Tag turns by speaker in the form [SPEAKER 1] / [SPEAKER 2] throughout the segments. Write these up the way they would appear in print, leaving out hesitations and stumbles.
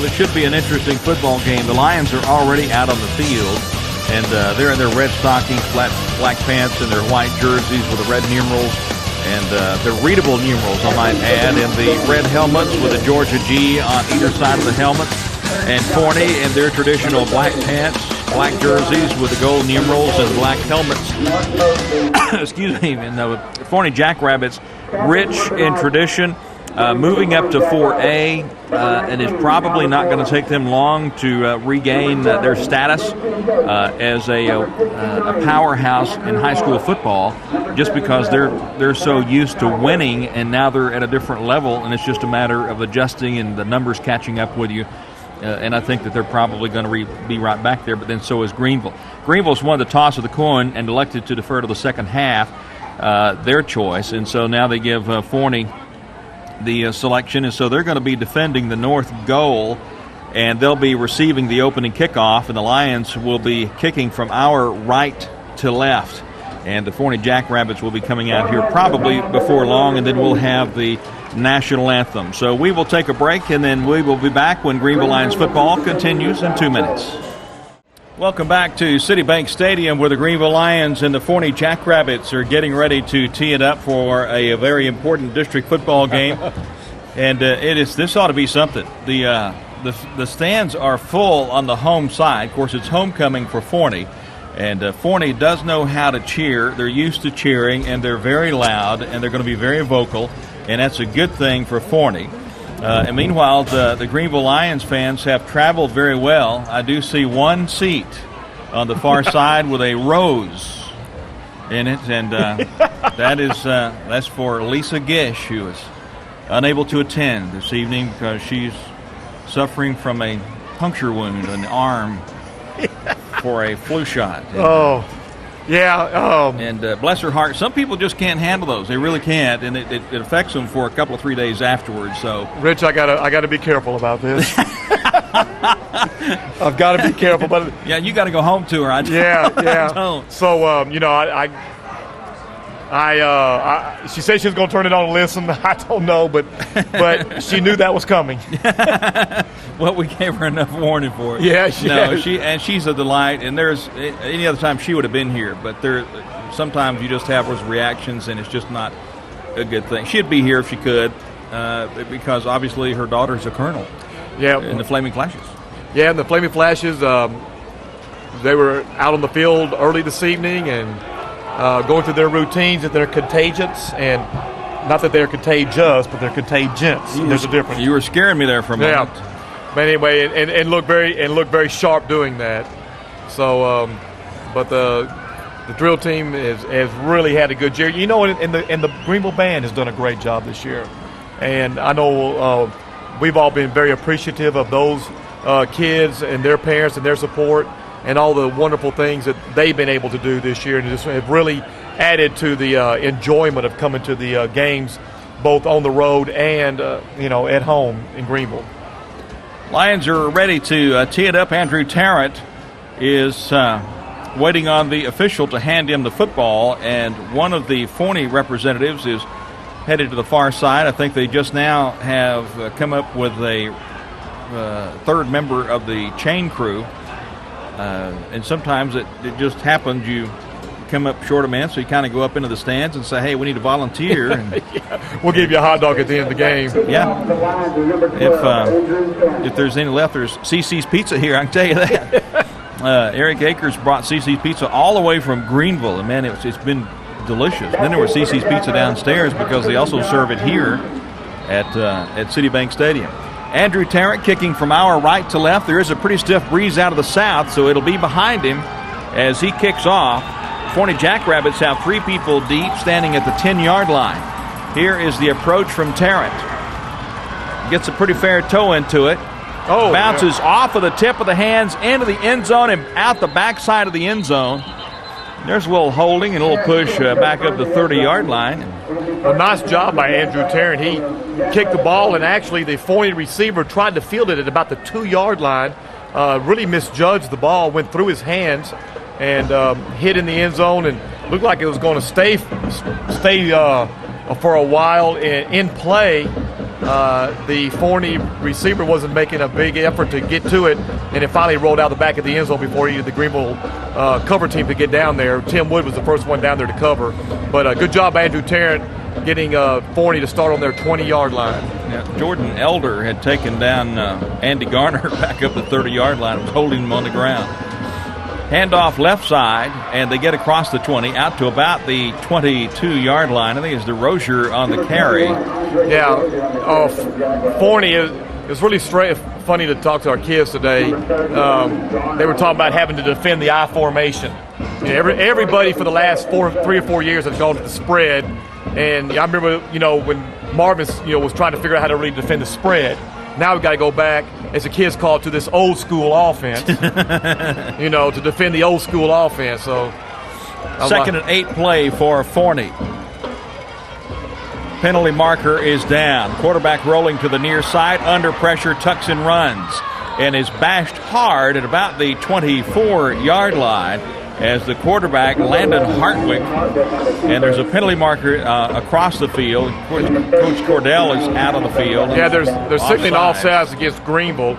[SPEAKER 1] Well, it should be an interesting football game. The Lions are already out on the field, and they're in their red stockings, black pants, and their white jerseys with the red numerals, and they're readable numerals, I might add, and the red helmets with a Georgia G on either side of the helmet. And Forney in their traditional black pants, black jerseys with the gold numerals and black helmets. Excuse me. And the Forney Jackrabbits, rich in tradition, moving up to 4A, and it's probably not going to take them long to regain their status as a powerhouse in high school football, just because they're so used to winning, and now they're at a different level, and it's just a matter of adjusting and the numbers catching up with you. And I think that they're probably going to be right back there, but then so is Greenville. Greenville's won the toss of the coin and elected to defer to the second half, their choice, and so now they give Forney the selection, and so they're going to be defending the north goal, and they'll be receiving the opening kickoff, and the Lions will be kicking from our right to left, and the Forney Jackrabbits will be coming out here probably before long, and then we'll have the national anthem. So we will take a break, and then we will be back when Greenville Lions football continues in 2 minutes. Welcome back to Citibank Stadium, where the Greenville Lions and the Forney Jackrabbits are getting ready to tee it up for a very important district football game. And this ought to be something. The stands are full on the home side. Of course, it's homecoming for Forney. And Forney does know how to cheer. They're used to cheering, and they're very loud, and they're going to be very vocal. And that's a good thing for Forney. And meanwhile, the Greenville Lions fans have traveled very well. I do see one seat on the far side with a rose in it, and that's for Lisa Gish, who is unable to attend this evening because she's suffering from a puncture wound in the arm for a flu shot.
[SPEAKER 2] Oh. Yeah,
[SPEAKER 1] and bless her heart, some people just can't handle those. They really can't, and it affects them for a couple of 3 days afterwards. So,
[SPEAKER 2] Rich, I gotta be careful about this. I've got to be careful, but
[SPEAKER 1] yeah, you got to go home to her. I
[SPEAKER 2] don't. So, she said she was going to turn it on and listen. I don't know, but she knew that was coming.
[SPEAKER 1] Well, we gave her enough warning for it.
[SPEAKER 2] Yeah,
[SPEAKER 1] she's a delight. And there's any other time she would have been here, but sometimes you just have those reactions, and it's just not a good thing. She'd be here if she could, because obviously her daughter's a colonel.
[SPEAKER 2] Yeah,
[SPEAKER 1] in the Flaming Flashes.
[SPEAKER 2] Yeah, in the Flaming Flashes, they were out on the field early this evening and going through their routines, that they're contagious, and not that they're contagious, but they're contagious. There's a difference.
[SPEAKER 1] You were scaring me there for a moment.
[SPEAKER 2] Yeah. But anyway, and look very sharp doing that. So, but the drill team has really had a good year. You know, and the Greenville band has done a great job this year, and I know we've all been very appreciative of those kids and their parents and their support, and all the wonderful things that they've been able to do this year, and just have really added to the enjoyment of coming to the games, both on the road and at home in Greenville.
[SPEAKER 1] Lions are ready to tee it up. Andrew Tarrant is waiting on the official to hand him the football, and one of the Forney representatives is headed to the far side. I think they just now have come up with a third member of the chain crew. And sometimes it just happens you come up short of men, so you kind of go up into the stands and say, hey, we need a volunteer. And
[SPEAKER 2] yeah. We'll give you a hot dog at the end of the game.
[SPEAKER 1] Yeah. If there's any left, there's CC's Pizza here, I can tell you that. Eric Akers brought CC's Pizza all the way from Greenville, and man, it's been delicious. And then there was CC's Pizza downstairs because they also serve it here at Citibank Stadium. Andrew Tarrant kicking from our right to left. There is a pretty stiff breeze out of the south, so it'll be behind him as he kicks off. Forney Jackrabbits have three people deep standing at the 10-yard line. Here is the approach from Tarrant. Gets a pretty fair toe into it. Bounces off of the tip of the hands into the end zone and out the backside of the end zone. There's a little holding and a little push back up the 30-yard line.
[SPEAKER 2] Well, nice job by Andrew Tarrant. He kicked the ball, and actually the Forney receiver tried to field it at about the 2-yard line. Really misjudged the ball, went through his hands, and hit in the end zone, and looked like it was going to stay for a while in play. The Forney receiver wasn't making a big effort to get to it, and it finally rolled out the back of the end zone before either the Greenville cover team could get down there. Tim Wood was the first one down there to cover. But good job, Andrew Tarrant, getting Forney to start on their 20-yard line.
[SPEAKER 1] Yeah, Jordan Elder had taken down Andy Garner back up the 30-yard line and was holding him on the ground. Handoff left side, and they get across the 20 out to about the 22-yard line. I think it's DeRozier on the carry.
[SPEAKER 2] Yeah, Forney is really funny to talk to our kids today. They were talking about having to defend the I formation. You know, everybody for the last 3 or 4 years has gone to the spread, and I remember when Marvin was trying to figure out how to really defend the spread. Now we've got to go back, as the kids call it, to this old school offense, to defend the old school offense. So,
[SPEAKER 1] second and 8 play for Forney. Penalty marker is down. Quarterback rolling to the near side, under pressure, tucks and runs, and is bashed hard at about the 24-yard line as the quarterback, Landon Hartwick, and there's a penalty marker across the field. Coach Cordell is out on the field.
[SPEAKER 2] Yeah, there's signaling offsides against Greenville.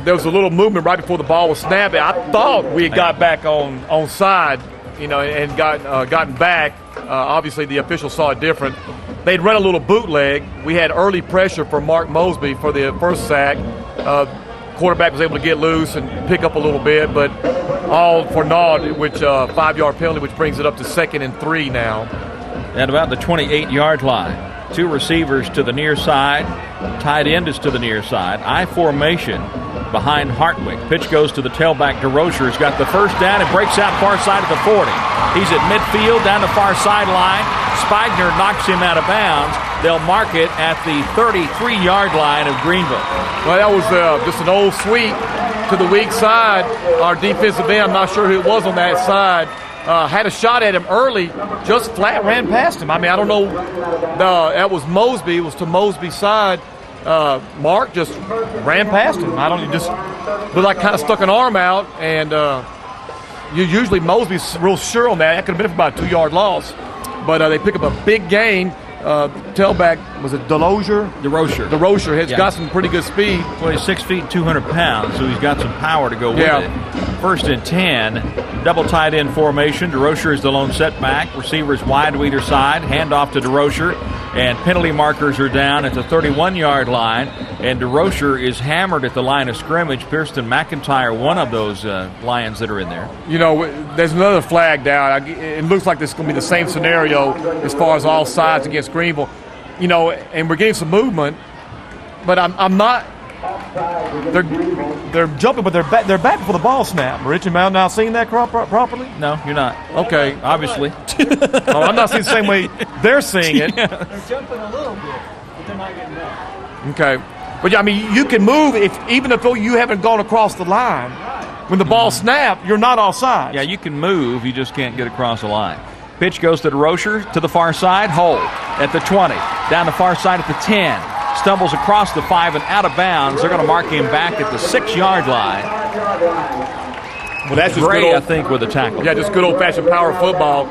[SPEAKER 2] There was a little movement right before the ball was snapped. I thought we had got back on side, and gotten back. Obviously, the officials saw it different. They'd run a little bootleg. We had early pressure for Mark Mosby for the first sack. Quarterback was able to get loose and pick up a little bit, but all for naught, which 5-yard penalty, which brings it up to 2nd and 3 now.
[SPEAKER 1] At about the 28-yard line. 2 receivers to the near side. Tight end is to the near side. I formation behind Hartwick. Pitch goes to the tailback. DeRozier has got the first down and breaks out far side of the 40. He's at midfield down the far sideline. Spigner knocks him out of bounds. They'll mark it at the 33-yard line of Greenville.
[SPEAKER 2] Well, that was just an old sweep to the weak side. Our defensive end, I'm not sure who it was on that side, had a shot at him early, just flat ran past him. I mean, I don't know. That was Mosby. It was to Mosby's side. Mark just ran past him. He just looked like kind of stuck an arm out, and usually Mosby's real sure on that. That could have been for about a 2-yard loss. But they pick up a big gain. Tailback, was it DeRozier? DeRozier has got some pretty good speed.
[SPEAKER 1] Well, he's 6 feet, 200 pounds, so he's got some power to go with it. 1st and 10, double tight end formation. DeRozier is the lone setback. Receivers wide to either side. Handoff to DeRozier, and penalty markers are down at the 31-yard line. And DeRozier is hammered at the line of scrimmage. Pierston McIntyre, one of those Lions that are in there.
[SPEAKER 2] There's another flag down. It looks like this is going to be the same scenario as far as all sides against Greenville. And we're getting some movement, but I'm not. They're jumping, but they're back before the ball snap. Rich, am I now seeing that properly?
[SPEAKER 1] No, you're not.
[SPEAKER 2] Okay,
[SPEAKER 1] obviously.
[SPEAKER 2] I'm not seeing the same way they're seeing it.
[SPEAKER 3] They're jumping a little bit, but they're not getting back.
[SPEAKER 2] Okay, but you can move even if you haven't gone across the line. When the ball snapped, you're not offside.
[SPEAKER 1] Yeah, you can move, you just can't get across the line. Pitch goes to DeRozier to the far side. Hold at the 20. Down the far side at the 10. Stumbles across the 5 and out of bounds. They're going to mark him back at the 6-yard line.
[SPEAKER 2] Well, that's just
[SPEAKER 1] Gray, I think, with a tackle.
[SPEAKER 2] Yeah, just good old-fashioned power football.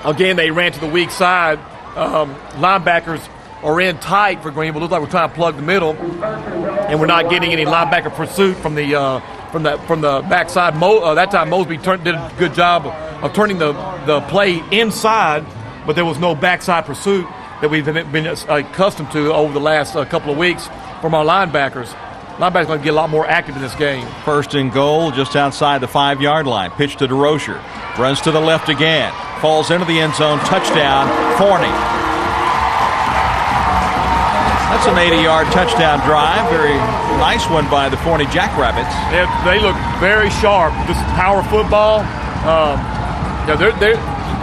[SPEAKER 2] Again, they ran to the weak side. Linebackers are in tight for Greenville. Looks like we're trying to plug the middle, and we're not getting any linebacker pursuit from the backside. That time Mosby did a good job of turning the play inside, but there was no backside pursuit that we've been accustomed to over the last couple of weeks from our linebackers. Linebackers going to get a lot more active in this game.
[SPEAKER 1] 1st and goal just outside the 5-yard line. Pitch to DeRozier. Runs to the left again. Falls into the end zone. Touchdown, Forney. That's an 80-yard touchdown drive. Very nice one by the Forney Jackrabbits.
[SPEAKER 2] They look very sharp. This is power football.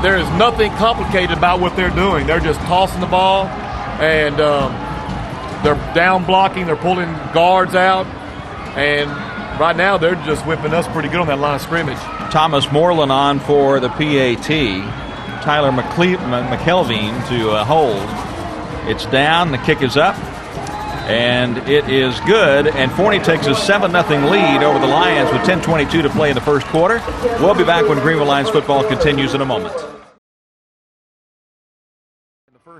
[SPEAKER 2] There is nothing complicated about what they're doing. They're just tossing the ball, and they're down blocking. They're pulling guards out, and right now they're just whipping us pretty good on that line of scrimmage.
[SPEAKER 1] Thomas Moreland on for the PAT. Tyler McKelveen to hold. It's down. The kick is up. And it is good. And Forney takes a 7-0 lead over the Lions with 10:22 to play in the first quarter. We'll be back when Greenville Lions football continues in a moment.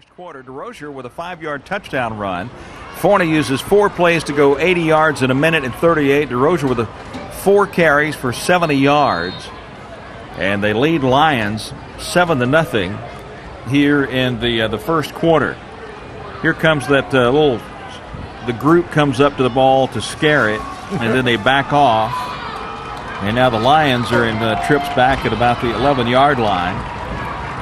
[SPEAKER 1] first quarter. DeRozier with a 5-yard touchdown run. Forney uses 4 plays to go 80 yards in a minute and 38. DeRozier with 4 carries for 70 yards. And they lead Lions 7-0 here in the first quarter. Here comes that the group comes up to the ball to scare it, and then they back off. And now the Lions are in trips back at about the 11-yard line,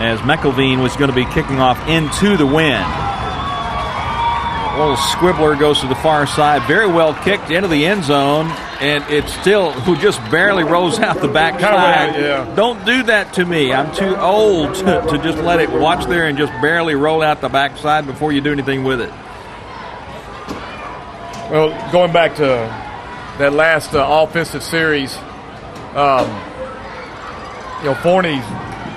[SPEAKER 1] as McElveen was going to be kicking off into the wind. Little squibbler goes to the far side, very well kicked into the end zone, and it's still who just barely rolls out the back side.
[SPEAKER 2] Yeah.
[SPEAKER 1] Don't do that to me. I'm too old to just let it watch there and just barely roll out the back side before you do anything with it.
[SPEAKER 2] Well, going back to that last offensive series, Forney's,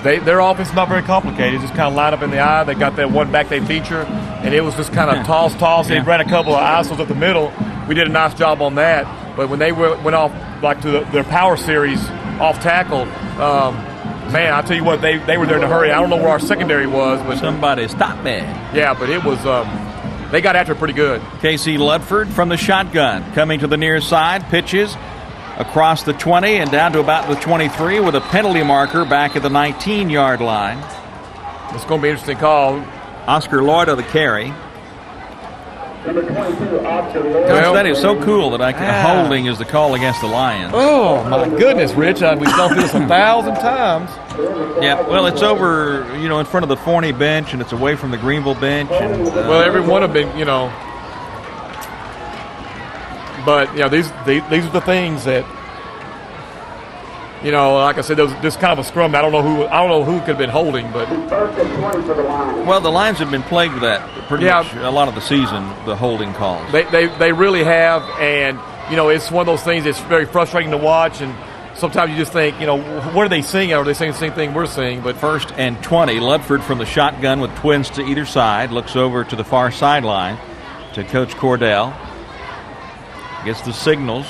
[SPEAKER 2] their offense is not very complicated. It's just kind of line up in the eye. They got that one back they feature, and it was just kind of toss. They ran a couple of ISOs up the middle. We did a nice job on that. But when they went off like to their power series off tackle, man, I tell you what, they were there in a hurry. I don't know where our secondary was, but
[SPEAKER 1] somebody stop me.
[SPEAKER 2] Yeah, but it was they got after it pretty good.
[SPEAKER 1] Casey Ludford from the shotgun coming to the near side, pitches across the 20 and down to about the 23 with a penalty marker back at the 19-yard line.
[SPEAKER 2] It's going to be an interesting call.
[SPEAKER 1] Oscar Lloyd of the carry.
[SPEAKER 3] Number 22, Oscar Lloyd.
[SPEAKER 1] Coach, that is so cool that holding is the call against the Lions.
[SPEAKER 2] Oh, my goodness, Rich. We've gone through this 1,000 times.
[SPEAKER 1] Yeah, well, it's over, in front of the Forney bench, and it's away from the Greenville bench. And,
[SPEAKER 2] well, every one of them, But, these are the things that, like I said, there was just kind of a scrum. I don't know who could have been holding, but.
[SPEAKER 1] Well, the Lions have been plagued with that pretty much a lot of the season, the holding calls.
[SPEAKER 2] They really have, and, it's one of those things that's very frustrating to watch, and sometimes you just think, what are they seeing? Are they saying the same thing we're seeing? But
[SPEAKER 1] 1st and 20, Ludford from the shotgun with twins to either side, looks over to the far sideline to Coach Cordell. Gets the signals.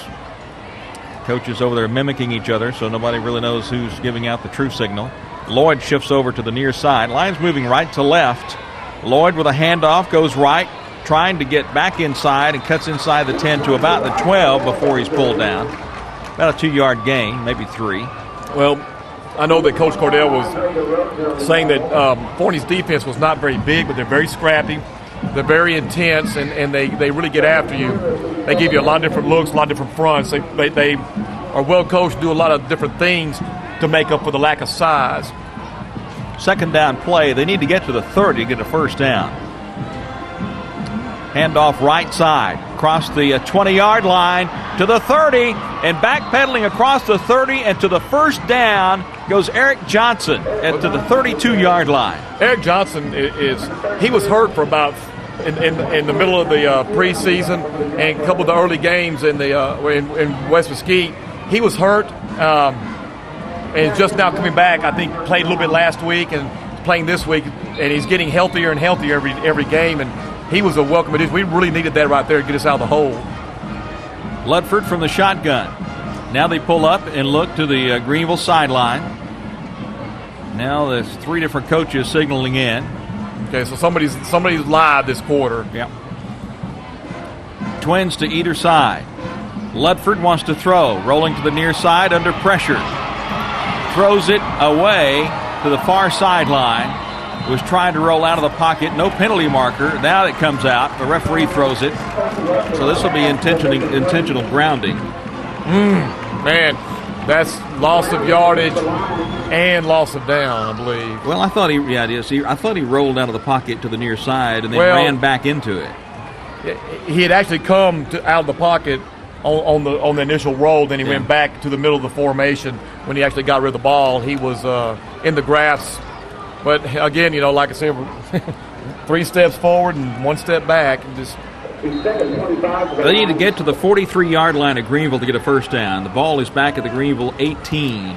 [SPEAKER 1] Coaches over there mimicking each other, so nobody really knows who's giving out the true signal. Lloyd shifts over to the near side. Lions moving right to left. Lloyd with a handoff goes right, trying to get back inside and cuts inside the 10 to about the 12 before he's pulled down. About a 2-yard gain, maybe 3.
[SPEAKER 2] Well, I know that Coach Cordell was saying that Forney's defense was not very big, but they're very scrappy. They're very intense, and they really get after you. They give you a lot of different looks, a lot of different fronts. They are well coached, do a lot of different things to make up for the lack of size.
[SPEAKER 1] 2nd down play. They need to get to the 30 to get a first down. Handoff right side, across the 20-yard line to the 30, and backpedaling across the 30 and to the first down goes Eric Johnson to the 32-yard line.
[SPEAKER 2] Eric Johnson he was hurt for about in the middle of the preseason and a couple of the early games in West Mesquite. He was hurt and just now coming back. I think played a little bit last week and playing this week, and he's getting healthier and healthier every game. And he was a welcome addition. We really needed that right there to get us out of the hole.
[SPEAKER 1] Ludford from the shotgun. Now they pull up and look to the Greenville sideline. Now there's 3 different coaches signaling in.
[SPEAKER 2] Okay, so somebody's live this quarter.
[SPEAKER 1] Yep. Twins to either side. Ludford wants to throw, rolling to the near side under pressure. Throws it away to the far sideline. Was trying to roll out of the pocket. No penalty marker. Now it comes out. The referee throws it. So this will be intentional grounding.
[SPEAKER 2] Man, that's loss of yardage and loss of down, I believe.
[SPEAKER 1] Well, I thought it is. I thought he rolled out of the pocket to the near side and then ran back into it.
[SPEAKER 2] He had actually come out of the pocket on the initial roll, then he went back to the middle of the formation. When he actually got rid of the ball, he was in the grass. But again, like I said, 3 steps forward and 1 step back. And just
[SPEAKER 1] they need to get to the 43-yard line of Greenville to get a first down. The ball is back at the Greenville 18.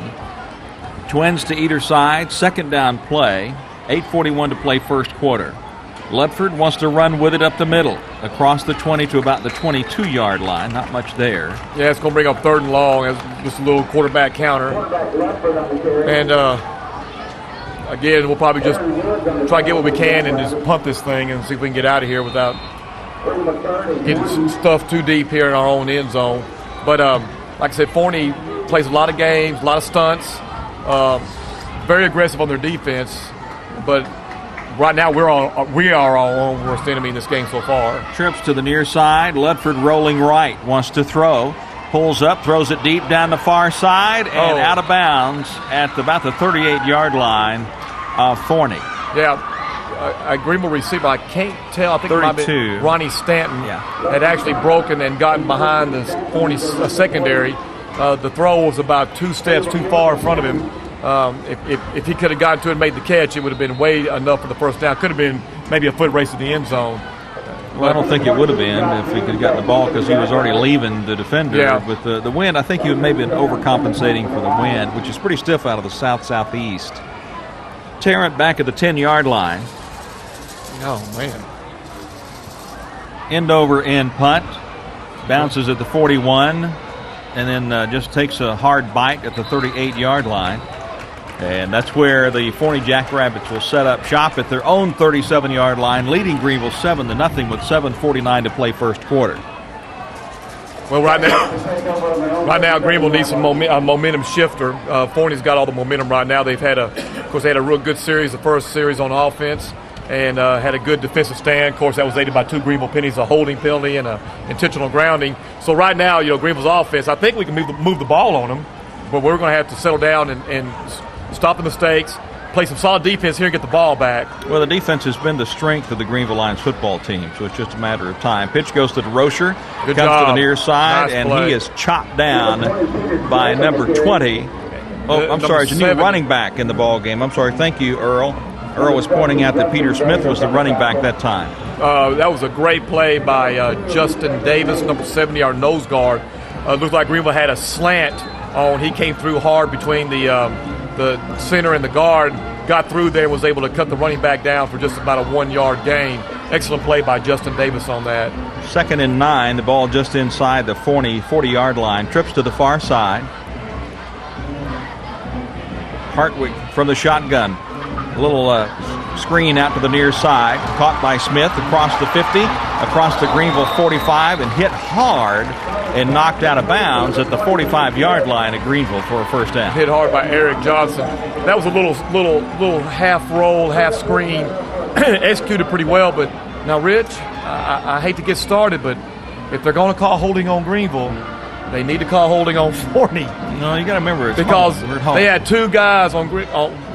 [SPEAKER 1] Twins to either side. 2nd down play. 8:41 to play first quarter. Ludford wants to run with it up the middle, across the 20 to about the 22-yard line. Not much there.
[SPEAKER 2] Yeah, it's going to bring up 3rd and long as just a little quarterback counter. And again, we'll probably just try to get what we can and just punt this thing and see if we can get out of here without getting stuffed too deep here in our own end zone. But like I said, Forney plays a lot of games, a lot of stunts, very aggressive on their defense. But right now, we are our own worst enemy in this game so far.
[SPEAKER 1] Trips to the near side. Ludford rolling right, wants to throw. Pulls up, throws it deep down the far side, and out of bounds at about the 38-yard line of Forney.
[SPEAKER 2] Yeah, a Greenville receiver, I can't tell. I think
[SPEAKER 1] 32.
[SPEAKER 2] it might be Ronnie Stanton had actually broken and gotten behind the Forney secondary. The throw was about 2 steps too far in front of him. If he could have gotten to it and made the catch, it would have been way enough for the first down. Could have been maybe a foot race to the end zone.
[SPEAKER 1] Well, I don't think it would have been if he could have gotten the ball because he was already leaving the defender.
[SPEAKER 2] Yeah.
[SPEAKER 1] With the wind, I think he would maybe been overcompensating for the wind, which is pretty stiff out of the south-southeast. Tarrant back at the 10-yard line.
[SPEAKER 2] Oh, man.
[SPEAKER 1] End over end punt. Bounces at the 41 and then just takes a hard bite at the 38-yard line. And that's where the Forney Jackrabbits will set up shop at their own 37-yard line, leading Greenville 7-0 with 7:49 to play first quarter.
[SPEAKER 2] Well, right now Greenville needs some momentum shifter. Forney's got all the momentum right now. Of course, they had a real good series, the first series on offense, and had a good defensive stand. Of course, that was aided by 2 Greenville pennies, a holding penalty and an intentional grounding. So right now, Greenville's offense, I think we can move the ball on them, but we're going to have to settle down and stop the mistakes, play some solid defense here and get the ball back.
[SPEAKER 1] Well, the defense has been the strength of the Greenville Lions football team, so it's just a matter of time. Pitch goes to DeRocher, comes to the near side,
[SPEAKER 2] nice
[SPEAKER 1] and
[SPEAKER 2] play.
[SPEAKER 1] he is chopped down by number 20. Oh, I'm sorry, it's a new running back in the ball game. I'm sorry, thank you, Earl. Earl was pointing out that Peter Smith was the running back that time.
[SPEAKER 2] That was a great play by Justin Davis, number 70, our nose guard. Looked like Greenville had a slant on. He came through hard between the center and the guard, got through there, was able to cut the running back down for just about a 1-yard gain. Excellent play by Justin Davis on that.
[SPEAKER 1] 2nd and 9, the ball just inside the Forney 40-yard line. Trips to the far side. Hartwick from the shotgun. A little screen out to the near side. Caught by Smith across the 50, across the Greenville 45, and hit hard and knocked out of bounds at the 45-yard line at Greenville for a first down.
[SPEAKER 2] Hit hard by Eric Johnson. That was a little half roll, half screen, executed pretty well. But now, Rich, I hate to get started, but if they're going to call holding on Greenville, they need to call holding on Forney.
[SPEAKER 1] No, you got to remember it's
[SPEAKER 2] because
[SPEAKER 1] home.
[SPEAKER 2] They had 2 guys on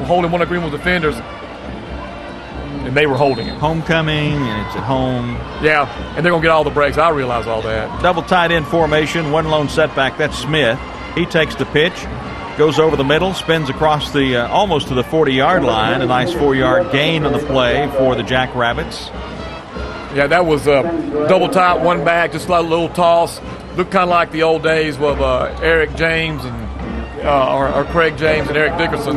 [SPEAKER 2] holding one of Greenville's defenders, and they were holding it.
[SPEAKER 1] Homecoming, and it's at home.
[SPEAKER 2] Yeah, and they're going to get all the breaks. I realize all that.
[SPEAKER 1] Double tight end formation, 1 lone setback. That's Smith. He takes the pitch, goes over the middle, spins across the almost to the 40-yard line. A nice 4-yard gain on the play for the Jackrabbits.
[SPEAKER 2] Yeah, that was a double tight, 1 back, just like a little toss. Looked kind of like the old days with Eric James and or Craig James and Eric Dickerson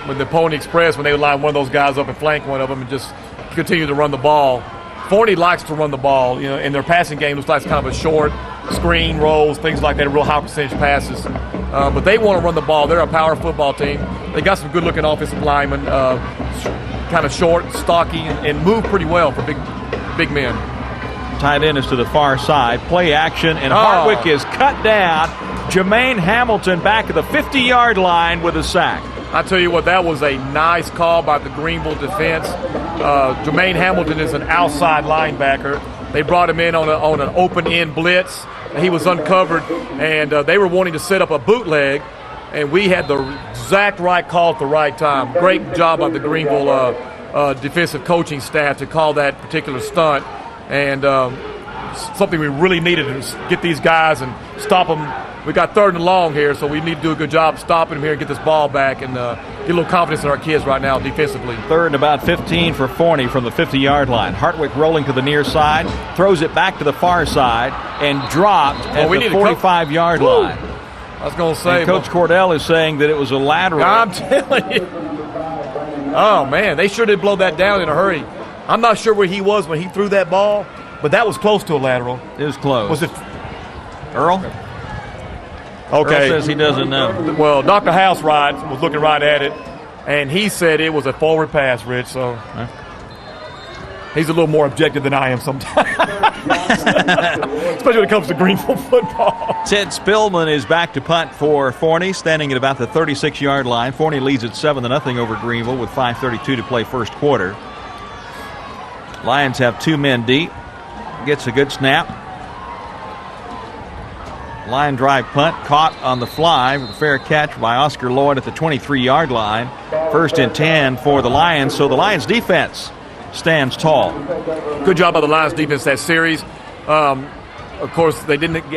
[SPEAKER 2] with the Pony Express when they would line one of those guys up and flank one of them and just continue to run the ball. Forney likes to run the ball. In their passing game, looks like it's kind of a short screen rolls, things like that, real high percentage passes. But they want to run the ball. They're a power football team. They got some good-looking offensive linemen, kind of short, stocky, and move pretty well for big men.
[SPEAKER 1] Tight end is to the far side. Play action, and Hartwick is cut down. Jermaine Hamilton back at the 50-yard line with a sack.
[SPEAKER 2] I tell you what, that was a nice call by the Greenville defense. Jermaine Hamilton is an outside linebacker. They brought him in on an open-end blitz. He was uncovered, and they were wanting to set up a bootleg, and we had the exact right call at the right time. Great job by the Greenville defensive coaching staff to call that particular stunt. And something we really needed to get these guys and stop them. We got 3rd and long here, so we need to do a good job stopping them here and get this ball back and get a little confidence in our kids right now defensively.
[SPEAKER 1] 3rd and about 15 for Forney from the 50-yard line. Hartwick rolling to the near side, throws it back to the far side, and dropped at the 45-yard line.
[SPEAKER 2] I was going to say.
[SPEAKER 1] And Coach Cordell is saying that it was a lateral.
[SPEAKER 2] I'm telling you. Oh, man, they sure did blow that down in a hurry. I'm not sure where he was when he threw that ball, but that was close to a lateral.
[SPEAKER 1] It was close.
[SPEAKER 2] Was it
[SPEAKER 1] Earl?
[SPEAKER 2] Okay.
[SPEAKER 1] Earl says he doesn't know.
[SPEAKER 2] Well, Dr. Housewright was looking right at it. and he said it was a forward pass, Rich. So he's a little more objective than I am sometimes, especially when it comes to Greenville football.
[SPEAKER 1] Ted Spillman is back to punt for Forney, standing at about the 36-yard line. Forney leads at 7-0 over Greenville with 5:32 to play first quarter. Lions have 2 men deep. Gets a good snap. Line drive punt caught on the fly with a fair catch by Oscar Lloyd at the 23-yard line. 1st and 10 for the Lions, so the Lions defense stands tall.
[SPEAKER 2] Good job by the Lions defense that series. Of course, they didn't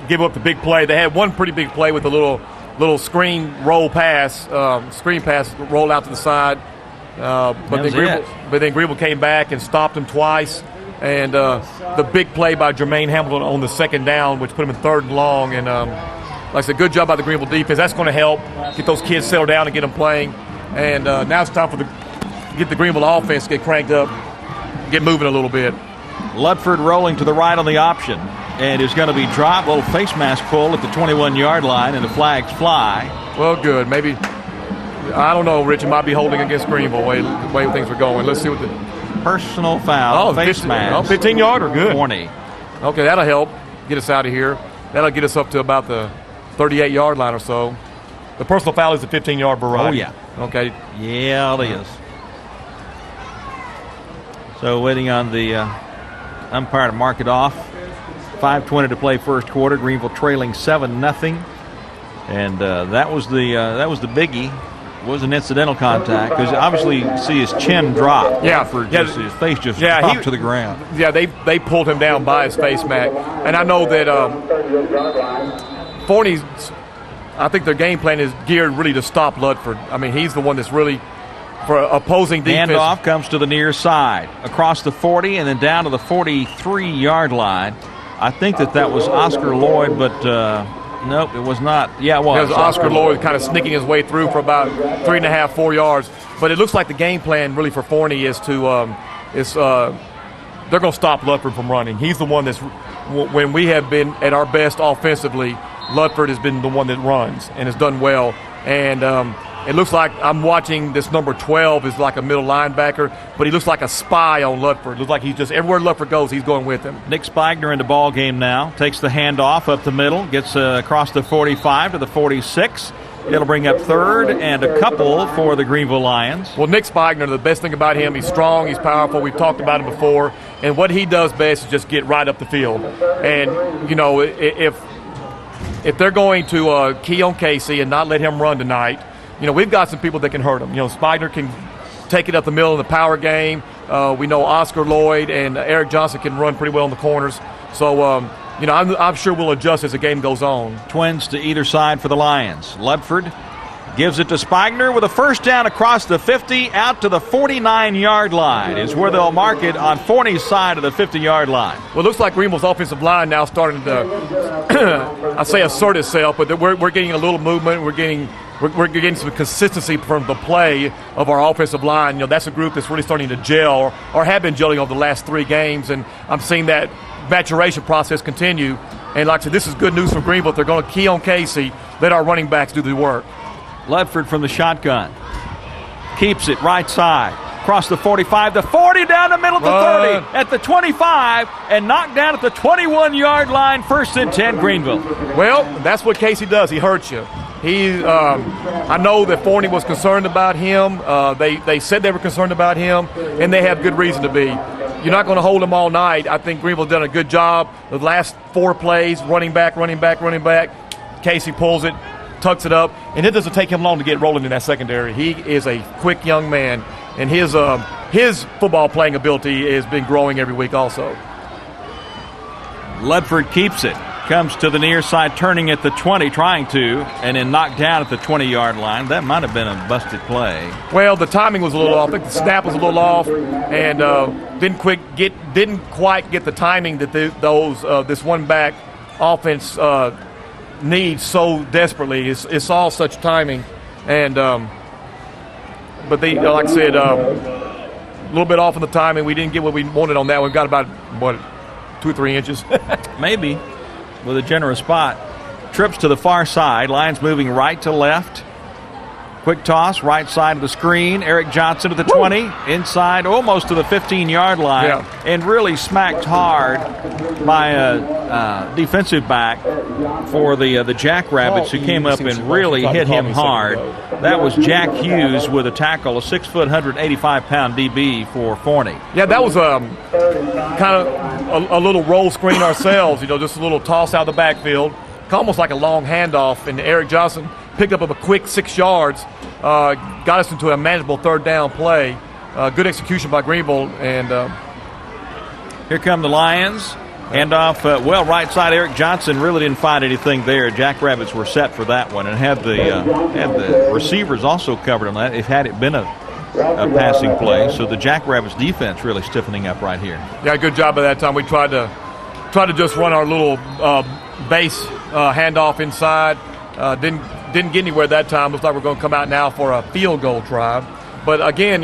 [SPEAKER 2] give up the big play. They had one pretty big play with a little screen pass roll out to the side. But then Greenville came back and stopped him twice. And the big play by Jermaine Hamilton on the 2nd down, which put him in 3rd and long. And like I said, good job by the Greenville defense. That's going to help get those kids settled down and get them playing. And now it's time for get the Greenville offense get cranked up, get moving a little bit.
[SPEAKER 1] Ludford rolling to the right on the option and is going to be dropped. Little face mask pull at the 21-yard line, and the flags fly.
[SPEAKER 2] Well, good. Maybe, I don't know, Rich, it might be holding against Greenville the way things were going. Let's see what the
[SPEAKER 1] personal foul, face mask.
[SPEAKER 2] 15-yarder, good.
[SPEAKER 1] Forney.
[SPEAKER 2] Okay, that'll help get us out of here. That'll get us up to about the 38-yard line or so. The personal foul is the 15-yard variety.
[SPEAKER 1] Oh, yeah.
[SPEAKER 2] Okay.
[SPEAKER 1] Yeah, it is. So waiting on the umpire to mark it off. 5:20 to play first quarter. Greenville trailing 7-0. And that was the biggie. Was an incidental contact because obviously you see his chin drop. His face just dropped to the ground.
[SPEAKER 2] Yeah, they pulled him down by his face mask. And I know that Forney's, I think their game plan is geared really to stop Ludford. I mean, he's the one that's really for opposing defense.
[SPEAKER 1] Handoff comes to the near side, across the 40 and then down to the 43-yard line. I think that was Oscar Lloyd, but nope, it was not. Yeah, it was.
[SPEAKER 2] It was Oscar Lloyd kind of sneaking his way through for about 3.5, 4 yards. But it looks like the game plan really for Forney is to they're going to stop Ludford from running. He's the one that's, when we have been at our best offensively, Ludford has been the one that runs and has done well. And it looks like I'm watching this number 12 is like a middle linebacker, but he looks like a spy on Ludford. Looks like he's just everywhere Ludford goes, he's going with him.
[SPEAKER 1] Nick Spigner in the ball game now. Takes the handoff up the middle, gets across the 45 to the 46. It'll bring up 3rd and a couple for the Greenville Lions.
[SPEAKER 2] Well, Nick Spigner, the best thing about him, he's strong, he's powerful. We've talked about him before. And what he does best is just get right up the field. And, you know, if they're going to key on Casey and not let him run tonight, you know, we've got some people that can hurt him. You know, Spigner can take it up the middle in the power game. We know Oscar Lloyd and Eric Johnson can run pretty well in the corners. So, you know, I'm sure we'll adjust as the game goes on.
[SPEAKER 1] Twins to either side for the Lions. Ludford gives it to Spigner with a first down across the 50 out to the 49-yard line is where they'll mark it on Forney's side of the 50-yard line.
[SPEAKER 2] Well, it looks like Greenville's offensive line now starting to, I say assert itself, but we're getting a little movement. We're getting some consistency from the play of our offensive line. You know, that's a group that's really starting to gel or have been gelling over the last 3 games, and I'm seeing that maturation process continue. And like I said, this is good news for Greenville. They're going to key on Casey, let our running backs do the work.
[SPEAKER 1] Ludford from the shotgun. Keeps it right side. Across the 45, the 40, down the middle of the 30, at the 25, and knocked down at the 21-yard line, 1st and 10, Greenville.
[SPEAKER 2] Well, that's what Casey does. He hurts you. I know that Forney was concerned about him. They said they were concerned about him, and they have good reason to be. You're not going to hold him all night. I think Greenville's done a good job. The last 4 plays, running back. Casey pulls it, tucks it up, and it doesn't take him long to get rolling in that secondary. He is a quick young man, and his football playing ability has been growing every week also.
[SPEAKER 1] Ludford keeps it. Comes to the near side, turning at the 20, trying to, and then knocked down at the 20-yard line. That might have been a busted play.
[SPEAKER 2] Well, the timing was a little off. I think the snap was a little off, and didn't quite get the timing that this one-back offense needs so desperately. It's all such timing, and but they, like I said, a little bit off on the timing. We didn't get what we wanted on that. We've got about 2 or 3 inches,
[SPEAKER 1] maybe. With a generous spot. Trips to the far side. Lions moving right to left. Quick toss, right side of the screen. Eric Johnson to the 20, inside almost to the 15-yard line, and really smacked hard by a defensive back for the Jackrabbits, who came up and really hit him hard. That was Jack Hughes with a tackle, a 6 foot, 185-pound DB for Forney.
[SPEAKER 2] Yeah, that was kind of a little roll screen ourselves, just a little toss out of the backfield, almost like a long handoff, and Eric Johnson picked up a quick 6 yards, got us into a manageable third down play. Good execution by Greenville. And
[SPEAKER 1] here come the Lions. Handoff, right side. Eric Johnson really didn't find anything there. Jackrabbits were set for that one and had the receivers also covered on that. Had it been a passing play, so the Jackrabbits defense really stiffening up right here.
[SPEAKER 2] Yeah, good job at that time. We tried to just run our little base handoff inside. Didn't get anywhere that time. Looks like we're going to come out now for a field goal try. But again,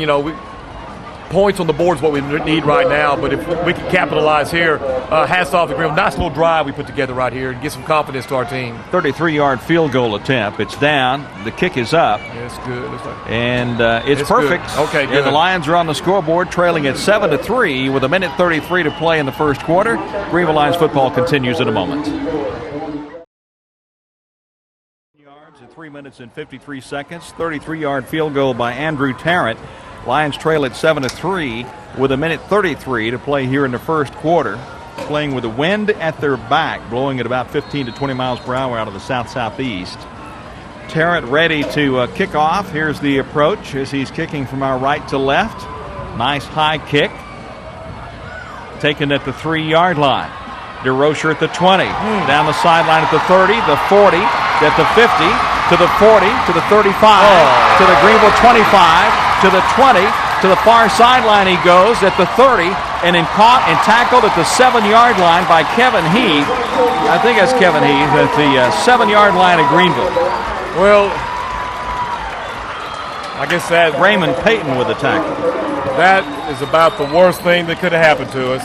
[SPEAKER 2] points on the board is what we need right now. But if we can capitalize here, hats off to Greenville. Nice little drive we put together right here and get some confidence to our team.
[SPEAKER 1] 33-yard field goal attempt. It's down. The kick is up.
[SPEAKER 2] Yeah, it's good.
[SPEAKER 1] And it's perfect.
[SPEAKER 2] Good. Okay, good.
[SPEAKER 1] And the Lions are on the scoreboard, trailing at 7-3 with 1:33 to play in the first quarter. Greenville Lions football continues in a moment. 3 minutes and 53 seconds. 33-yard field goal by Andrew Tarrant. Lions trail at 7-3 with 1:33 to play here in the first quarter. Playing with the wind at their back, blowing at about 15 to 20 miles per hour out of the south-southeast. Tarrant ready to kick off. Here's the approach as he's kicking from our right to left. Nice high kick. Taken at the 3-yard line. DeRocher at the 20. Down the sideline at the 30, the 40, at the 50, to the 40, to the 35, to the Greenville 25, to the 20, to the far sideline he goes at the 30, and then caught and tackled at the 7-yard line by Kevin Heath. I think that's Kevin Heath at the 7-yard line of Greenville.
[SPEAKER 2] Well, I guess that
[SPEAKER 1] Raymond Payton with the tackle.
[SPEAKER 2] That is about the worst thing that could have happened to us.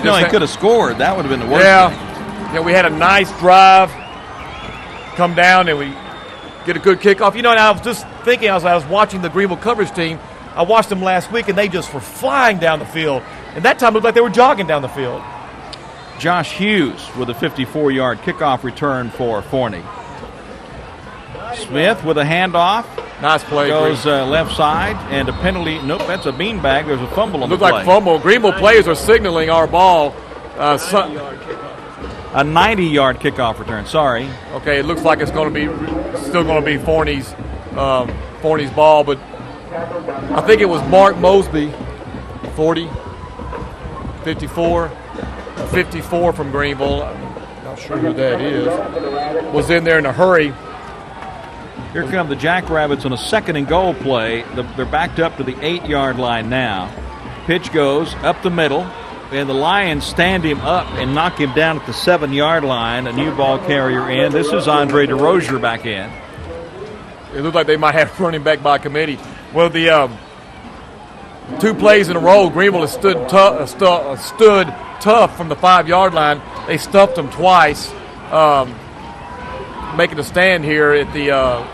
[SPEAKER 1] He could have scored. That would have been the worst thing.
[SPEAKER 2] Yeah, we had a nice drive, come down, and we get a good kickoff. And I was just thinking, as I was watching the Greenville coverage team, I watched them last week, and they just were flying down the field. And that time it looked like they were jogging down the field.
[SPEAKER 1] Josh Hughes with a 54-yard kickoff return for Forney. Smith with a handoff.
[SPEAKER 2] Nice play.
[SPEAKER 1] Goes left side, and a penalty. Nope, that's a beanbag. There's a fumble on the play.
[SPEAKER 2] Looked like fumble. Greenville players are signaling our ball.
[SPEAKER 1] A 90-yard kickoff return. Sorry.
[SPEAKER 2] Okay, it looks like it's going to be still going to be Forney's ball, but I think it was Mark Mosby, 40, 54, 54 from Greenville. I'm not sure who that is. Was in there in a hurry.
[SPEAKER 1] Here come the Jackrabbits on a 2nd and goal play. They're backed up to the 8-yard line now. Pitch goes up the middle, and the Lions stand him up and knock him down at the 7-yard line. A new ball carrier in. This is Andre DeRozier back in.
[SPEAKER 2] It looked like they might have running back by committee. Well, the 2 plays in a row, Greenville has stood tough from the 5-yard line. They stuffed them twice, making a stand here at the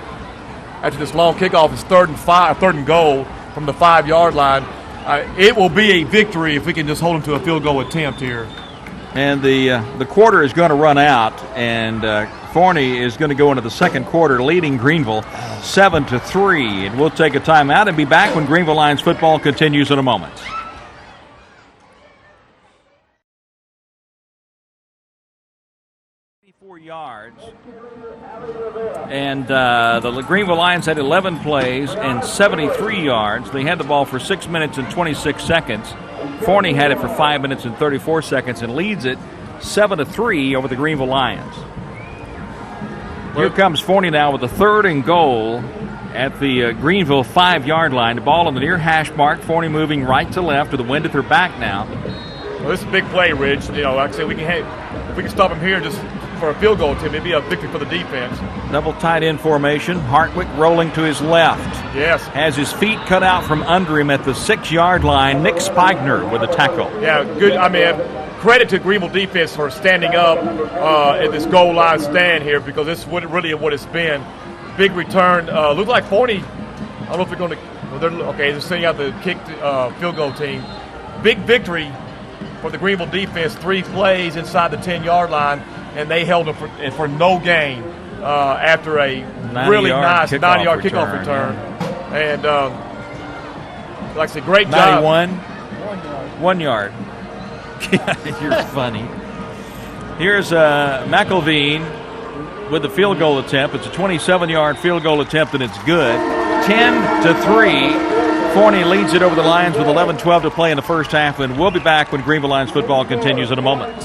[SPEAKER 2] after this long kickoff. It's 3rd and goal from the 5-yard line. It will be a victory if we can just hold them to a field goal attempt here.
[SPEAKER 1] And the quarter is going to run out, and Forney is going to go into the second quarter leading Greenville 7-3. And we'll take a timeout and be back when Greenville Lions football continues in a moment. 4 yards. And the Greenville Lions had 11 plays and 73 yards. They had the ball for 6 minutes and 26 seconds. Forney had it for 5 minutes and 34 seconds and leads it 7-3 over the Greenville Lions. Here comes Forney now with a 3rd and goal at the Greenville 5-yard line. The ball on the near hash mark. Forney moving right to left with the wind at their back now.
[SPEAKER 2] Well, this is a big play, Rich. Like I said, if we can stop him here just for a field goal, Tim, it'd be a victory for the defense.
[SPEAKER 1] Double tight end formation. Hartwick rolling to his left.
[SPEAKER 2] Yes.
[SPEAKER 1] Has his feet cut out from under him at the 6-yard line. Nick Spigner with a tackle.
[SPEAKER 2] Yeah, good. Credit to Greenville defense for standing up at this goal line stand here, because this is really what it's been. big return. Looked like Forney. I don't know if they're going to. Well, they're sending out the kick field goal team. Big victory for the Greenville defense. 3 plays inside the 10-yard line, and they held them for no gain after a really nice 90-yard kickoff return. Yeah. And like I said, great job.
[SPEAKER 1] 91. 1 yard. You're funny. Here's McElveen with the field goal attempt. It's a 27-yard field goal attempt, and it's good. 10-3. Forney leads it over the Lions with 11:12 to play in the first half, and we'll be back when Greenville Lions football continues in a moment.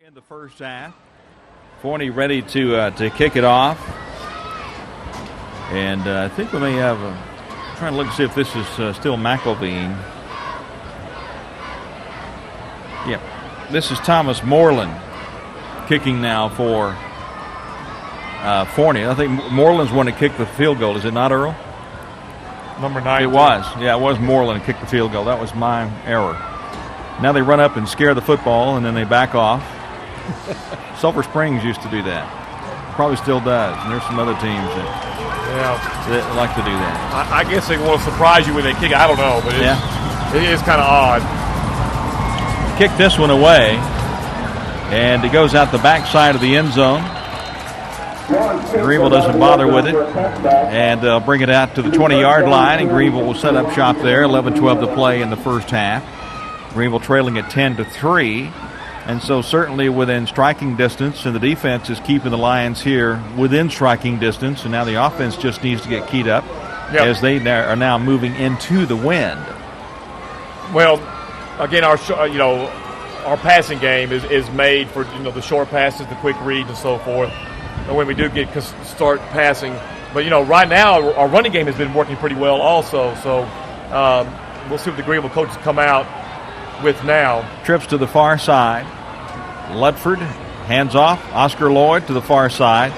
[SPEAKER 1] In the first half, Forney ready to kick it off, and I think we may have. Trying to look to see if this is still McElveen. Yep. This is Thomas Moreland kicking now for Forney. I think Moreland's one to kick the field goal. Is it not, Earl?
[SPEAKER 2] Number 9.
[SPEAKER 1] It was. Yeah, it was Moreland who kicked the field goal. That was my error. Now they run up and scare the football, and then they back off. Sulphur Springs used to do that. Probably still does. And there's some other teams that like to do that.
[SPEAKER 2] I guess they want to surprise you when they kick it. I don't know, but it is kind of odd.
[SPEAKER 1] Kick this one away, and it goes out the backside of the end zone. Greenville doesn't bother with it, and they'll bring it out to the 20-yard line, and Greenville will set up shop there. 11:12 to play in the first half. Greenville trailing at 10-3, and so certainly within striking distance, and the defense is keeping the Lions here within striking distance, and now the offense just needs to get keyed up as they are now moving into the wind.
[SPEAKER 2] Well, again, our passing game is made for the short passes, the quick reads, and so forth. And when we do start passing, but right now our running game has been working pretty well also. So we'll see what the Greenville coaches come out with now.
[SPEAKER 1] Trips to the far side. Ludford hands off. Oscar Lloyd to the far side,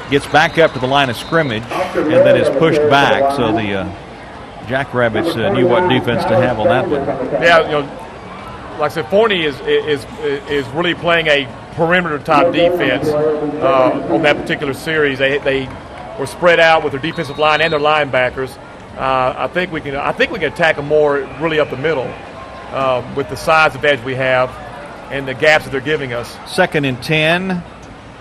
[SPEAKER 1] gets back up to the line of scrimmage, and then is pushed back. So the Jackrabbits knew what defense to have on that one.
[SPEAKER 2] Yeah, like I said, Forney is really playing a perimeter type defense on that particular series. They were spread out with their defensive line and their linebackers. I think we can attack them more really up the middle with the size advantage we have and the gaps that they're giving us.
[SPEAKER 1] 2nd and 10.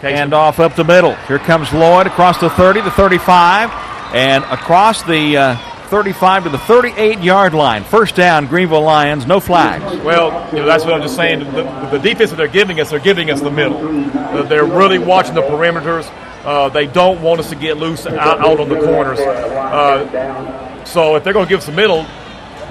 [SPEAKER 1] Hand off up the middle. Here comes Lloyd across the 30, the 35, and across the 35 to the 38-yard line. First down, Greenville Lions, no flags.
[SPEAKER 2] Well, that's what I'm just saying. The defense that they're giving us the middle. They're really watching the perimeters. They don't want us to get loose out on the corners. So if they're going to give us the middle,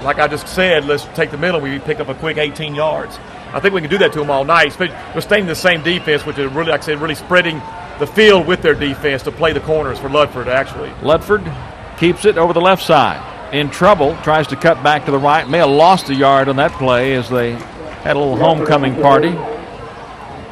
[SPEAKER 2] like I just said, let's take the middle. We pick up a quick 18 yards. I think we can do that to them all night. We're staying the same defense, which is really, like I said, really spreading the field with their defense to play the corners for Ludford, actually.
[SPEAKER 1] Ludford keeps it over the left side. In trouble, tries to cut back to the right. May have lost a yard on that play as they had a little homecoming party.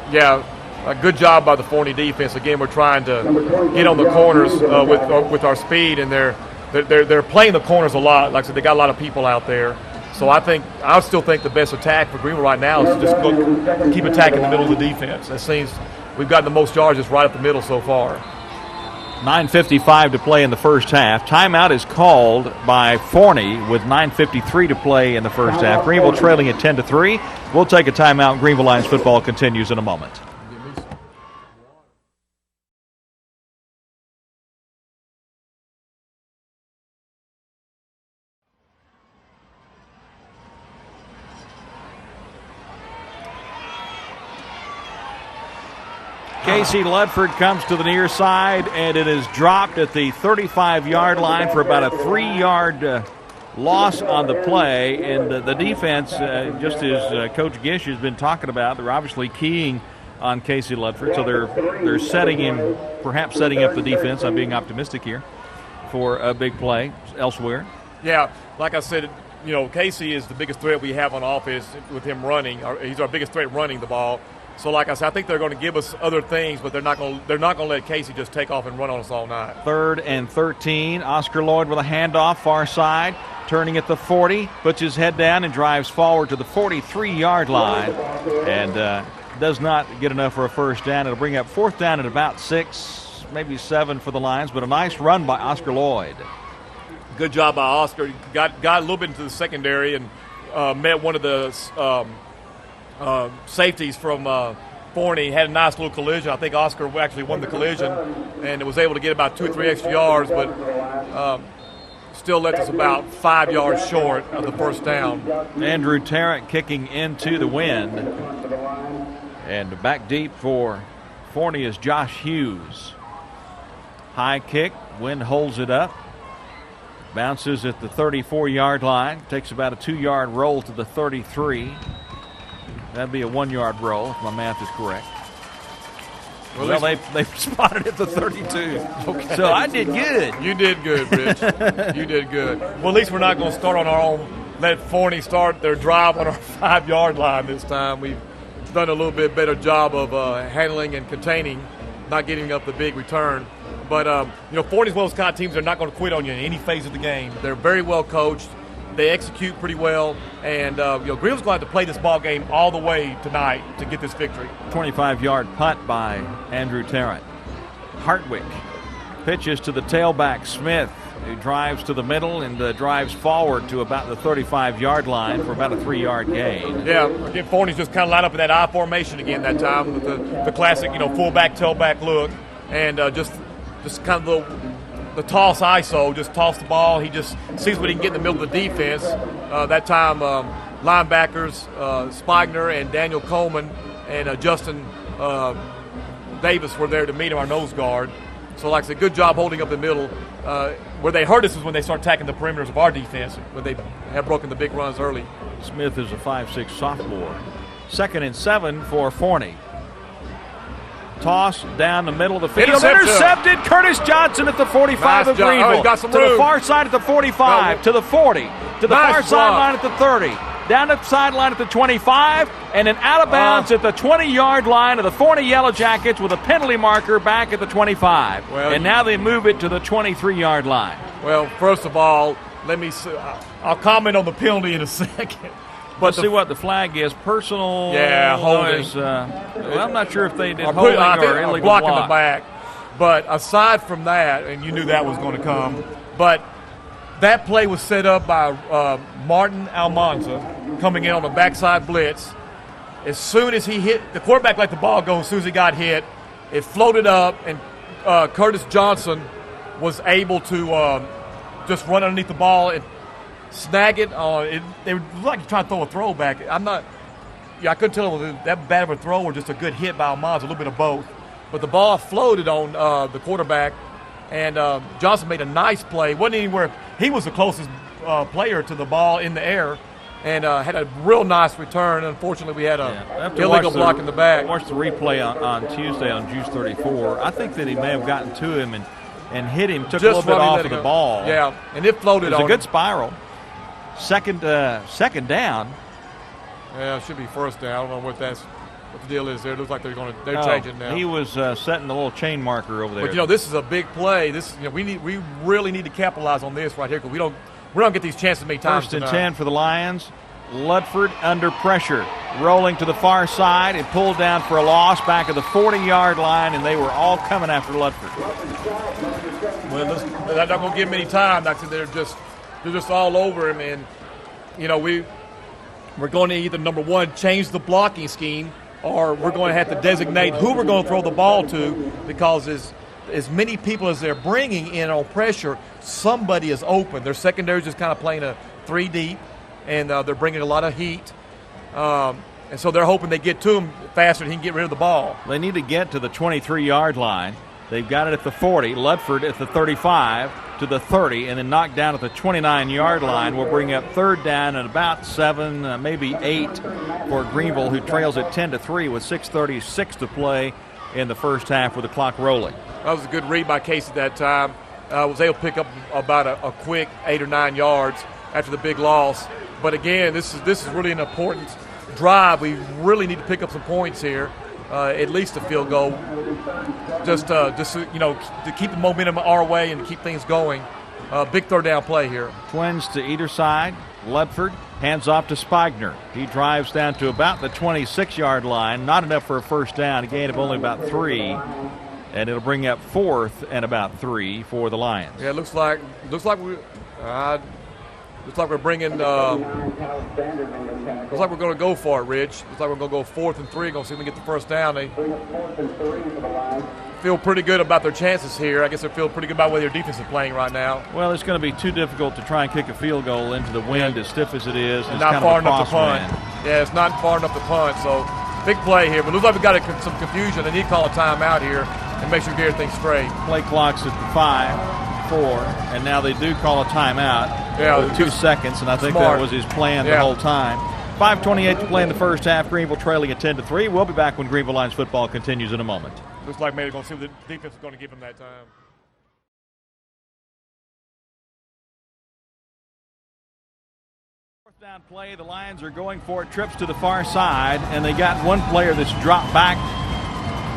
[SPEAKER 2] Yeah, a good job by the Forney defense. Again, we're trying to get on the corners with our speed, and they're playing the corners a lot. Like I said, they got a lot of people out there. So I still think the best attack for Greenville right now is to just keep attacking the middle of the defense. It seems we've gotten the most yards just right up the middle so far.
[SPEAKER 1] 9:55 to play in the first half. Timeout is called by Forney with 9:53 to play in the first half. Greenville trailing at 10-3. We'll take a timeout. Greenville Lions football continues in a moment. Casey Ludford comes to the near side, and it is dropped at the 35-yard line for about a 3-yard loss on the play. And the defense, just as Coach Gish has been talking about, they're obviously keying on Casey Ludford. So they're setting him, perhaps setting up the defense. I'm being optimistic here for a big play elsewhere.
[SPEAKER 2] Yeah, like I said, Casey is the biggest threat we have on offense with him running. He's our biggest threat running the ball. So, like I said, I think they're going to give us other things, but they're not going to let Casey just take off and run on us all night.
[SPEAKER 1] 3rd and 13. Oscar Lloyd with a handoff, far side. turning at the 40, puts his head down and drives forward to the 43-yard line, and does not get enough for a first down. It'll bring up fourth down at about 6, maybe 7 for the Lions, but a nice run by Oscar Lloyd.
[SPEAKER 2] Good job by Oscar. Got a little bit into the secondary and met one of the safeties from Forney. Had a nice little collision. I think Oscar actually won the collision and was able to get about 2 or 3 extra yards, but still left us about 5 yards short of the first down.
[SPEAKER 1] Andrew Tarrant kicking into the wind. And back deep for Forney is Josh Hughes. High kick. Wind holds it up. Bounces at the 34-yard line. Takes about a 2-yard roll to the 33. That'd be a 1-yard roll if my math is correct. Well, they spotted at the 32. Okay. So I did good.
[SPEAKER 2] You did good, Rich. You did good. Well, at least we're not going to start on our own. Let Forney start their drive on our 5-yard line this time. We've done a little bit better job of handling and containing, not getting up the big return. But, Forney's one of those kind of teams that are not going to quit on you in any phase of the game. They're very well coached. They execute pretty well. And, Greenville's going to have to play this ball game all the way tonight to get this victory.
[SPEAKER 1] 25-yard punt by Andrew Tarrant. Hartwick pitches to the tailback, Smith, who drives to the middle and drives forward to about the 35-yard line for about a 3-yard gain.
[SPEAKER 2] Yeah, again, Forney's just kind of lined up in that I formation again that time with the classic, fullback, tailback look. And just kind of the toss ISO, just toss the ball. He just sees what he can get in the middle of the defense. That time, linebackers, Spigner and Daniel Coleman and Justin Davis were there to meet him, our nose guard. So, like I said, good job holding up the middle. Where they hurt us is when they start attacking the perimeters of our defense, when they have broken the big runs early.
[SPEAKER 1] Smith is a 5'6" sophomore. 2nd and 7 for Forney. Toss down the middle of the field. Intercepted. Curtis Johnson at the 45 of Greenville.
[SPEAKER 2] Got some
[SPEAKER 1] to
[SPEAKER 2] room.
[SPEAKER 1] The far side at the 45. To the 40. To the far sideline at the 30. Down the sideline at the 25. And then out of bounds at the 20-yard line of the Forney Yellow Jackets with a penalty marker back at the 25. And now they move it to the 23-yard line.
[SPEAKER 2] Well, first of all, I'll comment on the penalty in a second.
[SPEAKER 1] Let's see what the flag is. Personal.
[SPEAKER 2] Yeah, holding.
[SPEAKER 1] I'm not sure if they did holding or illegal
[SPEAKER 2] blocking
[SPEAKER 1] block.
[SPEAKER 2] the back. But aside from that, and you knew that was going to come, but that play was set up by Martin Almanza coming in on the backside blitz. As soon as he hit, the quarterback let the ball go as soon as he got hit. It floated up, and Curtis Johnson was able to just run underneath the ball and snag it. They were like trying to throw a throwback. I couldn't tell if it was that bad of a throw or just a good hit by Almanza, a little bit of both. But the ball floated on the quarterback, and Johnson made a nice play. Wasn't anywhere. He was the closest player to the ball in the air, and had a real nice return. Unfortunately, we had a illegal block in the back.
[SPEAKER 1] I watched the replay on Tuesday on Juice 34. I think that he may have gotten to him and hit him, took a little bit off of the ball.
[SPEAKER 2] Yeah, and it floated on.
[SPEAKER 1] It was a good spiral. Second down.
[SPEAKER 2] Yeah, it should be first down. I don't know what the deal is there. It looks like they're changing now.
[SPEAKER 1] He was setting the little chain marker over there.
[SPEAKER 2] But this is a big play. We really need to capitalize on this right here because we don't get these chances many times.
[SPEAKER 1] First and 10 for the Lions. Ludford under pressure, rolling to the far side and pulled down for a loss back at the 40-yard line, and they were all coming after Ludford.
[SPEAKER 2] Well, they're not going to give him any time. Like I said, they're just all over him, and we're going to either, number one, change the blocking scheme, or we're going to have to designate who we're going to throw the ball to, because as many people as they're bringing in on pressure, somebody is open. Their secondary is just kind of playing a 3 deep, and they're bringing a lot of heat. And so they're hoping they get to him faster and he can get rid of the ball.
[SPEAKER 1] They need to get to the 23-yard line. They've got it at the 40. Ludford at the 35 to the 30, and then knocked down at the 29-yard line. Will bring up third down and about 7, maybe 8 for Greenville, who trails at 10-3 with 6:36 to play in the first half with the clock rolling.
[SPEAKER 2] That was a good read by Casey that time. Was able to pick up about a quick 8 or 9 yards after the big loss. But again, this is really an important drive. We really need to pick up some points here. At least a field goal, just to keep the momentum our way and to keep things going. big third down play here.
[SPEAKER 1] Twins to either side. Ludford hands off to Spigner. He drives down to about the 26-yard line. Not enough for a first down. A gain of only about 3. And it'll bring up 4th and about 3 for the Lions.
[SPEAKER 2] Yeah, looks like we're bringing. Looks like we're going to go for it, Rich. Looks like we're going to go 4th and 3. Going to see if we can get the first down. They feel pretty good about their chances here. I guess they feel pretty good about where their defense is playing right now.
[SPEAKER 1] Well, it's going to be too difficult to try and kick a field goal into the wind as stiff as it is.
[SPEAKER 2] And not far enough to punt. Yeah, it's not far enough to punt. So big play here. But it looks like we got some confusion. They need to call a timeout here and make sure we get everything straight.
[SPEAKER 1] Play clock's at the 5, 4, and now they do call a timeout.
[SPEAKER 2] Yeah,
[SPEAKER 1] with 2 seconds, and I think
[SPEAKER 2] smart.
[SPEAKER 1] that was his plan the whole time. 5:28 to play in the first half. Greenville trailing at 10-3. We'll be back when Greenville Lions football continues in a moment.
[SPEAKER 2] Looks like maybe going to see what the defense is going to give them that time.
[SPEAKER 1] Fourth down play. The Lions are going for it. Trips to the far side, and they got one player that's dropped back,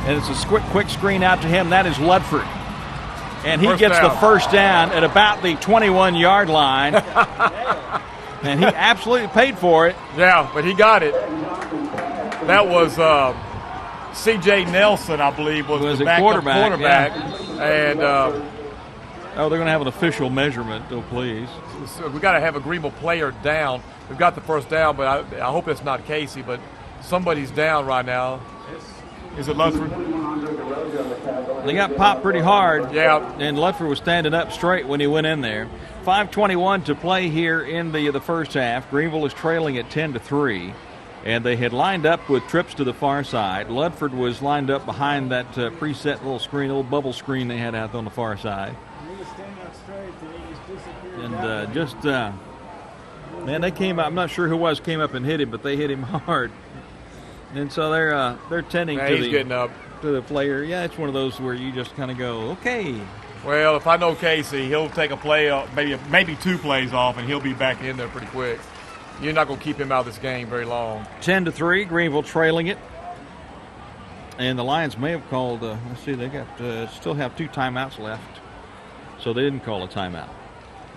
[SPEAKER 1] and it's a quick screen out to him. That is Ludford. And he gets the first down at about the 21-yard line. And he absolutely paid for it.
[SPEAKER 2] Yeah, but he got it. That was C.J. Nelson, I believe, was the backup quarterback.
[SPEAKER 1] Yeah.
[SPEAKER 2] And
[SPEAKER 1] they're going to have an official measurement, oh please.
[SPEAKER 2] So we got to have a Greenville player down. We've got the first down, but I hope it's not Casey, but somebody's down right now. Is it Ludford?
[SPEAKER 1] They got popped pretty hard.
[SPEAKER 2] Yeah.
[SPEAKER 1] And Ludford was standing up straight when he went in there. 5:21 to play here in the first half. Greenville is trailing at 10-3. And they had lined up with trips to the far side. Ludford was lined up behind that preset little screen, little bubble screen they had out on the far side.
[SPEAKER 3] He was standing up straight, and he
[SPEAKER 1] And
[SPEAKER 3] just disappeared.
[SPEAKER 1] man, they came up. I'm not sure who it was came up and hit him, but they hit him hard. And so they're tending
[SPEAKER 2] getting up
[SPEAKER 1] to the player. Yeah, it's one of those where you just kind of go, okay.
[SPEAKER 2] Well, if I know Casey, he'll take a play, maybe 2 plays off, and he'll be back in there pretty quick. You're not going to keep him out of this game very long.
[SPEAKER 1] 10-3, Greenville trailing it. And the Lions may have called, let's see, they got still have 2 timeouts left. So they didn't call a timeout.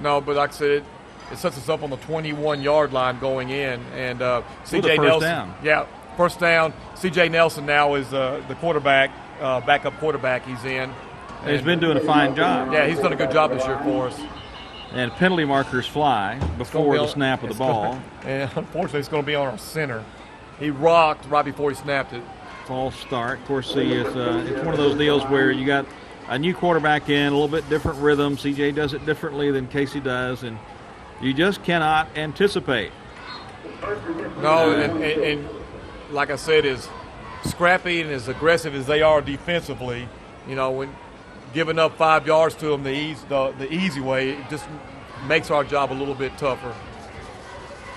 [SPEAKER 2] No, but like I said, it sets us up on the 21-yard line going in. And C.J. Nelson.
[SPEAKER 1] Down.
[SPEAKER 2] Yeah, first down. C.J. Nelson now is the quarterback, backup quarterback he's in.
[SPEAKER 1] And he's been doing a fine job.
[SPEAKER 2] Yeah, he's done a good job this year for us.
[SPEAKER 1] And penalty markers fly before the snap of the ball.
[SPEAKER 2] And unfortunately, it's going to be on our center. He rocked right before he snapped it.
[SPEAKER 1] False start. Of course, it's one of those deals where you got a new quarterback in, a little bit different rhythm. CJ does it differently than Casey does, and you just cannot anticipate.
[SPEAKER 2] No, and like I said, as scrappy and as aggressive as they are defensively, when giving up 5 yards to them the easy way, it just makes our job a little bit tougher.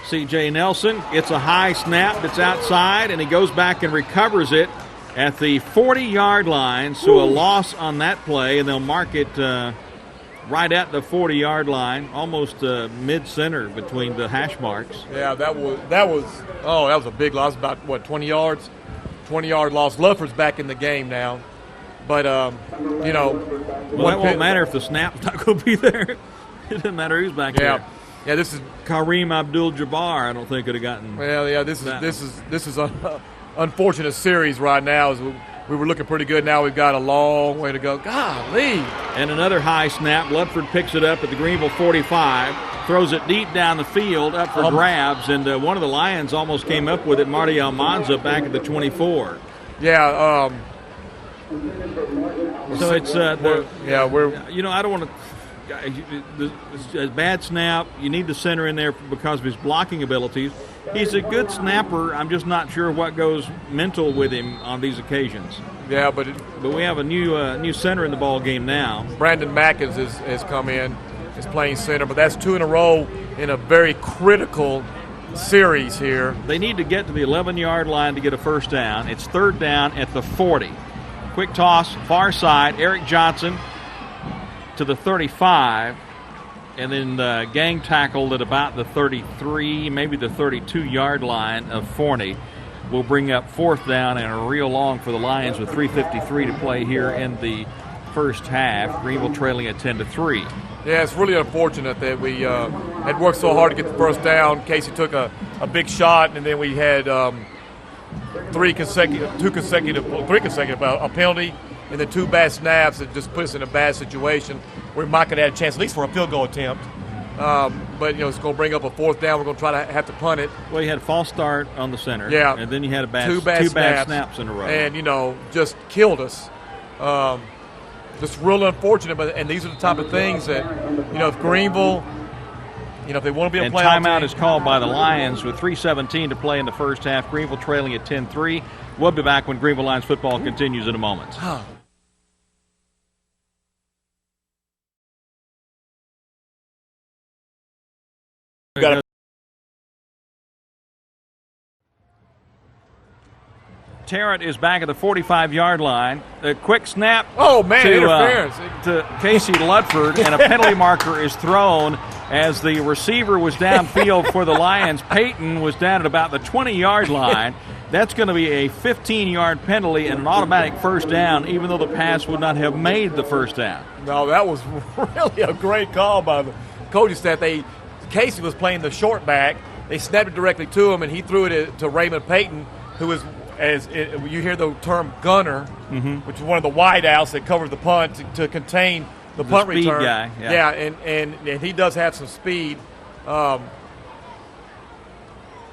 [SPEAKER 1] C.J. Nelson gets a high snap that's outside, and he goes back and recovers it at the 40-yard line. So a loss on that play, and they'll mark it right at the 40-yard line, almost mid-center between the hash marks.
[SPEAKER 2] Yeah, that was a big loss, about 20 yards, 20-yard loss. Ludford's back in the game now. But,
[SPEAKER 1] well, that won't matter if the snap's not going to be there. It doesn't matter who's back there.
[SPEAKER 2] Yeah, this is
[SPEAKER 1] Kareem Abdul-Jabbar. I don't think could have gotten.
[SPEAKER 2] Well, yeah, this is an unfortunate series right now. As we were looking pretty good. Now we've got a long way to go. Golly!
[SPEAKER 1] And another high snap. Ludford picks it up at the Greenville 45, throws it deep down the field, up for grabs, and one of the Lions almost came up with it. Marty Almanza back at the 24.
[SPEAKER 2] Yeah.
[SPEAKER 1] So it's
[SPEAKER 2] we're.
[SPEAKER 1] I don't want to. A bad snap. You need the center in there because of his blocking abilities. He's a good snapper. I'm just not sure what goes mental with him on these occasions.
[SPEAKER 2] Yeah, but
[SPEAKER 1] we have a new center in the ball game now.
[SPEAKER 2] Brandon Mackins has come in, is playing center, but that's 2 in a row in a very critical series here.
[SPEAKER 1] They need to get to the 11-yard line to get a first down. It's 3rd down at the 40. Quick toss, far side, Eric Johnson to the 35, and then gang tackled at about the 33, maybe the 32-yard line of Forney. Will bring up 4th down and a real long for the Lions with 3:53 to play here in the first half. Greenville trailing at 10-3.
[SPEAKER 2] Yeah, it's really unfortunate that we had worked so hard to get the first down. Casey took a big shot, and then we had three consecutive, a penalty, and then 2 bad snaps that just put us in a bad situation where we might have had a chance at least for a field goal attempt. But, it's going to bring up a 4th down. We're going to try to have to punt it.
[SPEAKER 1] Well, you had a false start on the center.
[SPEAKER 2] Yeah.
[SPEAKER 1] And then you had
[SPEAKER 2] two bad
[SPEAKER 1] snaps in a row.
[SPEAKER 2] And, just killed us. Just real unfortunate. And these are the type of things that, if Greenville, if they want to be a playoff
[SPEAKER 1] timeout
[SPEAKER 2] team,
[SPEAKER 1] is called by the Lions with 3:17 to play in the first half. Greenville trailing at 10-3. We'll be back when Greenville Lions football continues in a moment. Tarrant is back at the 45-yard line. A quick snap
[SPEAKER 2] interference
[SPEAKER 1] to Casey Ludford, and a penalty marker is thrown as the receiver was downfield for the Lions. Payton was down at about the 20-yard line. That's going to be a 15-yard penalty and an automatic first down, even though the pass would not have made the first down.
[SPEAKER 2] No, that was really a great call by the coaching staff. Casey was playing the short back. They snapped it directly to him, and he threw it to Raymond Payton, who is, you hear the term gunner, which is one of the wideouts that covers the punt to contain the punt
[SPEAKER 1] speed
[SPEAKER 2] return.
[SPEAKER 1] Guy,
[SPEAKER 2] yeah, and he does have some speed. But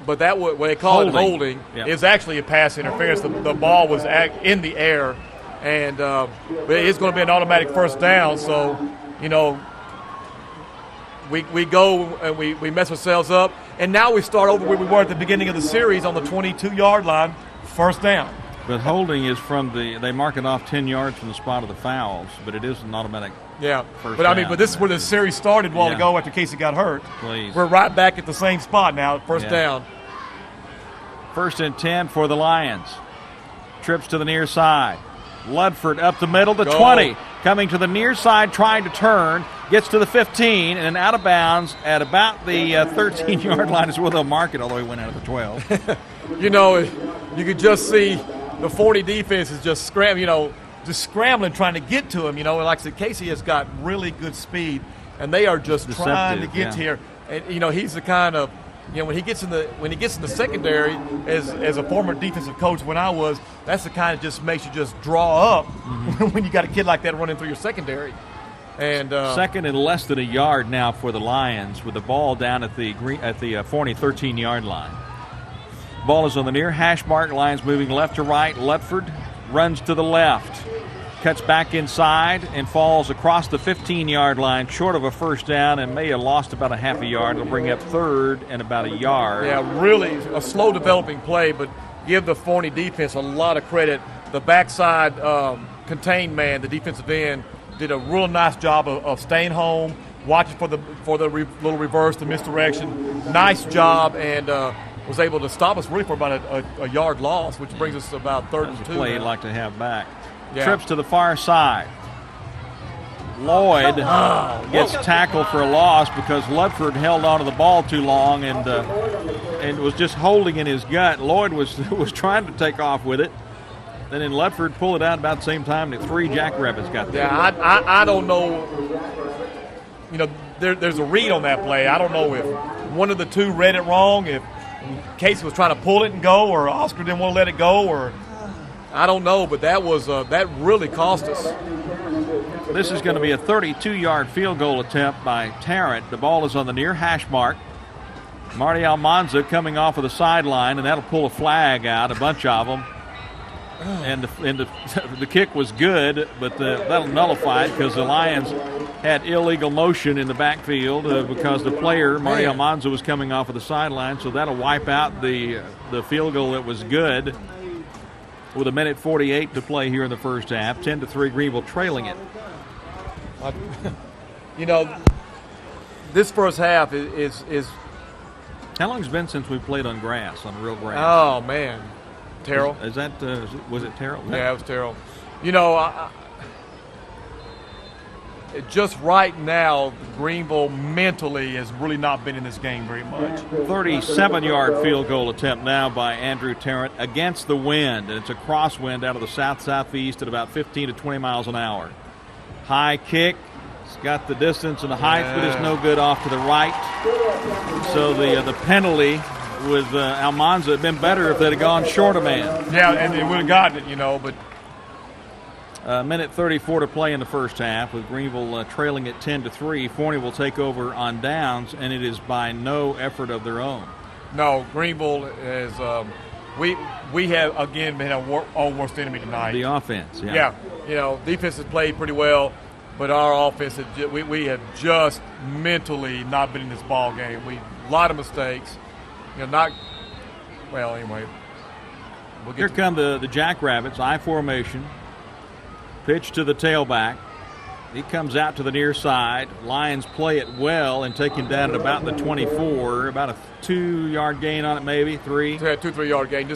[SPEAKER 2] that what they call it holding is actually a pass interference. The ball was in the air, and but it's going to be an automatic first down. So, we go and we mess ourselves up, and now we start over where we were at the beginning of the series on the 22-yard line, first down.
[SPEAKER 1] But holding is they mark it off 10 yards from the spot of the fouls, but it is an automatic.
[SPEAKER 2] Yeah,
[SPEAKER 1] first
[SPEAKER 2] but
[SPEAKER 1] down.
[SPEAKER 2] but this is where the series started a while ago after Casey got hurt.
[SPEAKER 1] Please.
[SPEAKER 2] We're right back at the same spot now, first down.
[SPEAKER 1] 1st and 10 for the Lions. Trips to the near side. Ludford up the middle to 20. Coming to the near side, trying to turn. Gets to the 15 and then out of bounds at about the 13-yard line is where they'll mark it, although he went out of the 12.
[SPEAKER 2] You could just see the Forney defense is just scrambling, trying to get to him. And like I said, Casey has got really good speed, and they are just trying to get here. And he's the kind of when he gets in the secondary as a former defensive coach when I was, that's the kind of just makes you just draw up when you got a kid like that running through your secondary. And
[SPEAKER 1] second and less than a yard now for the Lions with the ball down at the Forney 13-yard line. Ball is on the near hash mark. Lions moving left to right. Ludford runs to the left. Cuts back inside and falls across the 15-yard line, short of a first down, and may have lost about a half a yard. It'll bring up third and about a yard.
[SPEAKER 2] Yeah, really a slow developing play, but give the Forney defense a lot of credit. The backside contained man, the defensive end, did a real nice job of staying home, watching for the little reverse, the misdirection. Nice job, and was able to stop us really for about a yard loss, which brings us to about 3rd and 2.
[SPEAKER 1] That's a play you'd like to have back.
[SPEAKER 2] Yeah.
[SPEAKER 1] Trips to the far side. Lloyd gets tackled for a loss because Ludford held on to the ball too long and was just holding in his gut. Lloyd was trying to take off with it. And then Ludford pulled it out about the same time that 3 Jackrabbits got there.
[SPEAKER 2] Yeah, I don't know. There's a read on that play. I don't know if one of the two read it wrong, if Casey was trying to pull it and go, or Oscar didn't want to let it go, or I don't know, but that really cost us.
[SPEAKER 1] This is going to be a 32-yard field goal attempt by Tarrant. The ball is on the near hash mark. Marty Almanza coming off of the sideline, and that'll pull a flag out, a bunch of them. And the kick was good, but that'll nullify it because the Lions had illegal motion in the backfield because the player, Marty Almanza, was coming off of the sideline, so that'll wipe out the field goal that was good. With 1:48 to play here in the first half, 10-3, Greenville trailing it.
[SPEAKER 2] This first half is.
[SPEAKER 1] How long has it been since we played on grass, on real grass?
[SPEAKER 2] Oh man, Terrell.
[SPEAKER 1] Was it Terrell?
[SPEAKER 2] Yeah, it was Terrell. Just right now, Greenville mentally has really not been in this game very much.
[SPEAKER 1] 37-yard field goal attempt now by Andrew Tarrant against the wind. And it's a crosswind out of the south-southeast at about 15 to 20 miles an hour. High kick. It's got the distance and the height, but it's no good off to the right. So the penalty with Almanza had been better if they'd have gone short a man.
[SPEAKER 2] Yeah, and they would have gotten it, but.
[SPEAKER 1] Minute 34 to play in the first half with Greenville trailing at 10-3. Forney will take over on downs, and it is by no effort of their own.
[SPEAKER 2] No, Greenville is we have, again, been our worst enemy tonight.
[SPEAKER 1] The offense,
[SPEAKER 2] yeah. Defense has played pretty well, but our offense, we have just mentally not been in this ball game. A lot of mistakes. Anyway.
[SPEAKER 1] Here come the Jackrabbits, I formation. Pitch to the tailback. He comes out to the near side. Lions play it well and take him down at about the 24. About a 2-yard gain on it, maybe 3.
[SPEAKER 2] 2-3-yard gain.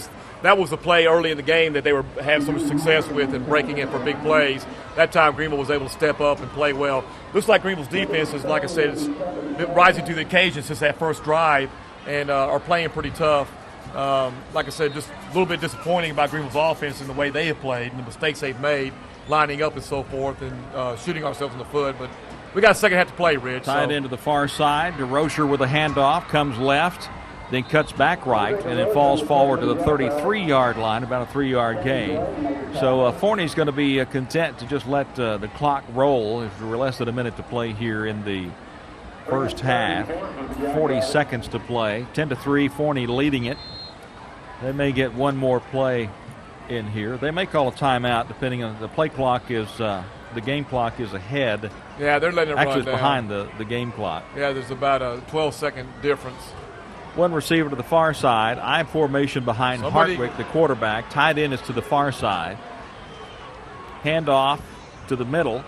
[SPEAKER 2] That was the play early in the game that they were having so much success with and breaking in for big plays. That time Greenville was able to step up and play well. Looks like Greenville's defense is, like I said, it's rising to the occasion since that first drive and are playing pretty tough. Like I said, just a little bit disappointing about Greenville's offense and the way they have played and the mistakes they've made, lining up and so forth, and shooting ourselves in the foot. But we got a second half to play, Rich.
[SPEAKER 1] Tied into the far side. DeRocher with a handoff, comes left, then cuts back right, and then falls forward to the 33-yard line, about a 3-yard gain. So Forney's going to be content to just let the clock roll. There's less than a minute to play here in the first half. 40 seconds to play. 10-3, Forney leading it. They may get one more play in here. They may call a timeout depending on the play clock is the game clock is ahead.
[SPEAKER 2] Yeah, they're letting it
[SPEAKER 1] actually
[SPEAKER 2] run down.
[SPEAKER 1] Behind the game clock.
[SPEAKER 2] Yeah, there's about a 12-second difference.
[SPEAKER 1] One receiver to the far side. I formation behind Hartwick, the quarterback. Tight end is to the far side. Handoff to the middle.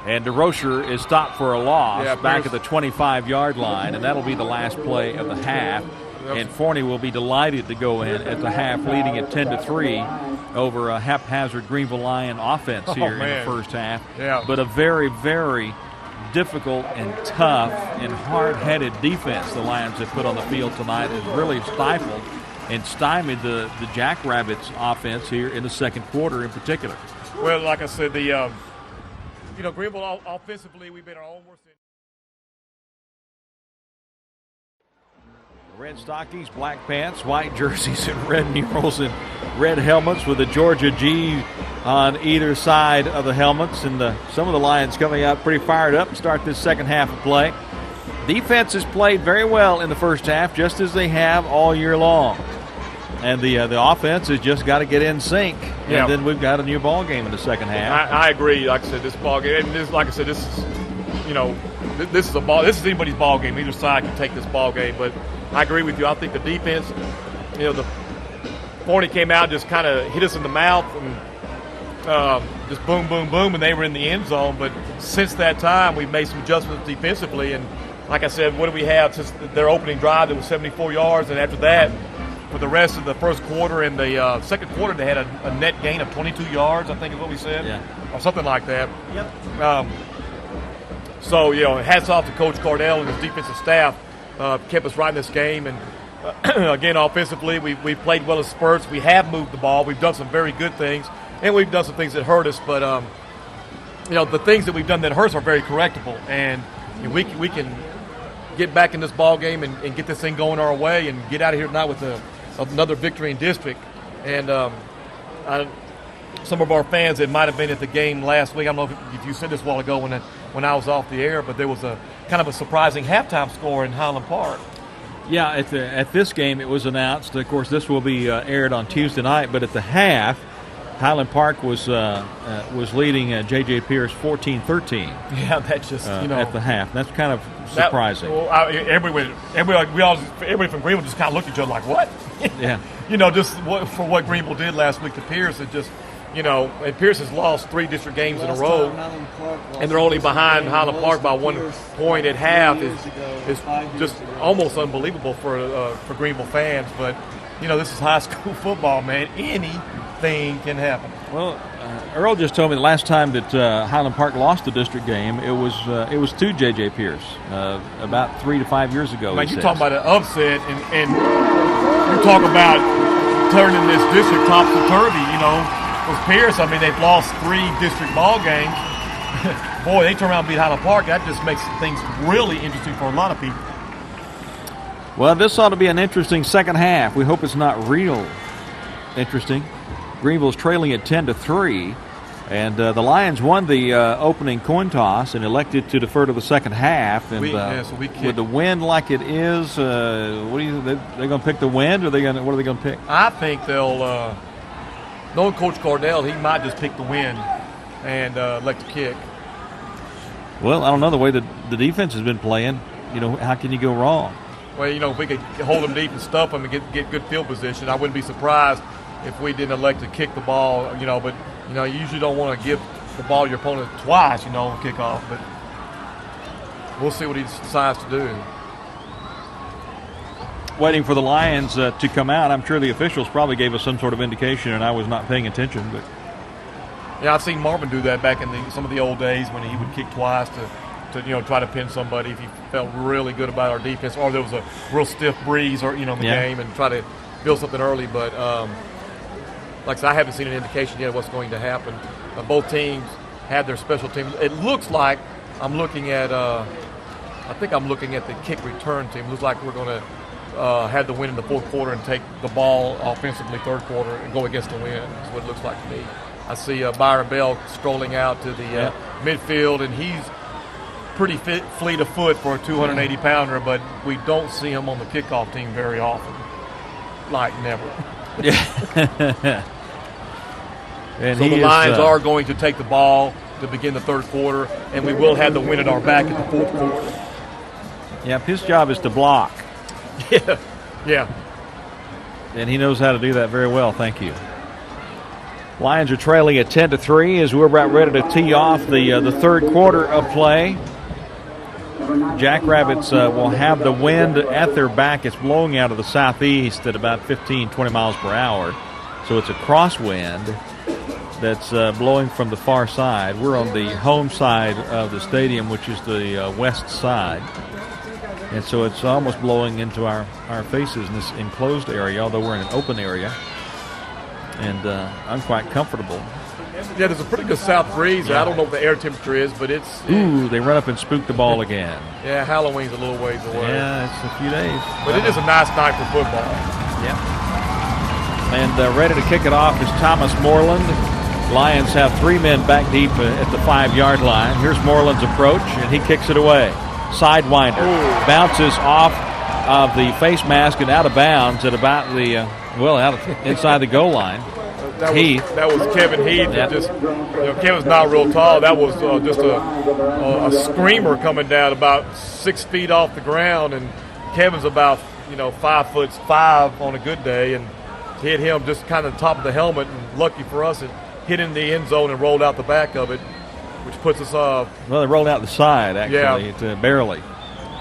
[SPEAKER 1] And DeRocher is stopped for a loss back at the 25-yard line, and that'll be the last play of the half. And Forney will be delighted to go in at the half, leading at 10-3 over a haphazard Greenville Lion offense here in the first half.
[SPEAKER 2] Yeah.
[SPEAKER 1] But a very, very difficult and tough and hard-headed defense the Lions have put on the field tonight has really stifled and stymied the Jackrabbits offense here in the second quarter in particular.
[SPEAKER 2] Well, like I said, Greenville offensively, we've been our own worst.
[SPEAKER 1] Red stockings, black pants, white jerseys, and red numerals and red helmets with the Georgia G on either side of the helmets. And some of the Lions coming out pretty fired up to start this second half of play. Defense has played very well in the first half, just as they have all year long. And the offense has just got to get in sync. And then we've got a new ball game in the second half.
[SPEAKER 2] I agree. Like I said, this ball game, and this, like I said, this is, this is a ball. This is anybody's ball game. Either side can take this ball game, but I agree with you. I think the defense, the Forney came out, just kind of hit us in the mouth and just boom, boom, boom, and they were in the end zone. But since that time, we've made some adjustments defensively. And like I said, what do we have since their opening drive that was 74 yards? And after that, for the rest of the first quarter and the second quarter, they had a net gain of 22 yards, I think is what we said, or something like that.
[SPEAKER 3] Yep.
[SPEAKER 2] So, hats off to Coach Cardell and his defensive staff. Kept us right in this game. And, again, offensively, we played well as spurts. We have moved the ball. We've done some very good things, and we've done some things that hurt us. But, the things that we've done that hurt us are very correctable. And we can get back in this ball game and get this thing going our way and get out of here tonight with another victory in district. And some of our fans that might have been at the game last week, I don't know if you said this a while ago when I was off the air, but there was a kind of a surprising halftime score in Highland Park.
[SPEAKER 1] Yeah, at this game it was announced. Of course, this will be aired on Tuesday night, but at the half, Highland Park was leading J.J. Pierce 14-13.
[SPEAKER 2] Yeah, that's just
[SPEAKER 1] at the half. That's kind of surprising.
[SPEAKER 2] Everybody from Greenville just kind of looked at each other like, what?
[SPEAKER 1] Yeah.
[SPEAKER 2] Just for what Greenville did last week to Pierce, it just. And Pierce has lost 3 district games in a row, and they're only behind Highland Park by 1 point at half. Is just almost unbelievable for Greenville fans. But this is high school football, man. Anything can happen.
[SPEAKER 1] Well, Earl just told me the last time that Highland Park lost a district game, it was to J.J. Pierce about 3 to 5 years ago.
[SPEAKER 2] Man, you talking about an upset, and you talk about turning this district topsy-turvy, With Pierce, they've lost 3 district ball games, boy, they turn around and beat Highland Park. That just makes things really interesting for a lot of people.
[SPEAKER 1] Well, this ought to be an interesting second half. We hope it's not real interesting. Greenville's trailing at 10-3, and the Lions won the opening coin toss and elected to defer to the second half. And with the wind like it is, what do you? They're going to pick the wind, or what are they going to pick?
[SPEAKER 2] I think they'll. Knowing Coach Cardell, he might just pick the wind and elect to kick.
[SPEAKER 1] Well, I don't know the way the defense has been playing. You know, how can you go wrong?
[SPEAKER 2] Well, you know, if we could hold them deep and stuff them and get good field position, I wouldn't be surprised if we didn't elect to kick the ball, you know. But, you know, you usually don't want to give the ball to your opponent twice, you know, on kickoff. But we'll see what he decides to do.
[SPEAKER 1] Waiting for the Lions to come out. I'm sure the officials probably gave us some sort of indication, and I was not paying attention. But
[SPEAKER 2] yeah, I've seen Marvin do that back in some of the old days when he would kick twice to you know, try to pin somebody if he felt really good about our defense, or there was a real stiff breeze, or, you know, in the game, and try to build something early. But like I said, I haven't seen an indication yet of what's going to happen. Both teams had their special teams. It looks like I'm looking at the kick return team. It looks like we're going to have the win in the fourth quarter and take the ball offensively third quarter and go against the wind. That's what it looks like to me. I see Byron Bell strolling out to the midfield, and he's pretty fleet of foot for a 280-pounder, but we don't see him on the kickoff team very often. Like never.
[SPEAKER 1] Yeah. And
[SPEAKER 2] so the Lions are going to take the ball to begin the third quarter, and we will have the win at our back in the fourth quarter.
[SPEAKER 1] Yeah, his job is to block.
[SPEAKER 2] Yeah.
[SPEAKER 1] And he knows how to do that very well, thank you. Lions are trailing at 10-3 as we're about ready to tee off the third quarter of play. Jackrabbits will have the wind at their back. It's blowing out of the southeast at about 15-20 miles per hour. So it's a crosswind that's blowing from the far side. We're on the home side of the stadium, which is the west side. And so it's almost blowing into our faces in this enclosed area, although we're in an open area. And I'm quite comfortable.
[SPEAKER 2] Yeah, there's a pretty good south breeze. Yeah. I don't know what the air temperature is, but it's...
[SPEAKER 1] Ooh, they run up and spook the ball again.
[SPEAKER 2] Yeah, Halloween's a little ways away.
[SPEAKER 1] Yeah, it's a few days.
[SPEAKER 2] But it is a nice night for football.
[SPEAKER 1] Yeah. And ready to kick it off is Thomas Moreland. Lions have three men back deep at the 5-yard line. Here's Moreland's approach, and he kicks it away. Sidewinder. Ooh. Bounces off of the face mask and out of bounds at about the, inside the goal line.
[SPEAKER 2] That was Kevin Heath. Yep. Just, you know, Kevin's not real tall. That was just a screamer coming down about 6 feet off the ground, and Kevin's about 5'5" on a good day, and hit him just kind of the top of the helmet. And lucky for us, it hit in the end zone and rolled out the back of it, which puts us off.
[SPEAKER 1] Well, they rolled out the side actually, barely.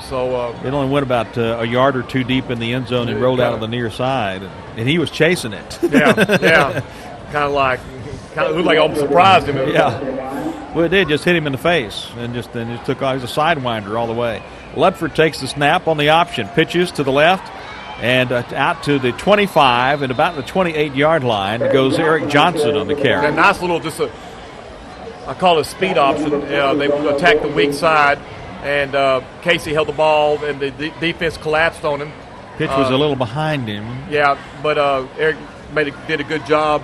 [SPEAKER 2] So
[SPEAKER 1] it only went about a yard or two deep in the end zone and rolled out on the near side, and he was chasing it.
[SPEAKER 2] Yeah. Kind of looked like I almost surprised him.
[SPEAKER 1] Yeah. Well, it did just hit him in the face and just took off. He's a sidewinder all the way. Ledford takes the snap on the option, pitches to the left and out to the 25 and about the 28-yard line goes Eric Johnson on the carry.
[SPEAKER 2] A nice little I call it a speed option. They attacked the weak side, and Casey held the ball, and the defense collapsed on him.
[SPEAKER 1] Pitch was a little behind him.
[SPEAKER 2] Yeah, but Eric did a good job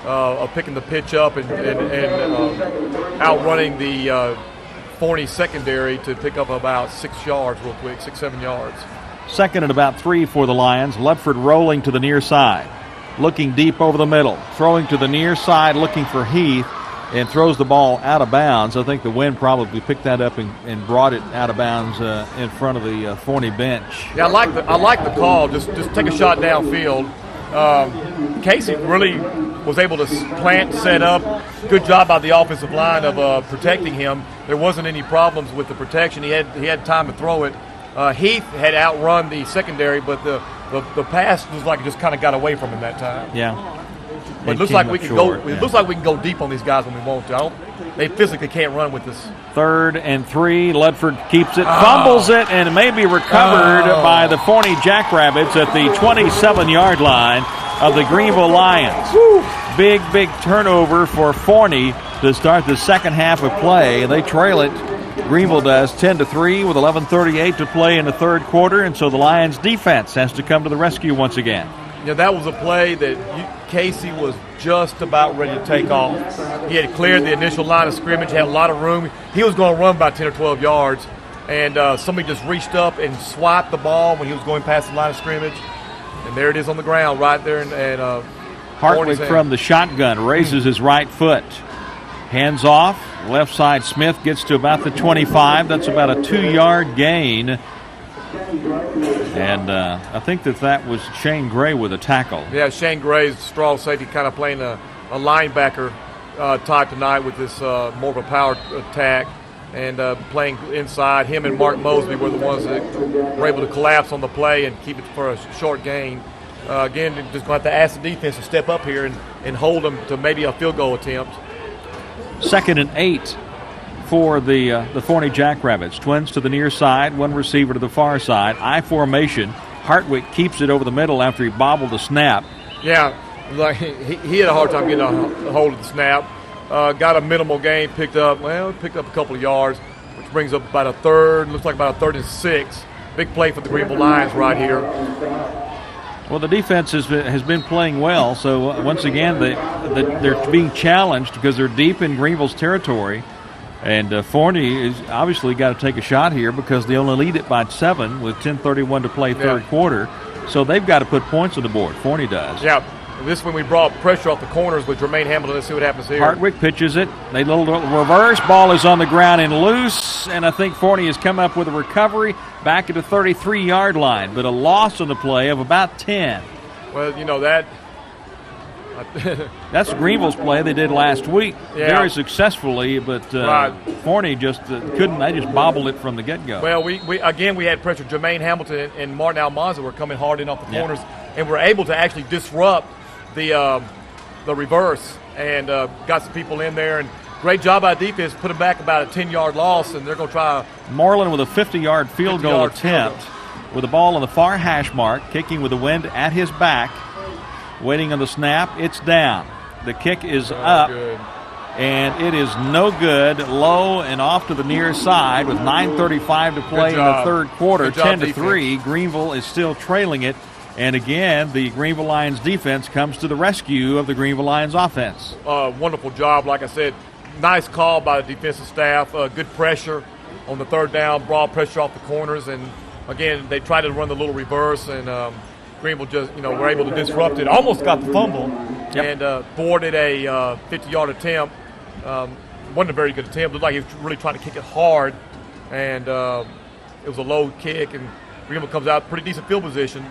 [SPEAKER 2] of picking the pitch up and outrunning the Forney secondary to pick up about 6 yards real quick, 6-7 yards.
[SPEAKER 1] Second and about 3 for the Lions. Ledford rolling to the near side, looking deep over the middle, throwing to the near side, looking for Heath, and throws the ball out of bounds. I think the wind probably picked that up and brought it out of bounds in front of the Forney bench.
[SPEAKER 2] Yeah, I like the call. Just take a shot downfield. Casey really was able to plant, set up. Good job by the offensive line of protecting him. There wasn't any problems with the protection. He had time to throw it. Heath had outrun the secondary, but the pass was like it just kind of got away from him that time.
[SPEAKER 1] Yeah.
[SPEAKER 2] But it looks like we can go. It looks like we can go deep on these guys when we want to. They physically can't run with this.
[SPEAKER 1] 3rd and 3. Ledford keeps it, fumbles it, and may be recovered by the Forney Jackrabbits at the 27-yard line. of the Greenville Lions. Woo. Big turnover for Forney to start the second half of play. They trail it. Greenville does 10-3 with 11:38 to play in the third quarter, and so the Lions defense has to come to the rescue once again.
[SPEAKER 2] Yeah, that was a play that Casey was just about ready to take off. He had cleared the initial line of scrimmage, had a lot of room. He was going to run about 10 or 12 yards, and somebody just reached up and swiped the ball when he was going past the line of scrimmage. And there it is on the ground right there. And
[SPEAKER 1] Hartwick from the shotgun raises his right foot. Hands off. Left side, Smith gets to about the 25. That's about a 2-yard gain. And I think that was Shane Gray with a tackle.
[SPEAKER 2] Yeah, Shane Gray's straw safety, kind of playing a linebacker type tonight with this more of a power attack and playing inside. Him and Mark Mosby were the ones that were able to collapse on the play and keep it for a short gain. Again, just going to have to ask the defense to step up here and hold them to maybe a field goal attempt.
[SPEAKER 1] 2nd and 8 for the Forney Jackrabbits. Twins to the near side, one receiver to the far side. I formation. Hartwick keeps it over the middle after he bobbled the snap.
[SPEAKER 2] Yeah, like he had a hard time getting a hold of the snap. Got a minimal gain, picked up a couple of yards, which brings up about a third, looks like about a 3rd and 6. Big play for the Greenville Lions right here.
[SPEAKER 1] Well, the defense has been playing well, so once again they're being challenged because they're deep in Greenville's territory. And Forney is obviously got to take a shot here because they only lead it by 7 with 10:31 to play third quarter. So they've got to put points on the board. Forney does.
[SPEAKER 2] Yeah. This when we brought pressure off the corners with Jermaine Hamilton. Let's see what happens here.
[SPEAKER 1] Hartwick pitches it. They little reverse. Ball is on the ground and loose. And I think Forney has come up with a recovery back at the 33-yard line. But a loss on the play of about 10.
[SPEAKER 2] Well, you know that.
[SPEAKER 1] That's Greenville's play they did last week very successfully, but Forney just couldn't. They just bobbled it from the get-go.
[SPEAKER 2] Well, we had pressure. Jermaine Hamilton and Martin Almanza were coming hard in off the corners, and were able to actually disrupt the reverse and got some people in there. And great job by defense, put them back about a 10-yard loss, and they're going to try.
[SPEAKER 1] Moreland with a 50-yard field goal attempt with the ball on the far hash mark, kicking with the wind at his back. Waiting on the snap, it's down. The kick is up, and it is no good. Low and off to the near side with 9:35 to play in the third quarter. 10-3. Greenville is still trailing it. And again, the Greenville Lions defense comes to the rescue of the Greenville Lions offense.
[SPEAKER 2] Wonderful job, like I said. Nice call by the defensive staff. Good pressure on the third down, broad pressure off the corners. And, again, they tried to run the little reverse, and Greenville just, were able to disrupt it. Almost got the fumble and thwarted a 50-yard attempt. Wasn't a very good attempt. Looked like he was really trying to kick it hard. And it was a low kick, and Greenville comes out pretty decent field position.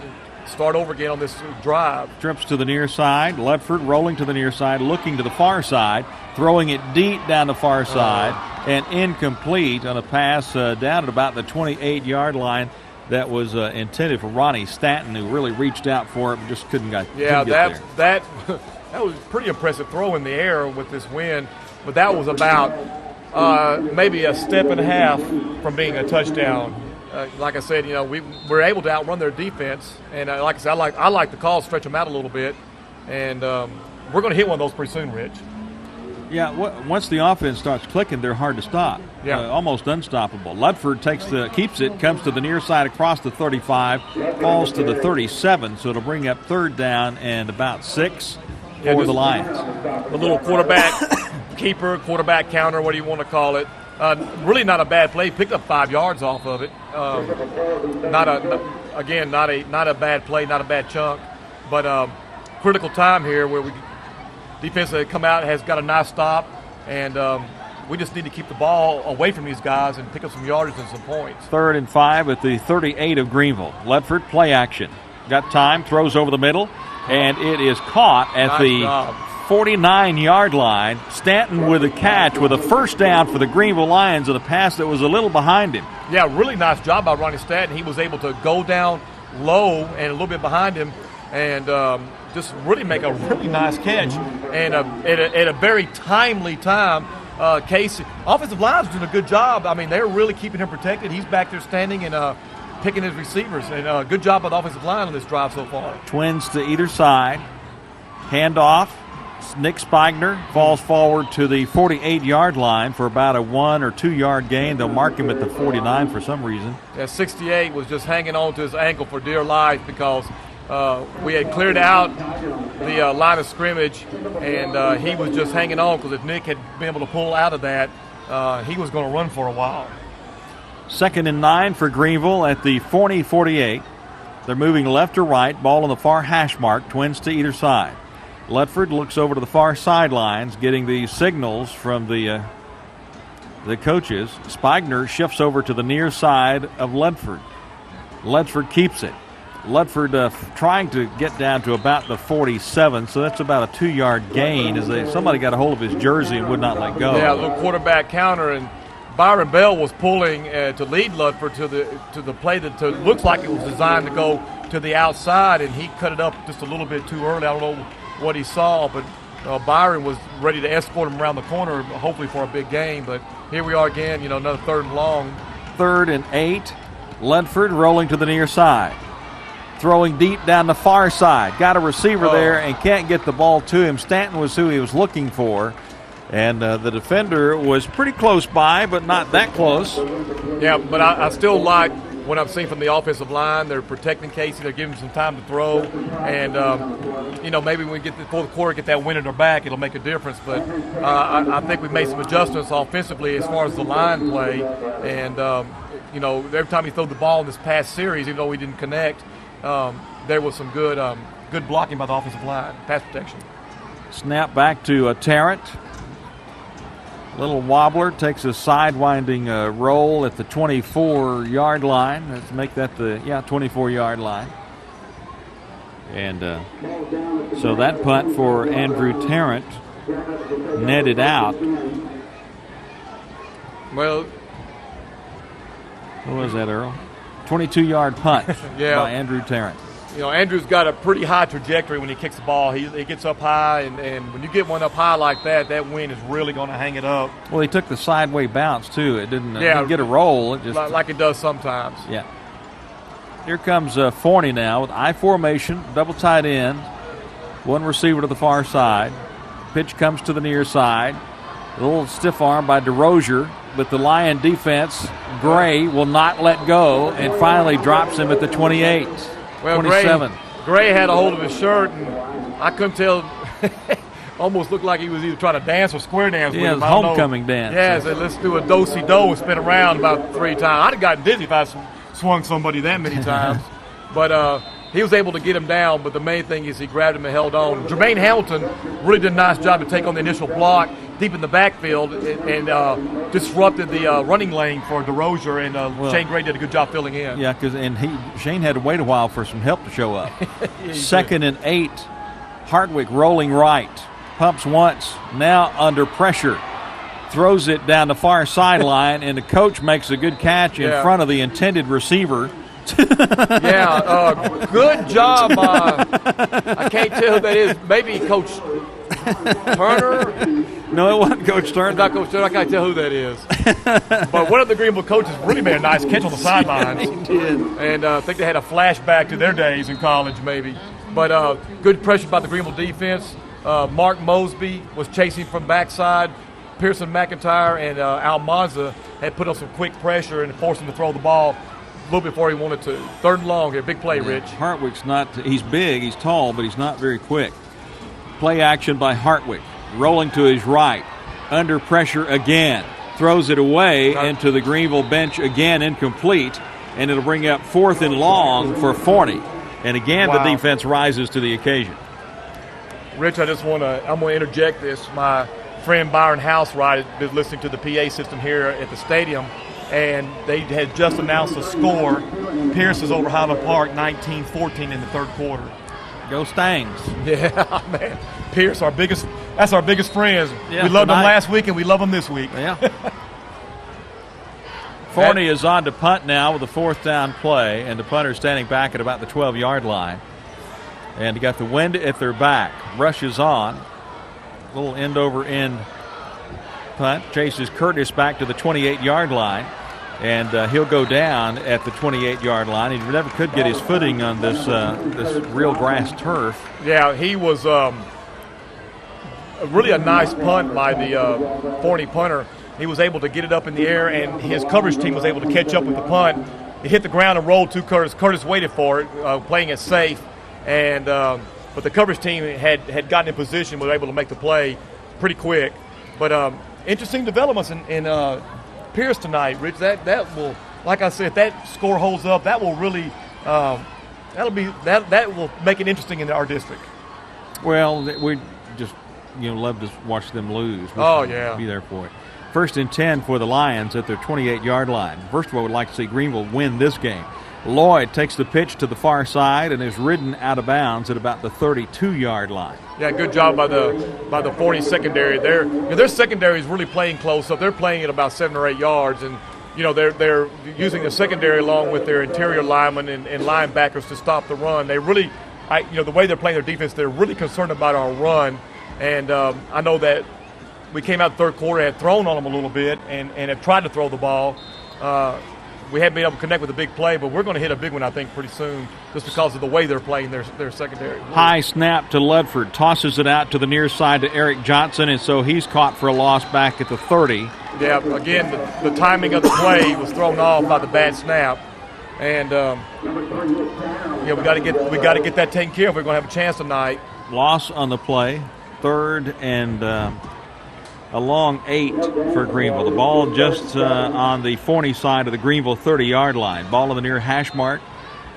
[SPEAKER 2] Start over again on this drive.
[SPEAKER 1] Trips to the near side. Ludford rolling to the near side, looking to the far side, throwing it deep down the far side, and incomplete on a pass down at about the 28-yard line. That was intended for Ronnie Stanton, who really reached out for it, but just couldn't get there.
[SPEAKER 2] That was a pretty impressive throw in the air with this wind, but that was about maybe a step and a half from being a touchdown. Like I said, we were able to outrun their defense, and like I said, I like the call, stretch them out a little bit, and we're going to hit one of those pretty soon, Rich.
[SPEAKER 1] Yeah, once the offense starts clicking, they're hard to stop.
[SPEAKER 2] Yeah,
[SPEAKER 1] almost unstoppable. Ludford keeps it, comes to the near side across the 35, falls to the 37, so it'll bring up third down and about 6 for the Lions.
[SPEAKER 2] A little quarterback keeper, quarterback counter, what do you want to call it? Really not a bad play. Picked up 5 yards off of it. Not a bad play, not a bad chunk, but critical time here where defense that come out has got a nice stop, and we just need to keep the ball away from these guys and pick up some yardage and some points.
[SPEAKER 1] 3rd and 5 at the 38 of Greenville. Ludford, play action. Got time, throws over the middle, and it is caught at the 49-yard line. Stanton with a catch with a first down for the Greenville Lions on a pass that was a little behind him.
[SPEAKER 2] Yeah, really nice job by Ronnie Stanton. He was able to go down low and a little bit behind him and just really make a really nice catch. And at a very timely time, Casey, offensive line's doing a good job. I mean, they're really keeping him protected. He's back there standing and picking his receivers. And good job by the offensive line on this drive so far.
[SPEAKER 1] Twins to either side. Handoff. Nick Spigner falls forward to the 48-yard line for about a 1 or 2 yard gain. They'll mark him at the 49 for some reason.
[SPEAKER 2] Yeah, 68 was just hanging on to his ankle for dear life because we had cleared out the line of scrimmage, and he was just hanging on because if Nick had been able to pull out of that, he was going to run for a while.
[SPEAKER 1] 2nd and 9 for Greenville at the Forney 48. They're moving left to right, ball on the far hash mark, twins to either side. Ledford looks over to the far sidelines, getting the signals from the coaches. Spigner shifts over to the near side of Ledford. Ledford keeps it. Ledford trying to get down to about the 47, so that's about a 2 yard gain as somebody got a hold of his jersey and would not let go.
[SPEAKER 2] Yeah, a little quarterback counter, and Byron Bell was pulling to lead Ledford to the play that looks like it was designed to go to the outside, and he cut it up just a little bit too early. I don't know what he saw, but Byron was ready to escort him around the corner, hopefully for a big game. But here we are again, another 3rd and long.
[SPEAKER 1] 3rd and 8. Ledford rolling to the near side. Throwing deep down the far side. Got a receiver there and can't get the ball to him. Stanton was who he was looking for. And the defender was pretty close by, but not that close.
[SPEAKER 2] Yeah, but I still like what I've seen from the offensive line. They're protecting Casey. They're giving him some time to throw. And, maybe when we get before the quarter, get that win in their back, it'll make a difference. But I think we've made some adjustments offensively as far as the line play. And, every time he threw the ball in this past series, even though we didn't connect, there was some good blocking by the offensive line, pass protection.
[SPEAKER 1] Snap back to Tarrant. Little wobbler, takes a sidewinding roll at the 24-yard line. Let's make that the 24-yard line. And so that punt for Andrew Tarrant netted out.
[SPEAKER 2] Well,
[SPEAKER 1] what was that, Earl? 22-yard punt by Andrew Tarrant.
[SPEAKER 2] Andrew's got a pretty high trajectory when he kicks the ball. He gets up high, and when you get one up high like that, that wind is really going to hang it up.
[SPEAKER 1] Well, he took the sideway bounce, too. It didn't get a roll. It just
[SPEAKER 2] like it does sometimes.
[SPEAKER 1] Yeah. Here comes Forney now with I formation, double tight end, one receiver to the far side. Pitch comes to the near side. A little stiff arm by DeRozier, but the Lion defense, Gray, will not let go and finally drops him at the 28.
[SPEAKER 2] Well,
[SPEAKER 1] 27.
[SPEAKER 2] Gray had a hold of his shirt, and I couldn't tell. Almost looked like he was either trying to dance or square dance with him.
[SPEAKER 1] Homecoming dance.
[SPEAKER 2] Yeah, so let's do a do-si-do and spin around about 3 times. I'd have gotten dizzy if I swung somebody that many times. But he was able to get him down, but the main thing is he grabbed him and held on. Jermaine Hamilton really did a nice job to take on the initial block deep in the backfield and disrupted the running lane for DeRozier, and Shane Gray did a good job filling in.
[SPEAKER 1] Yeah, Shane had to wait a while for some help to show up. 2nd and 8. Hartwick rolling right. Pumps once. Now under pressure. Throws it down the far sideline, and the coach makes a good catch in front of the intended receiver.
[SPEAKER 2] Good job. I can't tell who that is. Maybe Coach Turner.
[SPEAKER 1] No, it wasn't Coach Turner.
[SPEAKER 2] It's not Coach Turner. I can't tell who that is. But one of the Greenville coaches really made a nice catch on the sidelines.
[SPEAKER 1] He did.
[SPEAKER 2] And I think they had a flashback to their days in college maybe. But good pressure by the Greenville defense. Mark Mosby was chasing from backside. Pearson McIntyre and Almanza had put up some quick pressure and forced him to throw the ball a little before he wanted to. 3rd and long here. Big play, Rich.
[SPEAKER 1] Hartwick's he's big, he's tall, but he's not very quick. Play action by Hartwick. Rolling to his right. Under pressure again. Throws it away into the Greenville bench again, incomplete. And it'll bring up 4th and long for Forney. And again, the defense rises to the occasion.
[SPEAKER 2] Rich, I'm going to interject this. My friend Byron Housewright has been listening to the PA system here at the stadium, and they had just announced a score. Pierce is over Highland Park, 19-14 in the 3rd quarter.
[SPEAKER 1] Go Stangs.
[SPEAKER 2] Yeah, man. Pierce, that's our biggest friends.
[SPEAKER 1] Yeah,
[SPEAKER 2] we loved them last week, and we love them this week.
[SPEAKER 1] Yeah. Forney is on to punt now with a 4th down play, and the punter standing back at about the 12-yard line. And he got the wind at their back. Rushes on. A little end-over-end punt. Chases Curtis back to the 28-yard line. And he'll go down at the 28-yard line. He never could get his footing on this real grass turf.
[SPEAKER 2] Yeah, he was really a nice punt by the Forney punter. He was able to get it up in the air, and his coverage team was able to catch up with the punt. It hit the ground and rolled to Curtis. Curtis waited for it, playing it safe, and but the coverage team had gotten in position, was able to make the play pretty quick. But interesting developments in Pierce tonight, Rich. That will, like I said, if that score holds up, that will really that will make it interesting in our district.
[SPEAKER 1] Well, we just love to watch them lose.
[SPEAKER 2] Oh yeah,
[SPEAKER 1] be there for it. 1st and 10 for the Lions at their 28-yard line. First of all, we'd like to see Greenville win this game. Lloyd takes the pitch to the far side and is ridden out of bounds at about the 32-yard line.
[SPEAKER 2] Yeah, good job by the Forney secondary. Their secondary is really playing close up. They're playing at about 7 or 8 yards, and they're using the secondary along with their interior linemen and linebackers to stop the run. They really, the way they're playing their defense, they're really concerned about our run. And I know that we came out the third quarter, had thrown on them a little bit, and have tried to throw the ball. We haven't been able to connect with a big play, but we're going to hit a big one, I think, pretty soon, just because of the way they're playing their secondary.
[SPEAKER 1] High snap to Ludford, tosses it out to the near side to Eric Johnson, and so he's caught for a loss back at the 30.
[SPEAKER 2] Yeah, again, the timing of the play was thrown off by the bad snap, and we got to get that taken care of if we're going to have a chance tonight.
[SPEAKER 1] Loss on the play, 3rd and a long 8 for Greenville. The ball just on the Forney side of the Greenville 30-yard line. Ball on the near hash mark.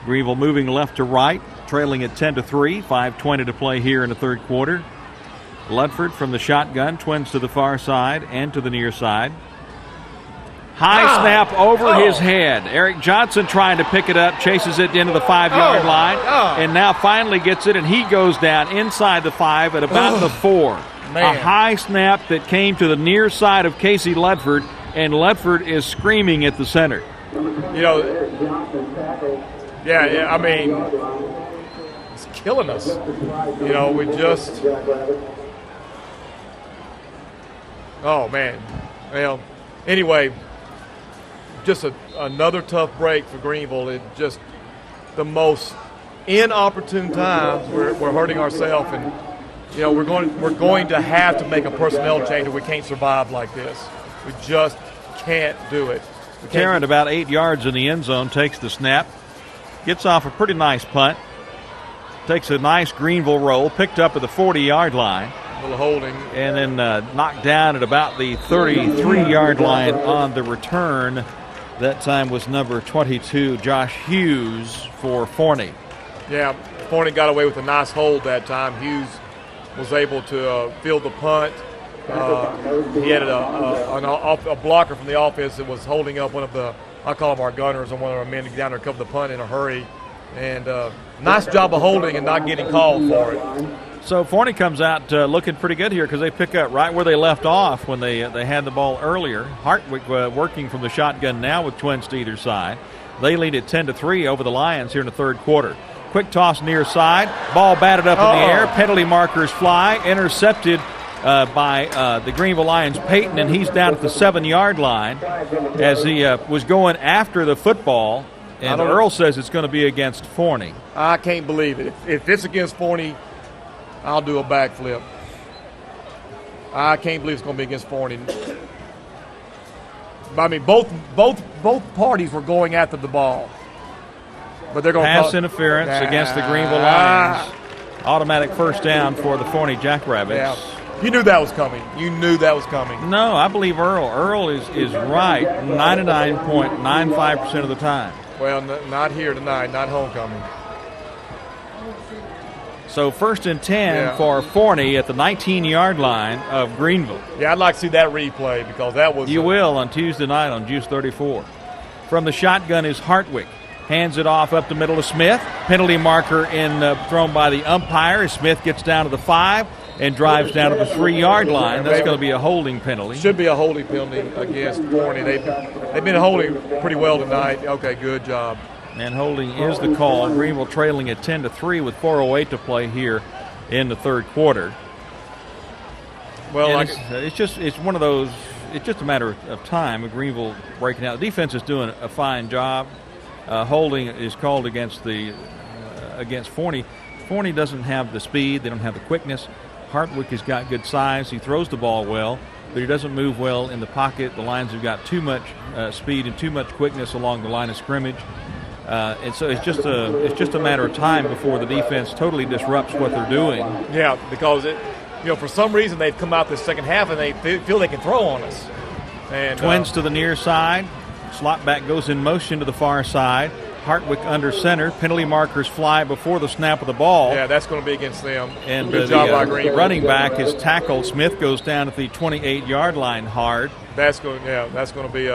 [SPEAKER 1] Greenville moving left to right, trailing at 10-3. 5:20 to play here in the third quarter. Ludford from the shotgun, twins to the far side and to the near side. High snap over his head. Eric Johnson trying to pick it up, chases it into the 5-yard line, and now finally gets it, and he goes down inside the 5 at about the 4.
[SPEAKER 2] Man.
[SPEAKER 1] A high snap that came to the near side of Casey Ludford, and Ludford is screaming at the center.
[SPEAKER 2] Yeah, I mean, it's killing us. We just, oh man. Well, anyway, just another tough break for Greenville. It just the most inopportune times we're hurting ourselves, and we're going to have to make a personnel change, or we can't survive like this. We just can't do it.
[SPEAKER 1] Tarrant about 8 yards in the end zone, takes the snap, gets off a pretty nice punt, takes a nice Greenville roll, picked up at the 40-yard line.
[SPEAKER 2] A little holding.
[SPEAKER 1] And then knocked down at about the 33-yard line on the return. That time was number 22, Josh Hughes for Forney.
[SPEAKER 2] Yeah, Forney got away with a nice hold that time. Hughes was able to field the punt. He had a blocker from the offense that was holding up one of the, I call them our gunners, and one of our men to get down there and cover the punt in a hurry. And nice job of holding and not getting called for it.
[SPEAKER 1] So Forney comes out looking pretty good here because they pick up right where they left off when they had the ball earlier. Hartwick working from the shotgun now with twins to either side. They lead at 10-3 over the Lions here in the third quarter. Quick toss near side. Ball batted up in the air. Penalty markers fly. Intercepted by the Greenville Lions' Peyton, and he's down at the 7-yard line as he was going after the football. And Earl says it's going to be against Forney.
[SPEAKER 2] I can't believe it. If it's against Forney, I'll do a backflip. I can't believe it's going to be against Forney. I mean, both parties were going after the ball. But they're going to
[SPEAKER 1] pass interference against the Greenville Lions. Automatic first down for the Forney Jackrabbits.
[SPEAKER 2] Yeah. You knew that was coming.
[SPEAKER 1] No, I believe Earl. Earl is right 99.95% of the time.
[SPEAKER 2] Well, not here tonight, not homecoming.
[SPEAKER 1] So 1st and 10 for Forney at the 19-yard line of Greenville.
[SPEAKER 2] Yeah, I'd like to see that replay because that was...
[SPEAKER 1] You will on Tuesday night on Juice 34. From the shotgun is Hartwick. Hands it off up the middle to Smith. Penalty marker thrown by the umpire. Smith gets down to the 5 and drives down to the 3-yard line. That's going to be a holding penalty.
[SPEAKER 2] Should be a holding penalty against Forney. They've been holding pretty well tonight. Okay, good job.
[SPEAKER 1] And holding is the call. Greenville trailing at 10-3 with 4:08 to play here in the third quarter. Well, it's just one of those. It's just a matter of time. With Greenville breaking out, the defense is doing a fine job. Holding is called against Forney. Forney doesn't have the speed. They don't have the quickness. Hartwick has got good size. He throws the ball well, but he doesn't move well in the pocket. The Lions have got too much speed and too much quickness along the line of scrimmage. And so it's just a matter of time before the defense totally disrupts what they're doing.
[SPEAKER 2] Yeah, because for some reason they've come out this second half and they feel they can throw on us. And
[SPEAKER 1] Twins to the near side. Slot back goes in motion to the far side. Hartwick under center. Penalty markers fly before the snap of the ball.
[SPEAKER 2] Yeah, that's going to be against them.
[SPEAKER 1] And
[SPEAKER 2] good job by
[SPEAKER 1] the
[SPEAKER 2] Greenville.
[SPEAKER 1] running back is tackled. Smith goes down at the 28-yard line hard.
[SPEAKER 2] That's going to be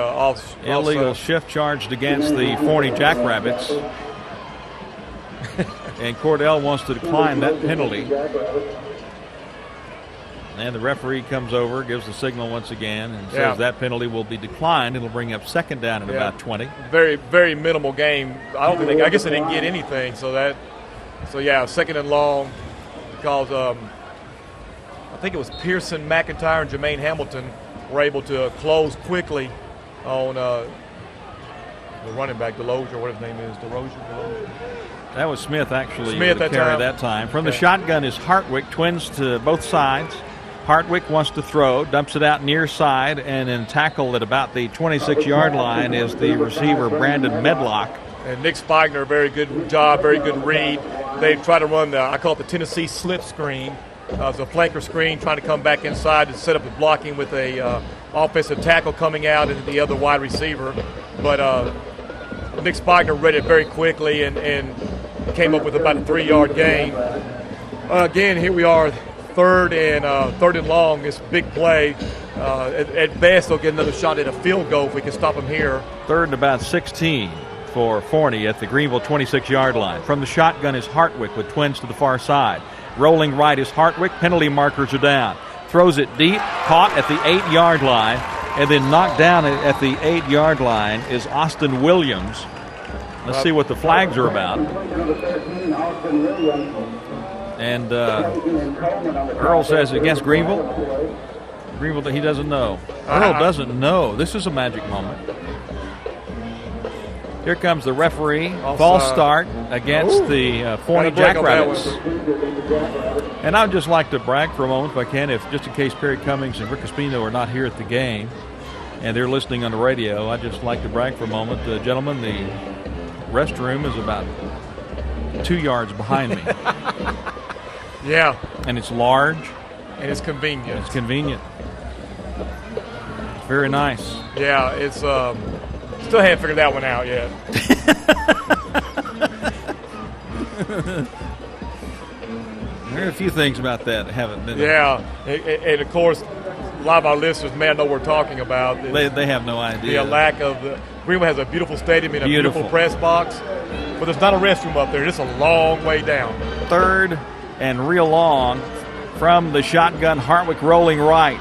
[SPEAKER 1] illegal shift charged against the Forney Jackrabbits. And Cordell wants to decline that penalty. And the referee comes over, gives the signal once again, and says that penalty will be declined. It'll bring up second down at about 20.
[SPEAKER 2] Very, very minimal game. I guess they didn't get anything. So second and long, because I think it was Pearson, McIntyre, and Jermaine Hamilton were able to close quickly on the running back, Deloge, or whatever his name is, DeRozier.
[SPEAKER 1] That was Smith, actually.
[SPEAKER 2] Smith
[SPEAKER 1] that time. From the shotgun is Hartwick. Twins to both sides. Hartwick wants to throw, dumps it out near side, and then tackled at about the 26-yard line is the receiver, Brandon Medlock.
[SPEAKER 2] And Nick Spigner, very good job, very good read. They try to run I call it the Tennessee slip screen. It's a flanker screen, trying to come back inside and set up the blocking with a offensive tackle coming out and the other wide receiver. But Nick Spigner read it very quickly and came up with about a 3-yard gain. Again, here we are. Third and long, this big play. At best, they'll get another shot at a field goal if we can stop them here.
[SPEAKER 1] Third and about 16 for Forney at the Greenville 26-yard line. From the shotgun is Hartwick with Twins to the far side. Rolling right is Hartwick. Penalty markers are down. Throws it deep, caught at the 8-yard line, and then knocked down at the 8-yard line is Austin Williams. Let's see what the flags are about. And Earl says against Greenville. Greenville, he doesn't know. Earl doesn't know. This is a magic moment. Here comes the referee. False start against the Forney Jackrabbits. And I'd just like to brag for a moment, if I can, just in case Perry Cummings and Rick Espino are not here at the game and they're listening on the radio, I'd just like to brag for a moment. Gentlemen, the restroom is about 2 yards behind me.
[SPEAKER 2] Yeah.
[SPEAKER 1] And it's large.
[SPEAKER 2] And it's convenient.
[SPEAKER 1] It's convenient. It's very nice.
[SPEAKER 2] Yeah, it's still haven't figured that one out yet.
[SPEAKER 1] There are a few things about that that haven't been.
[SPEAKER 2] Yeah, and of course, a lot of our listeners may not know what we're talking about.
[SPEAKER 1] They have no idea.
[SPEAKER 2] The lack of Greenville has a beautiful stadium and a beautiful press box, but there's not a restroom up there. It's a long way down.
[SPEAKER 1] Third and real long from the shotgun. Hartwick rolling right,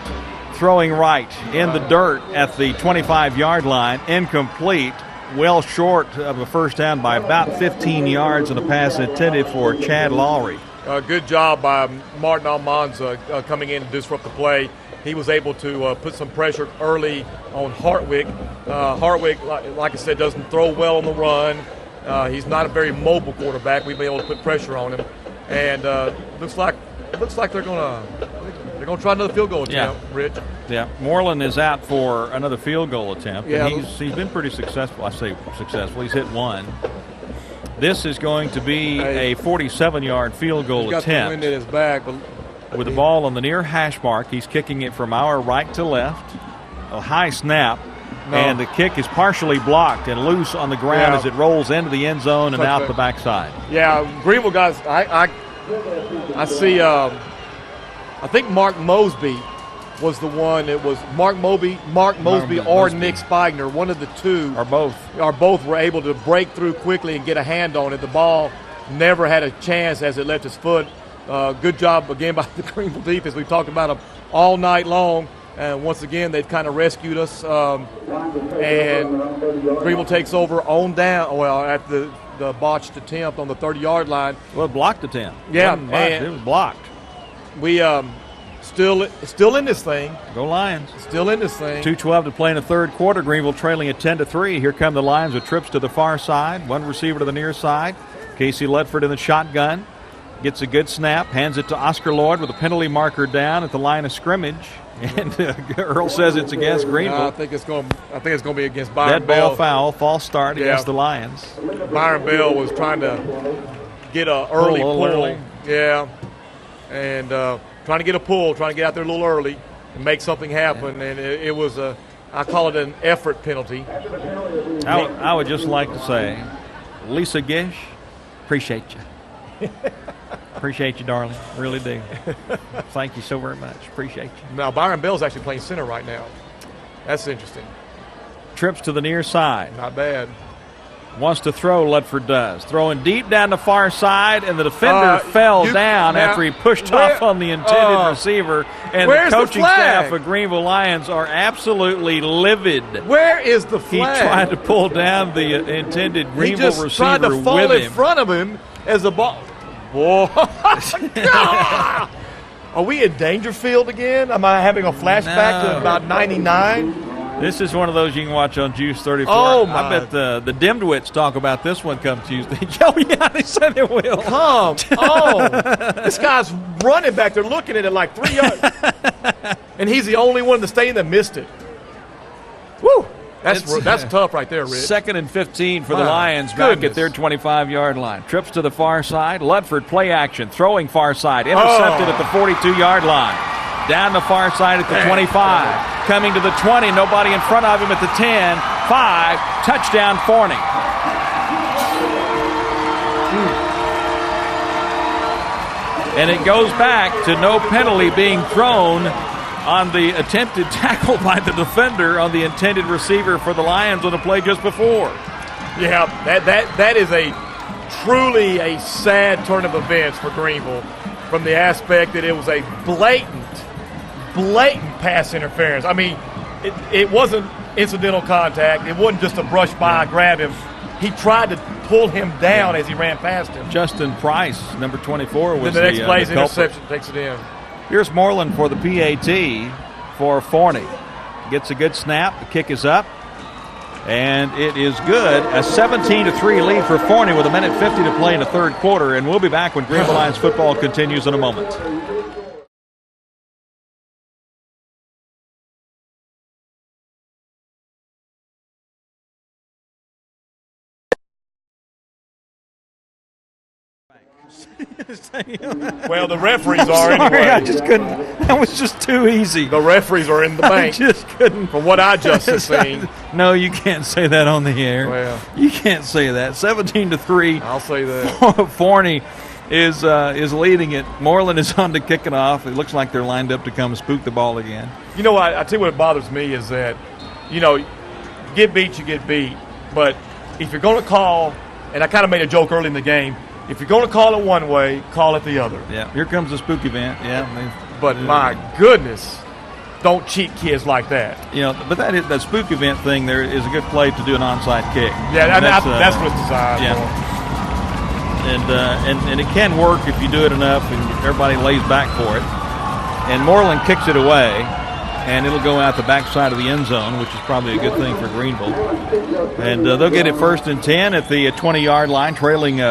[SPEAKER 1] throwing right in the dirt at the 25-yard line. Incomplete, well short of a first down by about 15 yards, and a pass intended for Chad Lowry.
[SPEAKER 2] Good job by Martin Almanza coming in to disrupt the play. He was able to put some pressure early on Hartwick. Hartwick, like I said, doesn't throw well on the run. He's not a very mobile quarterback. We've been able to put pressure on him, and looks like they're going to try another field goal attempt.
[SPEAKER 1] Yeah.
[SPEAKER 2] Rich.
[SPEAKER 1] Yeah, Moreland is out for another field goal attempt.
[SPEAKER 2] Yeah,
[SPEAKER 1] and he's been pretty successful. I say successful. He's hit one. This is going to be a 47-yard field goal attempt.
[SPEAKER 2] He's got the wind at his back.
[SPEAKER 1] With the ball on the near hash mark, he's kicking it from our right to left. A high snap, and the kick is partially blocked and loose on the ground as it rolls into the end zone and out the backside.
[SPEAKER 2] Yeah, Greenville guys, I see, I think Mark Mosby was the one. It was Mark Mosby or Nick Spigner. One of the two.
[SPEAKER 1] Or both
[SPEAKER 2] were able to break through quickly and get a hand on it. The ball never had a chance as it left his foot. Good job again by the Greenville defense. We've talked about them all night long. And once again, they've kind of rescued us. And Greenville takes over on down, at the botched attempt on the 30-yard line.
[SPEAKER 1] Well, blocked attempt.
[SPEAKER 2] Yeah.
[SPEAKER 1] It was blocked.
[SPEAKER 2] We still in this thing.
[SPEAKER 1] Go Lions.
[SPEAKER 2] Still in this thing.
[SPEAKER 1] 2:12 to play in the third quarter. Greenville trailing at 10-3. Here come the Lions with trips to the far side. One receiver to the near side. Casey Ledford in the shotgun. Gets a good snap, hands it to Oscar Lloyd with a penalty marker down at the line of scrimmage. And Earl says it's against Greenville.
[SPEAKER 2] I think it's going to be against Byron
[SPEAKER 1] Dead
[SPEAKER 2] Bell.
[SPEAKER 1] ball foul, false start against the Lions.
[SPEAKER 2] Byron Bell was trying to get an early pull.
[SPEAKER 1] Early.
[SPEAKER 2] Yeah, and trying to get a pull, trying to get out there a little early and make something happen. And it was I call it an effort penalty.
[SPEAKER 1] I would just like to say, Lisa Gish, appreciate you. Appreciate you, darling. Really do. Thank you so very much. Appreciate you.
[SPEAKER 2] Now, Byron Bell's actually playing center right now. That's interesting.
[SPEAKER 1] Trips to the near side.
[SPEAKER 2] Not bad.
[SPEAKER 1] Wants to throw, Ludford does. Throwing deep down the far side, and the defender fell down after he pushed off on the intended receiver. And the coaching staff of Greenville Lions are absolutely livid.
[SPEAKER 2] Where is the flag?
[SPEAKER 1] He tried to pull down the intended Greenville receiver with him.
[SPEAKER 2] He just tried to fall in front of him as the ball. Whoa. Are we in Dangerfield again? Am I having a flashback to about 99?
[SPEAKER 1] This is one of those you can watch on Juice 34.
[SPEAKER 2] Oh, my.
[SPEAKER 1] I bet the dimwits talk about this one come Tuesday. Oh, yeah, they said they will.
[SPEAKER 2] Come on. This guy's running back there looking at it like 3 yards. And he's the only one in the stadium that missed it. Woo. That's tough right there, Rich.
[SPEAKER 1] 2nd and 15 for the Lions back at their 25-yard line. Trips to the far side. Ludford play action. Throwing far side. Intercepted at the 42-yard line. Down the far side at the 25. Coming to the 20. Nobody in front of him at the 10. 5. Touchdown, Forney. And it goes back to no penalty being thrown on the attempted tackle by the defender on the intended receiver for the Lions on the play just before.
[SPEAKER 2] Yeah, that is truly a sad turn of events for Greenville from the aspect that it was a blatant pass interference. I mean, it wasn't incidental contact. It wasn't just a brush by, grab him. He tried to pull him down as he ran past him.
[SPEAKER 1] Justin Price, number 24, was
[SPEAKER 2] the next play's
[SPEAKER 1] the
[SPEAKER 2] interception takes it in.
[SPEAKER 1] Here's Moreland for the PAT for Forney. Gets a good snap. The kick is up. And it is good. A 17-3 lead for Forney with 1:50 to play in the third quarter. And we'll be back when Greenville Lions football continues in a moment.
[SPEAKER 2] Well, the referees are anyway.
[SPEAKER 1] I just couldn't. That was just too easy.
[SPEAKER 2] The referees are in the bank.
[SPEAKER 1] I just couldn't.
[SPEAKER 2] From what I just have seen.
[SPEAKER 1] No, you can't say that on the air.
[SPEAKER 2] Well,
[SPEAKER 1] you can't say that. 17-3.
[SPEAKER 2] I'll say that.
[SPEAKER 1] Forney is leading it. Moreland is on to kick it off. It looks like they're lined up to come spook the ball again.
[SPEAKER 2] You know what? I tell you what bothers me is that, you get beat, you get beat. But if you're going to call, and I kind of made a joke early in the game, if you're going to call it one way, call it the other.
[SPEAKER 1] Yeah, here comes the spook event. Yeah,
[SPEAKER 2] but my goodness, don't cheat kids like that.
[SPEAKER 1] But that spook event thing there is a good play to do an onside kick.
[SPEAKER 2] Yeah, that's what it's designed
[SPEAKER 1] for. And it can work if you do it enough and everybody lays back for it. And Moreland kicks it away, and it'll go out the backside of the end zone, which is probably a good thing for Greenville. And they'll get it 1st and 10 at the 20-yard line, trailing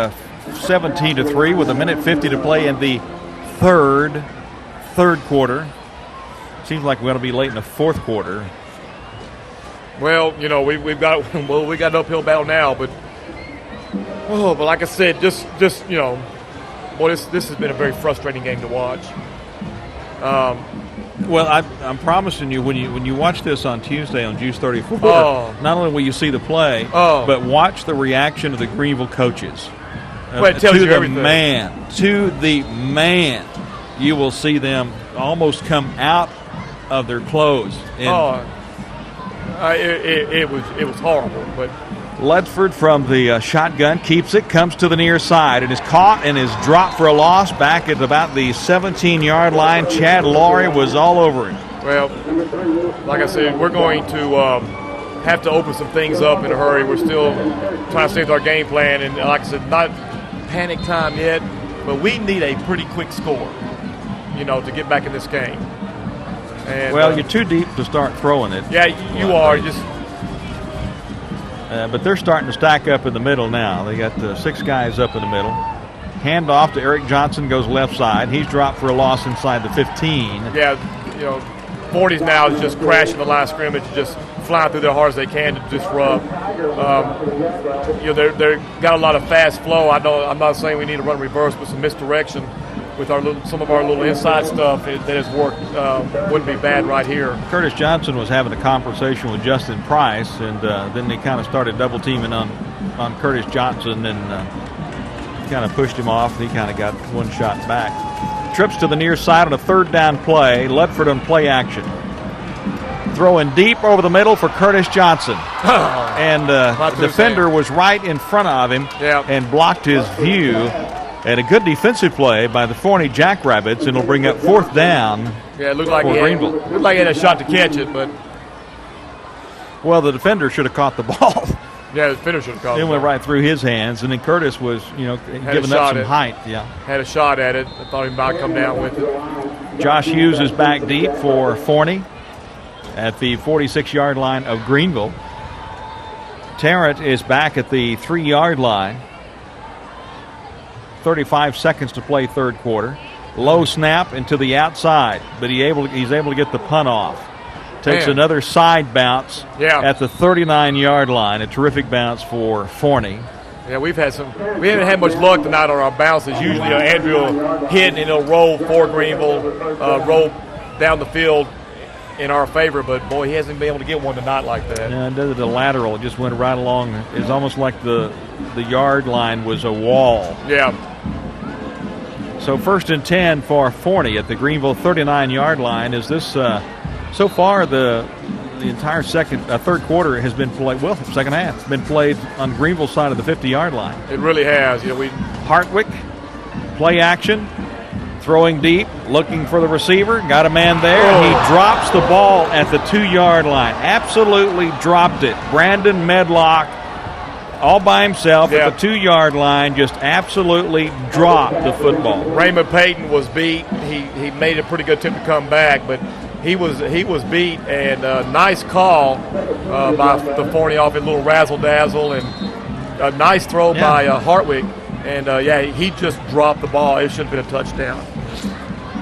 [SPEAKER 1] 17-3 with 1:50 to play in the third quarter. Seems like we're going to be late in the fourth quarter.
[SPEAKER 2] Well, we've got an uphill battle now, but like I said, just this has been a very frustrating game to watch.
[SPEAKER 1] Well, I'm promising you when you watch this on Tuesday on Juice 34, not only will you see the play, but watch the reaction of the Greenville coaches.
[SPEAKER 2] It tells you everything.
[SPEAKER 1] To the man, you will see them almost come out of their clothes.
[SPEAKER 2] It was horrible. But
[SPEAKER 1] Ludford from the shotgun keeps it, comes to the near side, and is caught and is dropped for a loss back at about the 17-yard line. Chad Laurie was all over him.
[SPEAKER 2] Well, like I said, we're going to have to open some things up in a hurry. We're still trying to stay with our game plan, and like I said, not panic time yet, but we need a pretty quick score, to get back in this game. And,
[SPEAKER 1] you're too deep to start throwing it.
[SPEAKER 2] Yeah, you are.
[SPEAKER 1] But they're starting to stack up in the middle now. They got 6 guys up in the middle. Handoff to Eric Johnson, goes left side. He's dropped for a loss inside the 15.
[SPEAKER 2] Yeah, Forney's now is just crashing the line of scrimmage, just flying through there hard as they can to disrupt. They're got a lot of fast flow. I'm not saying we need to run reverse, but some misdirection with some of our little inside stuff that has worked wouldn't be bad right here.
[SPEAKER 1] Curtis Johnson was having a conversation with Justin Price, and then they kind of started double teaming on Curtis Johnson and kind of pushed him off. He kind of got one shot back. Trips to the near side on a third down play. Ledford on play action. Throwing deep over the middle for Curtis Johnson. And the defender was right in front of him and blocked his view. And a good defensive play by the Forney Jackrabbits, and it'll bring up fourth down.
[SPEAKER 2] Yeah, it looked like
[SPEAKER 1] Greenville.
[SPEAKER 2] Looked like he had a shot to catch it, but
[SPEAKER 1] well, the defender should have caught the ball.
[SPEAKER 2] Yeah, the defender should have caught it.
[SPEAKER 1] It went right through his hands, and then Curtis was, giving up some height. Yeah,
[SPEAKER 2] had a shot at it. I thought he might come down with it.
[SPEAKER 1] Josh Hughes is back deep for Forney at the 46-yard line of Greenville. Tarrant is back at the 3-yard line. 35 seconds to play third quarter. Low snap into the outside, but he's able to get the punt off. Takes another side bounce at the 39-yard line. A terrific bounce for Forney.
[SPEAKER 2] Yeah, we haven't had much luck tonight on our bounces. Usually Andrew will hit and he'll roll for Greenville, roll down the field in our favor, but boy, he hasn't been able to get one tonight like that.
[SPEAKER 1] Yeah, and the lateral just went right along. It's almost like the yard line was a wall.
[SPEAKER 2] Yeah.
[SPEAKER 1] So 1st and 10 for Forney at the Greenville 39-yard line. Is this so far the entire third quarter has been played? Well, second half has been played on Greenville's side of the 50-yard line.
[SPEAKER 2] It really has.
[SPEAKER 1] Hartwick, play action, throwing deep, looking for the receiver. Got a man there. And he drops the ball at the 2-yard line. Absolutely dropped it. Brandon Medlock, all by himself at the 2-yard line, just absolutely dropped the football.
[SPEAKER 2] Raymond Payton was beat. He made a pretty good attempt to come back, but he was beat, and nice call by the Forney off, a little razzle-dazzle, and a nice throw by Hartwick. And, he just dropped the ball. It should have been a touchdown.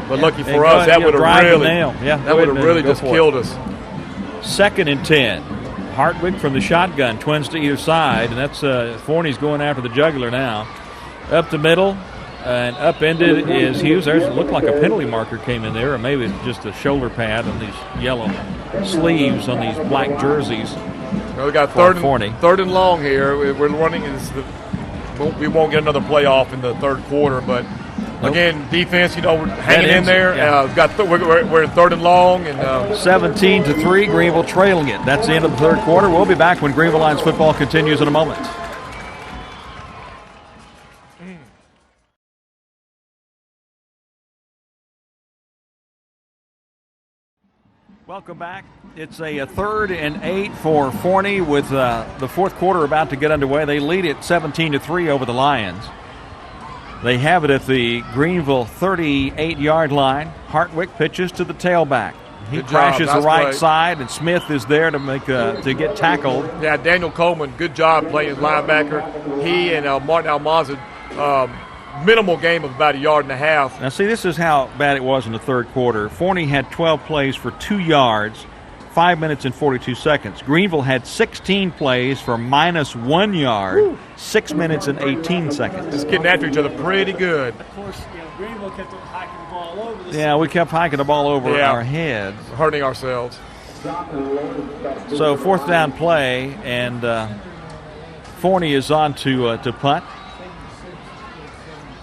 [SPEAKER 2] But lucky for us, that would have really just killed us.
[SPEAKER 1] 2nd and 10. Hartwick from the shotgun, twins to either side, and that's Forney's going after the jugular now. Up the middle, and upended is Hughes. It looked like a penalty marker came in there, or maybe it's just a shoulder pad on these yellow sleeves on these black jerseys.
[SPEAKER 2] Well, we got third and long here. We're running. We won't get another playoff in the third quarter, but again, defense, we're hanging in there. We're in 3rd and long, and
[SPEAKER 1] 17-3, Greenville trailing it. That's the end of the third quarter. We'll be back when Greenville Lions football continues in a moment. Welcome back. It's a 3rd and 8 for Forney with the fourth quarter about to get underway. They lead it 17-3 over the Lions. They have it at the Greenville 38-yard line. Hartwick pitches to the tailback. He crashes the right side, and Smith is there to get tackled.
[SPEAKER 2] Yeah, Daniel Coleman, good job playing linebacker. He and Martin Almanza, minimal game of about 1.5 yards.
[SPEAKER 1] Now, see, this is how bad it was in the third quarter. Forney had 12 plays for 2 yards, 5 minutes and 42 seconds. Greenville had 16 plays for -1 yard, 6 minutes and 18 seconds.
[SPEAKER 2] Just getting after each other pretty good.
[SPEAKER 3] Of course, Greenville kept hiking the ball over.
[SPEAKER 1] We kept hiking the ball over our heads.
[SPEAKER 2] Hurting ourselves.
[SPEAKER 1] So 4th down play, and Forney is on to punt.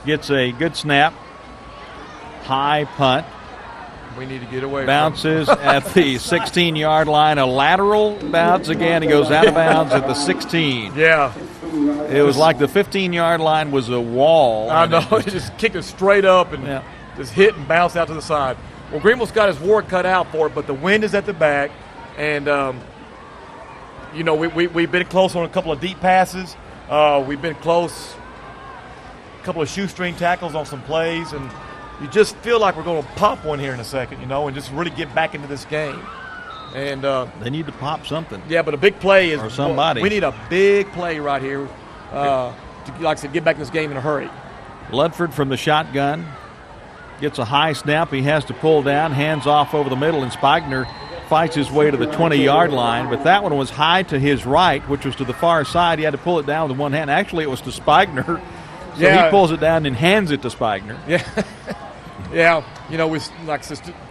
[SPEAKER 1] Gets a good snap. High punt.
[SPEAKER 2] We need to get away.
[SPEAKER 1] Bounces at the 16-yard line. A lateral bounce again. He goes out of bounds at the 16.
[SPEAKER 2] Yeah.
[SPEAKER 1] It was like the 15-yard line was a wall.
[SPEAKER 2] I know. He just kicked it straight up and just hit and bounced out to the side. Well, Greenville's got his work cut out for it, but the wind is at the back. And, we've been close on a couple of deep passes. We've been close, a couple of shoestring tackles on some plays, and you just feel like we're going to pop one here in a second, and just really get back into this game. And
[SPEAKER 1] they need to pop something.
[SPEAKER 2] Yeah, but a big play is –
[SPEAKER 1] or somebody.
[SPEAKER 2] We need a big play right here to, like I said, get back in this game in a hurry.
[SPEAKER 1] Ludford from the shotgun gets a high snap. He has to pull down, hands off over the middle, and Spigner fights his way to the 20-yard line. But that one was high to his right, which was to the far side. He had to pull it down with one hand. Actually, it was to Spigner. So he pulls it down and hands it to Spigner.
[SPEAKER 2] Yeah. Yeah, you know, we like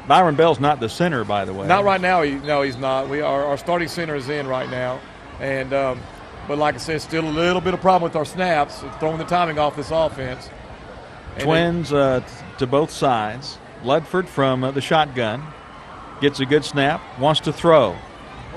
[SPEAKER 1] Byron Bell's not the center, by the way.
[SPEAKER 2] Not right now. No, he's not. Our starting center is in right now, and but like I said, still a little bit of problem with our snaps, throwing the timing off this offense. And
[SPEAKER 1] Twins to both sides. Ludford from the shotgun gets a good snap, wants to throw,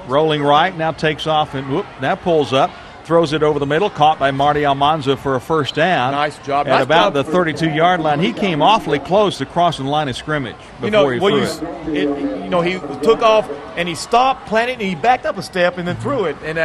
[SPEAKER 1] rolling right, now takes off and now pulls up. Throws it over the middle, caught by Marty Almanza for a first down.
[SPEAKER 2] Nice job.
[SPEAKER 1] At about the 32-yard line. He came awfully close to crossing the line of scrimmage before he threw it.
[SPEAKER 2] He took off and he stopped, planted, and he backed up a step and then threw it. And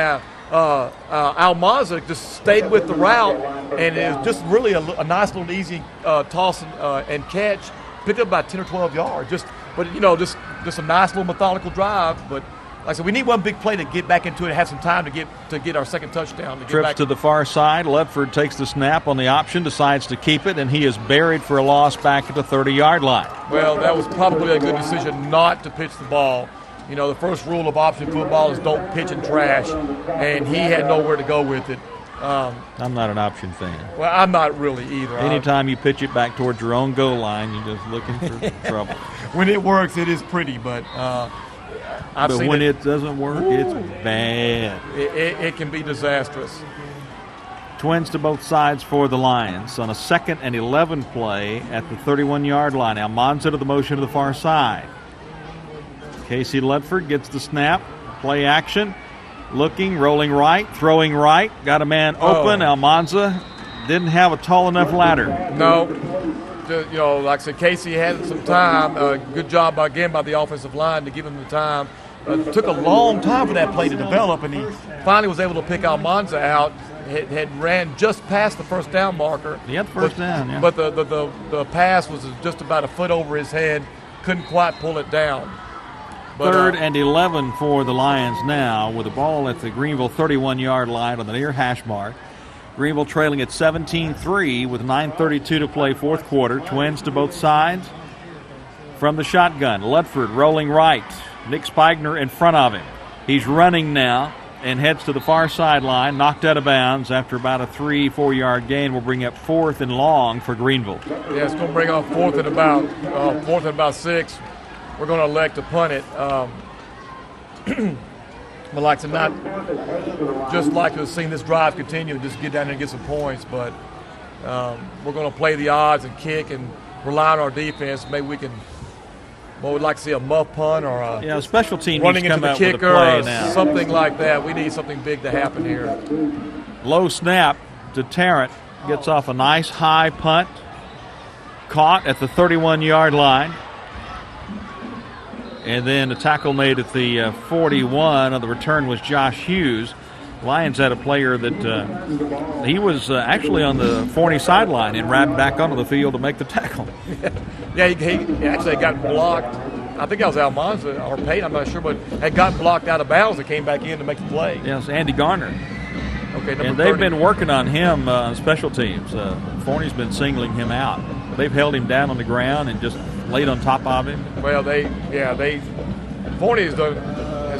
[SPEAKER 2] Almanza just stayed with the route, and it was just really a nice little easy toss and catch. Picked up about 10 or 12 yards. Just a nice little methodical drive, but. Like I said, we need one big play to get back into it and have some time to get our second touchdown.
[SPEAKER 1] Trips to the far side. Ludford takes the snap on the option, decides to keep it, and he is buried for a loss back at the 30-yard line.
[SPEAKER 2] Well, that was probably a good decision not to pitch the ball. You know, the first rule of option football is don't pitch and trash, and he had nowhere to go with it.
[SPEAKER 1] I'm not an option fan.
[SPEAKER 2] Well, I'm not really either.
[SPEAKER 1] Anytime you pitch it back towards your own goal line, you're just looking for trouble.
[SPEAKER 2] When it works, it is pretty, but
[SPEAKER 1] but when it doesn't work, it's bad.
[SPEAKER 2] It can be disastrous.
[SPEAKER 1] Twins to both sides for the Lions on a 2nd and 11 play at the 31-yard line. Almanza to the motion to the far side. Casey Ludford gets the snap, play action, looking, rolling right, throwing right, got a man open. Almanza didn't have a tall enough ladder.
[SPEAKER 2] No. Like I said, Casey had some time. Good job again by the offensive line to give him the time. It took a long time for that play to develop, and he finally was able to pick Almanza out. Had ran just past the first down marker.
[SPEAKER 1] He had the first down, yeah.
[SPEAKER 2] But the pass was just about a foot over his head. Couldn't quite pull it down. But,
[SPEAKER 1] 3rd and 11 for the Lions now, with the ball at the Greenville 31-yard line on the near hash mark. Greenville trailing at 17-3 with 9:32 to play, fourth quarter. Twins to both sides. From the shotgun, Ludford rolling right. Nick Spigner in front of him. He's running now and heads to the far sideline, knocked out of bounds after about a 3-4 yard gain. Will bring up 4th and long for Greenville.
[SPEAKER 2] Yeah, it's going to bring up 4th and about 6. We're going to elect to punt it. But like to not just like to have seen this drive continue and just get down there and get some points, but we're going to play the odds and kick and rely on our defense. Maybe we can. Well, we'd like to see a muff punt or a
[SPEAKER 1] special team
[SPEAKER 2] running into the kicker or
[SPEAKER 1] now.
[SPEAKER 2] Something like that. We need something big to happen here.
[SPEAKER 1] Low snap to Tarrant, gets off a nice high punt, caught at the 31-yard line. And then a tackle made at the 41. On the return was Josh Hughes. Lions had a player that he was actually on the Forney sideline and ran back onto the field to make the tackle.
[SPEAKER 2] Yeah, he actually got blocked. I think that was Almanza or Payne, I'm not sure, but had gotten blocked out of bounds and came back in to make the play.
[SPEAKER 1] Yes, Andy Garner.
[SPEAKER 2] Okay,
[SPEAKER 1] and they've been working on him on special teams. Forney's been singling him out. They've held him down on the ground and just laid on top of him.
[SPEAKER 2] Well, Forney has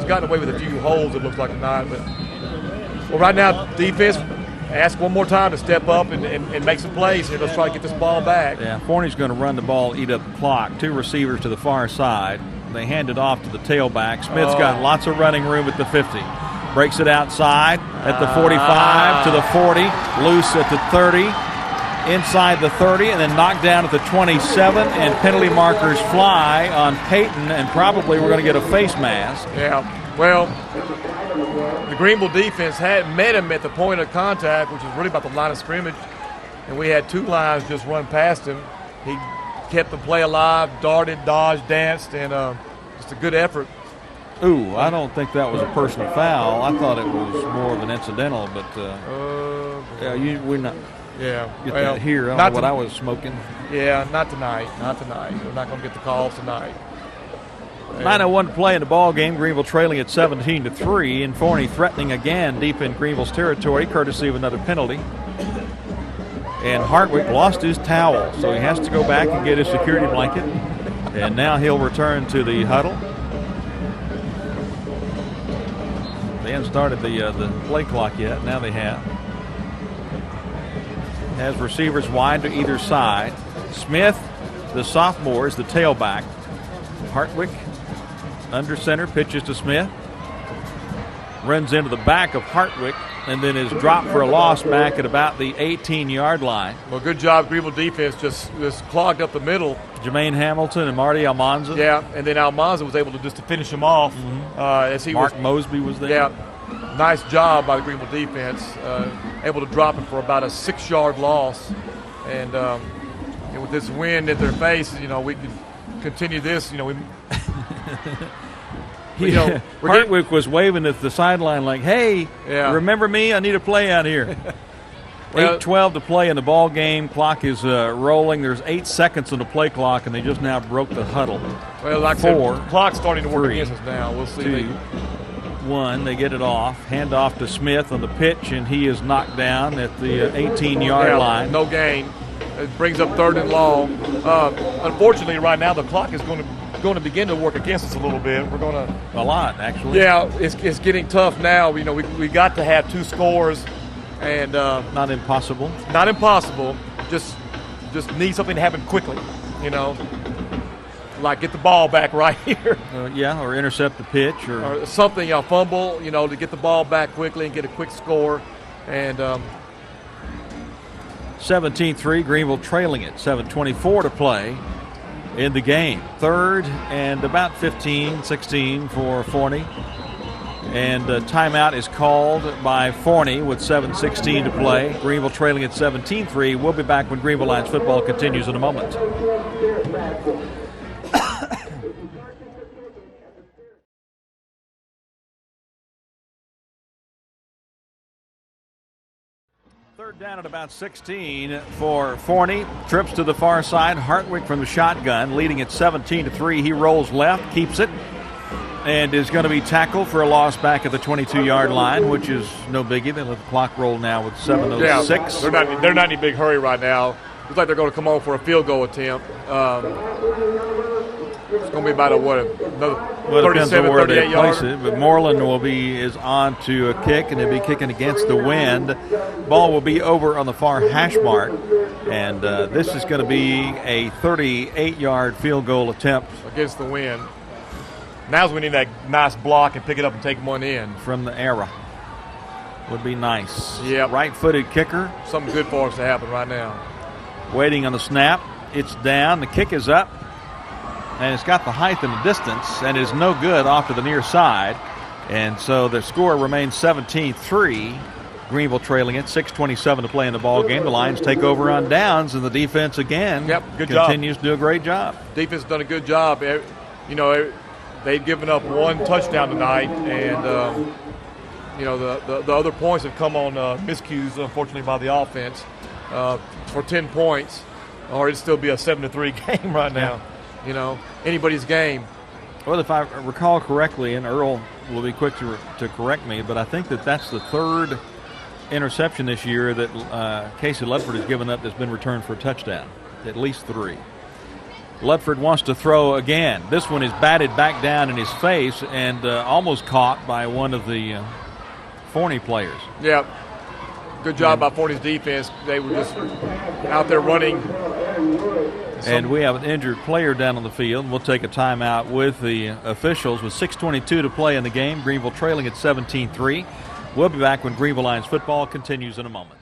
[SPEAKER 2] gotten away with a few holes, it looks like tonight. But right now, defense, ask one more time to step up and make some plays here. Let's try to get this ball back.
[SPEAKER 1] Yeah, Forney's going to run the ball, eat up the clock. 2 receivers to the far side. They hand it off to the tailback. Smith's got lots of running room at the 50. Breaks it outside at the 45 to the 40. Loose at the 30. Inside the 30 and then knocked down at the 27, and penalty markers fly on Peyton, and probably we're going to get a face mask.
[SPEAKER 2] Yeah, well, the Greenville defense had met him at the point of contact, which was really about the line of scrimmage, and we had 2 lines just run past him. He kept the play alive, darted, dodged, danced, and just a good effort.
[SPEAKER 1] Ooh, I don't think that was a personal foul. I thought it was more of an incidental, but we're not.
[SPEAKER 2] Yeah,
[SPEAKER 1] get that here. I don't know what I was smoking.
[SPEAKER 2] Yeah, not tonight. Not tonight. We're not going to get the calls tonight.
[SPEAKER 1] 9:01 to play in the ball game. Greenville trailing at 17-3, and Forney threatening again deep in Greenville's territory, courtesy of another penalty. And Hartwick lost his towel, so he has to go back and get his security blanket. And now he'll return to the huddle. They haven't started the play clock yet. Now they have. Has receivers wide to either side. Smith, the sophomore, is the tailback. Hartwick under center, pitches to Smith. Runs into the back of Hartwick and then is dropped for a loss back at about the 18-yard line.
[SPEAKER 2] Well, good job. Greenville defense just clogged up the middle.
[SPEAKER 1] Jermaine Hamilton and Marty Almanza.
[SPEAKER 2] Yeah, and then Almanza was able to finish him off. As he
[SPEAKER 1] Mark Mosby was there.
[SPEAKER 2] Yeah, nice job by the Greenville defense. Able to drop him for about a 6-yard loss. And with this wind at their face, we can continue this.
[SPEAKER 1] Hartwick was waving at the sideline like, hey, remember me? I need a play out here. 8:12 to play in the ball game. Clock is rolling. There's 8 seconds on the play clock, and they just now broke the huddle.
[SPEAKER 2] Well, like I said, clock's starting to work against us now. We'll see.
[SPEAKER 1] 2, 1, they get it off. Hand off to Smith on the pitch, and he is knocked down at the 18-yard line.
[SPEAKER 2] No gain. It brings up 3rd and long. Unfortunately, right now the clock is going to begin to work against us a little bit. We're going to
[SPEAKER 1] a lot actually.
[SPEAKER 2] Yeah, it's getting tough now. We got to have 2 scores, and
[SPEAKER 1] not impossible.
[SPEAKER 2] Not impossible. Just need something to happen quickly. Like get the ball back right here.
[SPEAKER 1] Or intercept the pitch
[SPEAKER 2] or something. Fumble. To get the ball back quickly and get a quick score. And
[SPEAKER 1] 17-3, Greenville trailing it. 7:24 to play in the game. 3rd and about 15, 16 for Forney. And timeout is called by Forney with 7:16 to play. Greenville trailing at 17-3. We'll be back when Greenville Lions football continues in a moment. Third down at about 16 for Forney. Trips to the far side. Hartwick from the shotgun, leading at 17-3. He rolls left, keeps it, and is going to be tackled for a loss back at the 22-yard line, which is no biggie. They let the clock roll now with 7:06.
[SPEAKER 2] Yeah, they're not in any big hurry right now. Looks like they're going to come on for a field goal attempt. It's going to be about another 37, 38 yards.
[SPEAKER 1] But Moreland is on to a kick, and he'll be kicking against the wind. Ball will be over on the far hash mark, and this is going to be a 38-yard field goal attempt
[SPEAKER 2] against the wind. Now's when we need that nice block and pick it up and take one in
[SPEAKER 1] from the era. Would be nice.
[SPEAKER 2] Yeah,
[SPEAKER 1] right-footed kicker.
[SPEAKER 2] Something good for us to happen right now.
[SPEAKER 1] Waiting on the snap. It's down. The kick is up. And it's got the height and the distance and is no good off to the near side. And so the score remains 17-3. Greenville trailing it. 6:27 to play in the ball game. The Lions take over on downs, and the defense again continues to do a great job.
[SPEAKER 2] Defense has done a good job. They've given up 1 touchdown tonight, and the other points have come on miscues, unfortunately, by the offense for 10 points, or it'd still be a 7-3 game right now. Anybody's game.
[SPEAKER 1] Well, if I recall correctly, and Earl will be quick to correct me, but I think that's the 3rd interception this year that Casey Ludford has given up that's been returned for a touchdown. At least 3. Ludford wants to throw again. This one is batted back down in his face and almost caught by one of the Forney players.
[SPEAKER 2] Yeah. Good job by Forney's defense. They were just out there running.
[SPEAKER 1] And we have an injured player down on the field. We'll take a timeout with the officials with 6:22 to play in the game. Greenville trailing at 17-3. We'll be back when Greenville Lions football continues in a moment.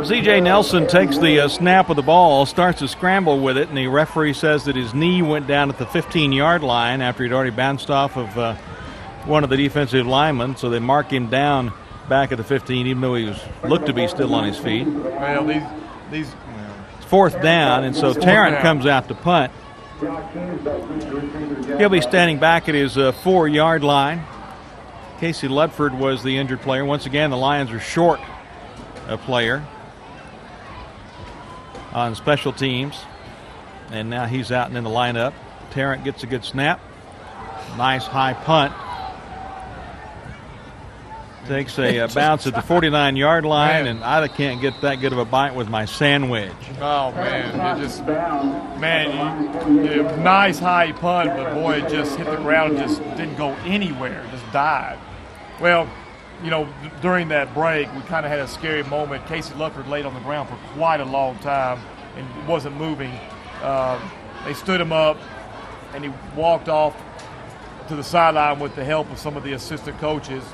[SPEAKER 1] Z.J. Nelson takes the snap of the ball, starts to scramble with it, and the referee says that his knee went down at the 15-yard line after he'd already bounced off of one of the defensive linemen, so they mark him down back at the 15, even though he looked to be still on his feet.
[SPEAKER 2] Well, these
[SPEAKER 1] it's fourth down, and so Tarrant comes out to punt. He'll be standing back at his 4-yard line. Casey Ludford was the injured player. Once again, the Lions are short a player on special teams, and now he's out and in the lineup. Tarrant gets a good snap. Nice high punt. Takes a bounce at the 49-yard line, and I can't get that good of a bite with my sandwich.
[SPEAKER 2] Oh, man. Nice high punt, but boy, it just hit the ground and just didn't go anywhere. It just died. Well, you know, during that break, we kind of had a scary moment. Casey Ludford laid on the ground for quite a long time and wasn't moving. They stood him up, and he walked off to the sideline with the help of some of the assistant coaches.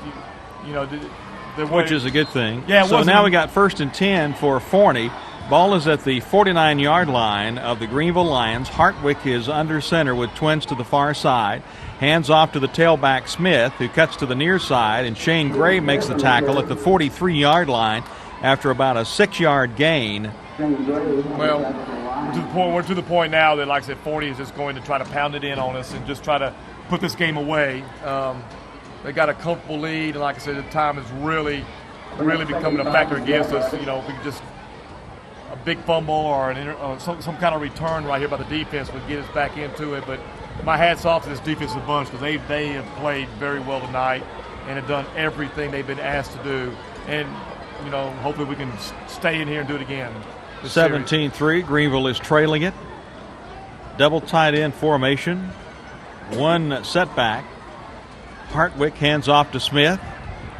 [SPEAKER 1] Which is a good thing.
[SPEAKER 2] Yeah.
[SPEAKER 1] So now we got 1st and 10 for Forney. Ball is at the 49-yard line of the Greenville Lions. Hartwick is under center with twins to the far side. Hands off to the tailback Smith, who cuts to the near side, and Shane Gray makes the tackle at the 43-yard line after about a 6-yard gain.
[SPEAKER 2] Well, we're to the point now that, like I said, Forney is just going to try to pound it in on us and just try to put this game away. They got a comfortable lead, and like I said, the time is really becoming a factor against us. You know, if we could just a big fumble or some kind of return right here by the defense would get us back into it. But my hat's off to this defensive bunch because they have played very well tonight and have done everything they've been asked to do. And, you know, hopefully we can stay in here and do it again.
[SPEAKER 1] 17-3, Greenville is trailing it. Double tight end formation. One setback. Hartwick hands off to Smith.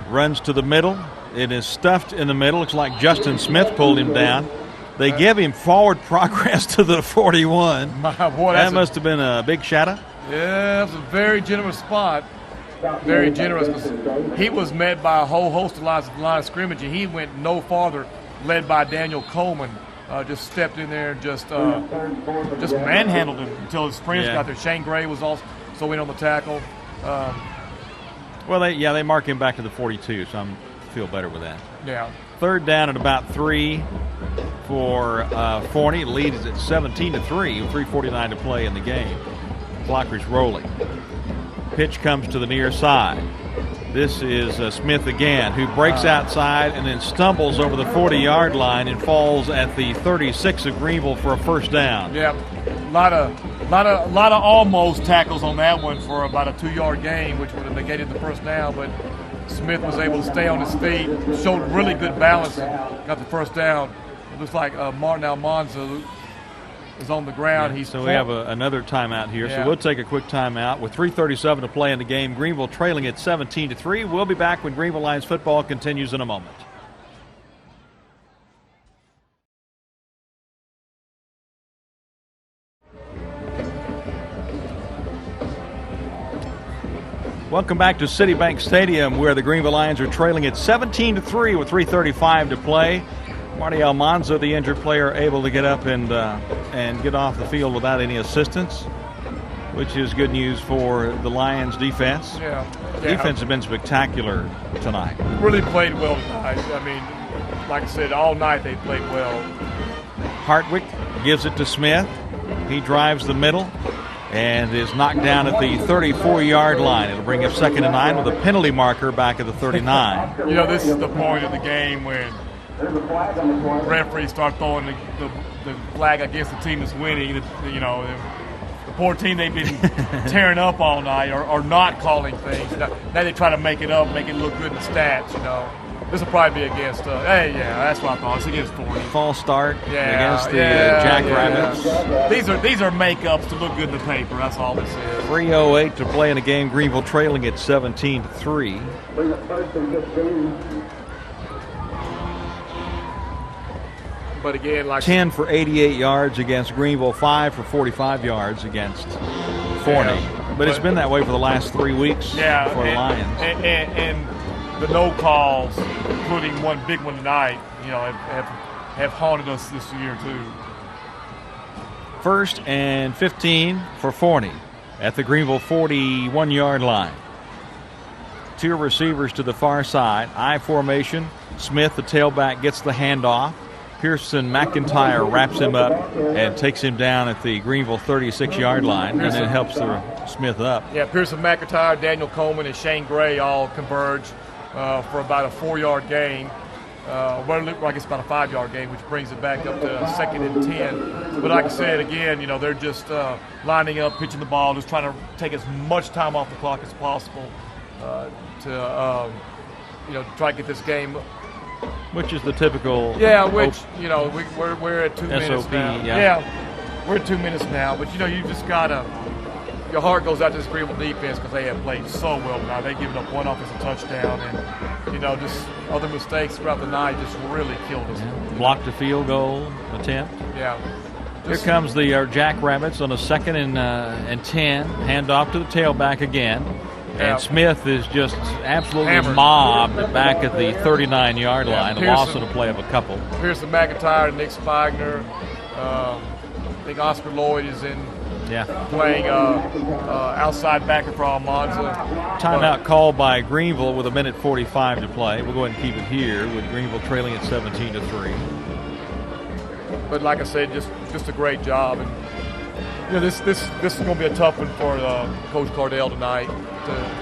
[SPEAKER 1] Runs to the middle. It is stuffed in the middle. Looks like Justin Smith pulled him down. They give him forward progress to the 41. That must have been a big shadow.
[SPEAKER 2] Yeah, it was a very generous spot. Very generous. He was met by a whole host of lines of scrimmage, and he went no farther, led by Daniel Coleman. Just stepped in there and just manhandled him until his friends got there. Shane Gray was also in on the tackle.
[SPEAKER 1] They mark him back to the 42, so I feel better with that.
[SPEAKER 2] Yeah.
[SPEAKER 1] 3rd down at about 3 for Forney. The lead is at 17-3 with 3:49 to play in the game. Clock is rolling. Pitch comes to the near side. This is Smith again, who breaks outside and then stumbles over the 40-yard line and falls at the 36 of Greenville for a 1st down.
[SPEAKER 2] Yeah, a lot of almost tackles on that one for about a 2-yard gain, which would have negated the 1st down. But Smith was able to stay on his feet, showed really good balance, got the 1st down. It looks like Martin Almanza is on the ground.
[SPEAKER 1] So we have another timeout here. So we'll take a quick timeout with 3:37 to play in the game. Greenville trailing at 17-3. We'll be back when Greenville Lions football continues in a moment. Welcome back to Citibank Stadium, where the Greenville Lions are trailing at 17-3 with 3:35 to play. Marty Almanza, the injured player, able to get up and get off the field without any assistance, which is good news for the Lions' defense.
[SPEAKER 2] Yeah.
[SPEAKER 1] Defense has been spectacular tonight.
[SPEAKER 2] Really played well tonight. I mean, like I said, all night they played well.
[SPEAKER 1] Hartwick gives it to Smith. He drives the middle and is knocked down at the 34-yard line. It'll bring up 2nd and 9 with a penalty marker back at the 39.
[SPEAKER 2] You know, this is the point of the game when referees start throwing the flag against the team that's winning. You know, the poor team they've been tearing up all night are not calling things. Now they try to make it up, make it look good in the stats, you know. This will probably be against, that's what I thought. It's against Forney.
[SPEAKER 1] False start against the Jackrabbits.
[SPEAKER 2] These are makeups to look good in the paper. That's all this is.
[SPEAKER 1] 3:08 to play in the game. Greenville trailing at 17-3.
[SPEAKER 2] But again, like
[SPEAKER 1] 10 for 88 yards against Greenville, 5 for 45 yards against Forney. But it's been that way for the last 3 weeks for the Lions.
[SPEAKER 2] And the no calls, including one big one tonight, have haunted us this year too.
[SPEAKER 1] 1st and 15 for Forney at the Greenville 41-yard line. 2 receivers to the far side. I formation. Smith, the tailback, gets the handoff. Pearson McIntyre wraps him up and takes him down at the Greenville 36-yard line, and then helps Smith up.
[SPEAKER 2] Yeah, Pearson McIntyre, Daniel Coleman, and Shane Gray all converge for about a 4-yard gain. Well, I guess about a 5-yard gain, which brings it back up to 2nd and 10. But like I said, again, they're just lining up, pitching the ball, just trying to take as much time off the clock as possible to try to get this game.
[SPEAKER 1] Which is the typical.
[SPEAKER 2] Yeah, which we're at 2 minutes
[SPEAKER 1] SOP,
[SPEAKER 2] now. Yeah, we're at 2 minutes now. But you just gotta. Your heart goes out to this Greenville defense because they have played so well now. They've given up 1 offensive touchdown, and just other mistakes throughout the night just really killed us.
[SPEAKER 1] Yeah. Blocked a field goal attempt.
[SPEAKER 2] Yeah.
[SPEAKER 1] Here comes the Jackrabbits on a 2nd and 10. Hand off to the tailback again.
[SPEAKER 2] Yeah.
[SPEAKER 1] And Smith is just absolutely
[SPEAKER 2] Hammered.
[SPEAKER 1] mobbed back at the 39-yard line. A loss
[SPEAKER 2] Pearson.
[SPEAKER 1] on a play of a couple.
[SPEAKER 2] Pearson McIntyre, Nick Spigner. I think Oscar Lloyd is in playing outside backer for Almanza.
[SPEAKER 1] Timeout called by Greenville with 1:45 to play. We'll go ahead and keep it here with Greenville trailing at 17-3.
[SPEAKER 2] But like I said, just a great job. And this is going to be a tough one for Coach Cardell tonight,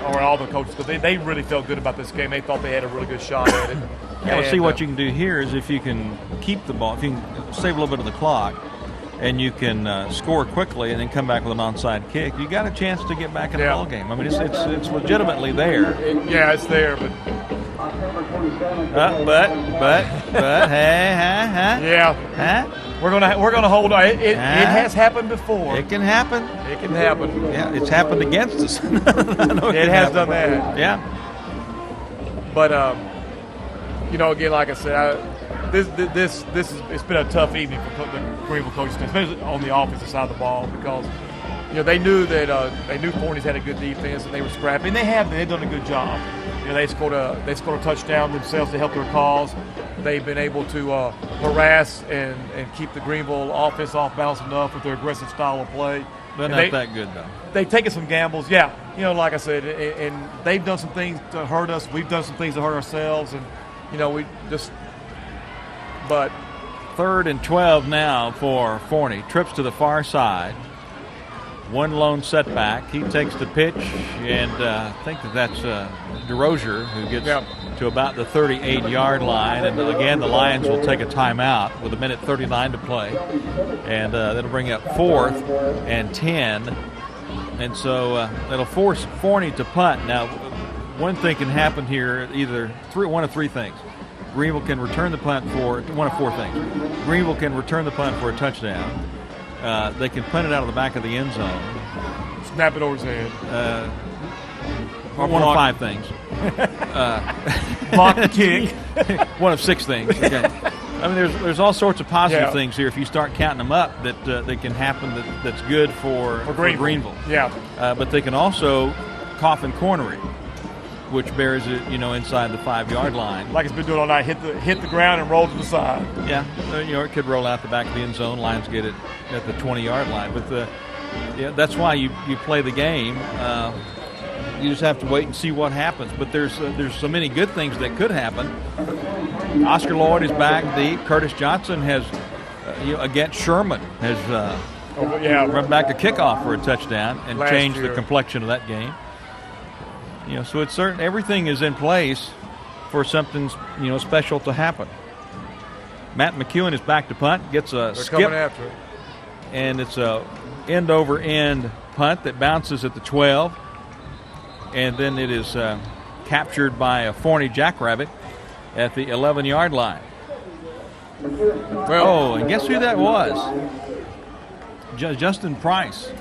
[SPEAKER 2] or all the coaches, because they really felt good about this game. They thought they had a really good shot at it.
[SPEAKER 1] Yeah, let's see what you can do here is if you can keep the ball, if you can save a little bit of the clock, and you can score quickly and then come back with an onside kick, you got a chance to get back in the ball game. I mean, it's legitimately there.
[SPEAKER 2] It's there, but
[SPEAKER 1] hey,
[SPEAKER 2] we're gonna hold on. It has happened before.
[SPEAKER 1] It can happen.
[SPEAKER 2] It can happen.
[SPEAKER 1] Yeah, it's happened against us.
[SPEAKER 2] It has done that.
[SPEAKER 1] Yeah.
[SPEAKER 2] But again, like I said, it's been a tough evening for the Greenville coaches, especially on the offensive side of the ball, because they knew Forney's had a good defense and they were scrappy, and they've done a good job. They scored a touchdown themselves to help their cause. They've been able to harass and keep the Greenville offense off balance enough with their aggressive style of play.
[SPEAKER 1] They're not that good though.
[SPEAKER 2] They've taken some gambles, yeah. Like I said, and they've done some things to hurt us. We've done some things to hurt ourselves, and we just. But
[SPEAKER 1] 3rd and 12 now for Forney. Trips to the far side. 1 lone setback. He takes the pitch, and I think that's DeRozier who gets to about the 38-yard line. And again, the Lions will take a timeout with 1:39 to play. And that'll bring up 4th and 10. And so that'll force Forney to punt. Now, one thing can happen here, one of 3 things. Greenville can return the punt for one of 4 things. Greenville can return the punt for a touchdown. They can punt it out of the back of the end zone.
[SPEAKER 2] Snap it over his head.
[SPEAKER 1] One of 5 things.
[SPEAKER 2] Block the kick.
[SPEAKER 1] One of 6 things. Okay. I mean, there's all sorts of positive things here. If you start counting them up, that can happen. That's good for Greenville.
[SPEAKER 2] Yeah.
[SPEAKER 1] But they can also coffin corner it, which bears it, inside the 5-yard line.
[SPEAKER 2] Like it's been doing all night, hit the ground and roll to the side.
[SPEAKER 1] Yeah, it could roll out the back of the end zone. Lions get it at the 20-yard line. But that's why you play the game. You just have to wait and see what happens. But there's so many good things that could happen. Oscar Lloyd is back deep. Curtis Johnson has, against Sherman, has run back a kickoff for a touchdown and changed the complexion of that game. So it's certain everything is in place for something special to happen. Matt McEwen is back to punt, gets a skip,
[SPEAKER 2] coming after it,
[SPEAKER 1] and it's a end-over-end punt that bounces at the 12, and then it is captured by a Forney Jackrabbit at the 11-yard line. And guess who that was? Justin Price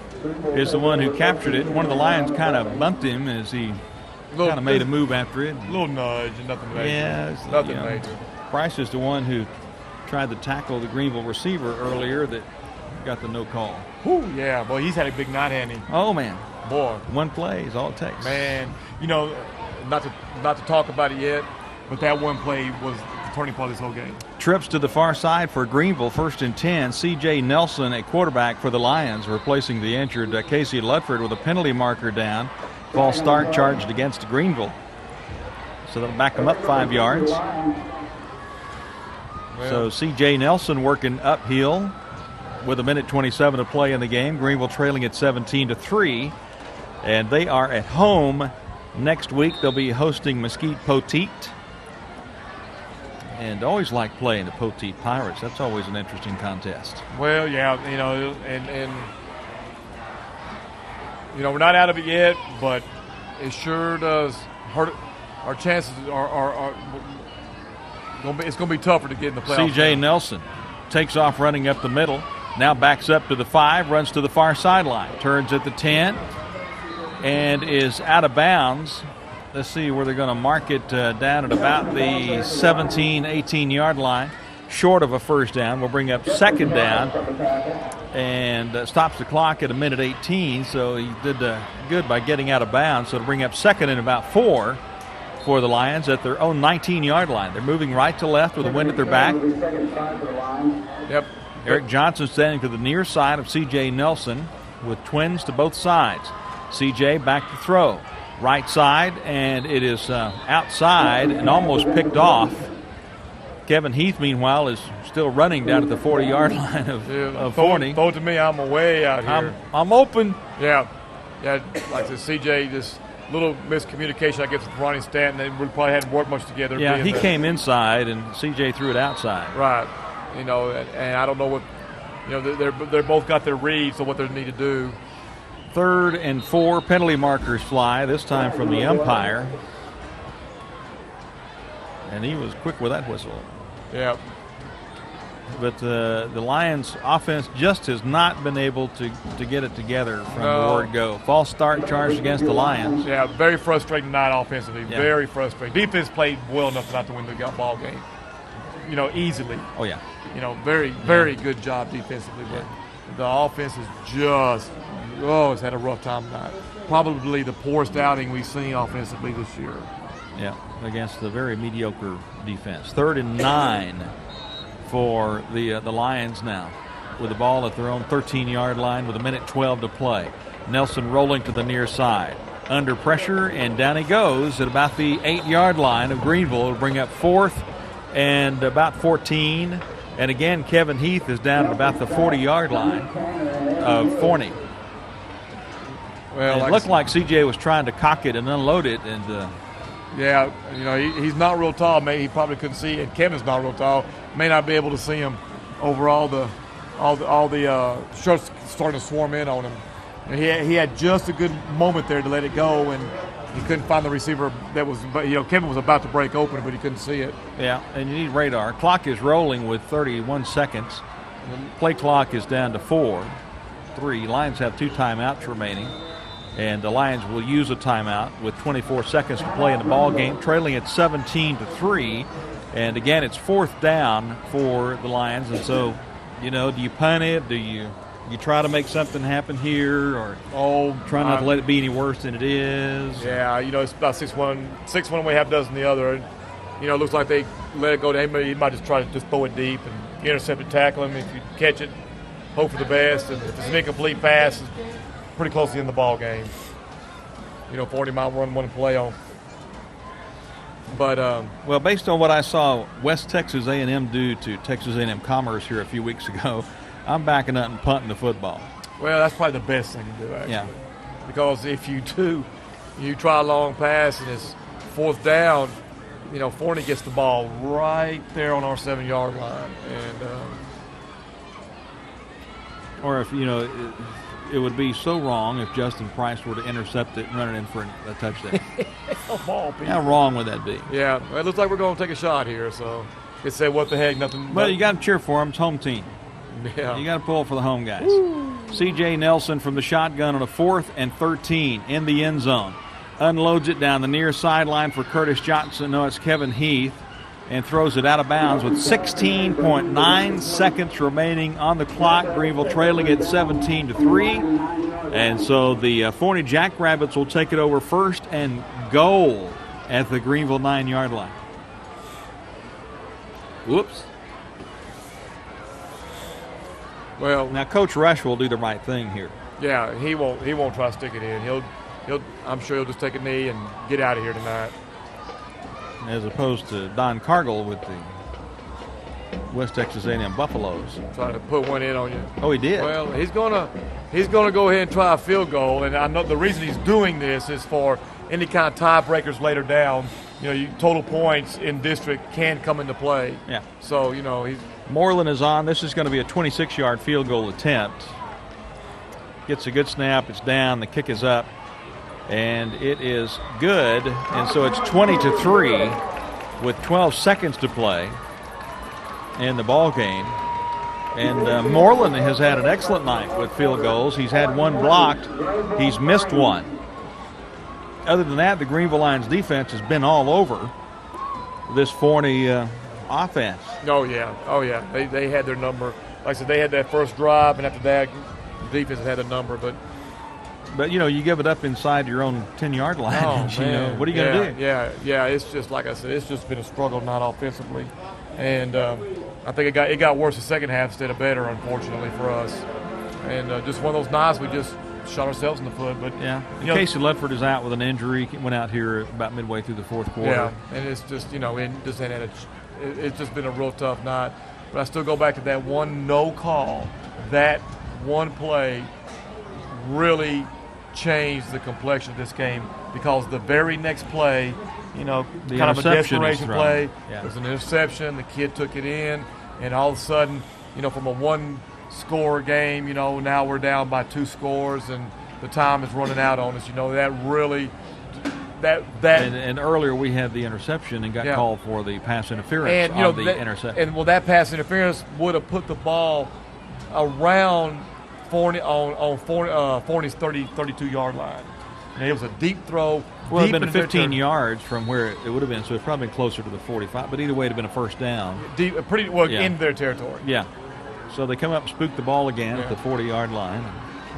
[SPEAKER 1] is the one who captured it. One of the Lions kind of bumped him as he kind of made a move after it.
[SPEAKER 2] A little nudge, nothing major.
[SPEAKER 1] Yeah,
[SPEAKER 2] nothing major.
[SPEAKER 1] Price is the one who tried to tackle the Greenville receiver earlier that got the no call.
[SPEAKER 2] Whew, yeah, boy, he's had a big night, hasn't he?
[SPEAKER 1] Oh, man.
[SPEAKER 2] Boy.
[SPEAKER 1] One play is all it takes.
[SPEAKER 2] Man, not to talk about it yet, but that one play was the turning point of this whole game.
[SPEAKER 1] Trips to the far side for Greenville, 1st and 10. C.J. Nelson at quarterback for the Lions, replacing the injured Casey Ludford with a penalty marker down. False start charged against Greenville. So that'll back them up 5 yards. So C.J. Nelson working uphill with 1:27 to play in the game. Greenville trailing at 17-3. And they are at home next week. They'll be hosting Mesquite Poteet. And always like playing the Poteet Pirates. That's always an interesting contest.
[SPEAKER 2] Well, yeah, and we're not out of it yet, but it sure does hurt. Our chances are it's going to be tougher to get in the playoffs.
[SPEAKER 1] C.J. Nelson takes off running up the middle. Now backs up to the 5, runs to the far sideline, turns at the 10, and is out of bounds. Let's see where they're going to mark it down at about the 17, 18-yard line, short of a first down. We'll bring up 2nd down and stops the clock at 1:18, so he did good by getting out of bounds. So to bring up 2nd and about 4 for the Lions at their own 19-yard line. They're moving right to left with the wind at their back.
[SPEAKER 2] Yep.
[SPEAKER 1] Eric Johnson standing to the near side of C.J. Nelson with twins to both sides. C.J. back to throw. Right side, and it is outside and almost picked off. Kevin Heath, meanwhile, is still running down at the 40-yard line of Forney.
[SPEAKER 2] Throw it to me. I'm way out here.
[SPEAKER 1] I'm open.
[SPEAKER 2] Yeah. Like the C.J., this little miscommunication, I guess, with Ronnie Stanton. They probably hadn't worked much together.
[SPEAKER 1] Yeah, he came inside, and C.J. threw it outside.
[SPEAKER 2] Right. And I don't know what, they're both got their reads on what they need to do.
[SPEAKER 1] 3rd and 4, penalty markers fly, this time from the umpire. And he was quick with that whistle.
[SPEAKER 2] Yeah.
[SPEAKER 1] But the Lions' offense just has not been able to get it together from the word go. False start charged against the Lions.
[SPEAKER 2] Yeah, very frustrating night offensively. Yeah. Very frustrating. Defense played well enough not to win the ball game. Easily.
[SPEAKER 1] Oh, yeah.
[SPEAKER 2] Very good job defensively. But the offense is just, it's had a rough time tonight. Probably the poorest outing we've seen offensively this year.
[SPEAKER 1] Yeah, against the very mediocre defense. 3rd and 9 for the Lions now, with the ball at their own 13-yard line with 1:12 to play. Nelson rolling to the near side. Under pressure, and down he goes at about the 8-yard line of Greenville to bring up 4th and about 14. And again, Kevin Heath is down at about the 40-yard line of Forney. Well, it looked like C.J. was trying to cock it and unload it, and
[SPEAKER 2] he's not real tall. Maybe he probably couldn't see, and Kevin's not real tall. May not be able to see him over all the shirts starting to swarm in on him. And he had just a good moment there to let it go, and he couldn't find the receiver that was. But Kevin was about to break open, but he couldn't see it.
[SPEAKER 1] Yeah, and you need radar. Clock is rolling with 31 seconds. The play clock is down to 4-3. Lions have 2 timeouts remaining. And the Lions will use a timeout with 24 seconds to play in the ball game, trailing at 17-3. And again, it's 4th down for the Lions. And so, do you punt it? Do you try to make something happen here, or try not to let it be any worse than it is?
[SPEAKER 2] Yeah, it's about 6-1 way, half dozen the other. And, it looks like they let it go to him. He might just try to just throw it deep and intercept and tackle him. If you catch it, hope for the best. And if it's an incomplete pass, pretty close to the end of the ball game. Forney might run one play on. But
[SPEAKER 1] well, based on what I saw West Texas A&M do to Texas A&M Commerce here a few weeks ago, I'm backing up and punting the football.
[SPEAKER 2] Well, that's probably the best thing to do, actually. Yeah. Because if you try a long pass and it's 4th down, Forney gets the ball right there on our 7-yard line, and
[SPEAKER 1] or if it would be so wrong if Justin Price were to intercept it and run it in for a touchdown. How wrong would that be?
[SPEAKER 2] Yeah, it looks like we're going to take a shot here. So it said, "What the heck?" Nothing.
[SPEAKER 1] Well, you got to cheer for them. It's home team.
[SPEAKER 2] Yeah.
[SPEAKER 1] You got to pull for the home guys. C.J. Nelson from the shotgun on a 4th and 13 in the end zone. Unloads it down the near sideline for Curtis Johnson. No, it's Kevin Heath. And throws it out of bounds with 16.9 seconds remaining on the clock. Greenville trailing at 17-3. And so the Forney Jackrabbits will take it over 1st and goal at the Greenville 9-yard line. Whoops.
[SPEAKER 2] Well,
[SPEAKER 1] Now, Coach Rush will do the right thing here.
[SPEAKER 2] yeah, he won't try to stick it in. I'm sure he'll just take a knee and get out of here tonight.
[SPEAKER 1] As opposed to Don Cargill with the West Texas A&M Buffaloes.
[SPEAKER 2] Try to put one in on you.
[SPEAKER 1] Oh, he did.
[SPEAKER 2] Well, he's gonna go ahead and try a field goal, and I know the reason he's doing this is for any kind of tiebreakers later down. Total points in district can come into play.
[SPEAKER 1] Yeah.
[SPEAKER 2] So he's
[SPEAKER 1] Moreland is on. This is going to be a 26-yard field goal attempt. Gets a good snap. It's down. The kick is up. And it is good. And so it's 20-3 with 12 seconds to play in the ball game. And Moreland has had an excellent night with field goals. He's had one blocked. He's missed one. Other than that, the Greenville Lions defense has been all over this Forney offense.
[SPEAKER 2] Oh yeah. They had their number. Like I said, they had that first drive, and after that, the defense had a number. But
[SPEAKER 1] you give it up inside your own 10-yard line.
[SPEAKER 2] Oh, man.
[SPEAKER 1] What are you going to do?
[SPEAKER 2] Yeah. It's just like I said. It's just been a struggle, not offensively, and I think it got worse the second half instead of better, unfortunately for us. And just one of those nights we just shot ourselves in the foot. But
[SPEAKER 1] yeah, Casey Ledford is out with an injury. He went out here about midway through the fourth quarter.
[SPEAKER 2] Yeah, and it's just it's just been a real tough night. But I still go back to that one no call. That one play really changed the complexion of this game, because the very next play, kind of a desperation play,
[SPEAKER 1] yeah.
[SPEAKER 2] It was an interception. The kid took it in, and all of a sudden, from a one-score game, now we're down by 2 scores, and the time is running out on us. That really
[SPEAKER 1] And earlier we had the interception and got called for the pass interference on the interception.
[SPEAKER 2] And that pass interference would have put the ball around Forney on Forney's 32-yard line. And it was a deep throw.
[SPEAKER 1] Well, it would have been 15 yards from where it would have been, so it probably been closer to the 45. But either way, it would have been a first down.
[SPEAKER 2] Pretty well into their territory.
[SPEAKER 1] Yeah. So they come up and spook the ball again at the 40-yard line.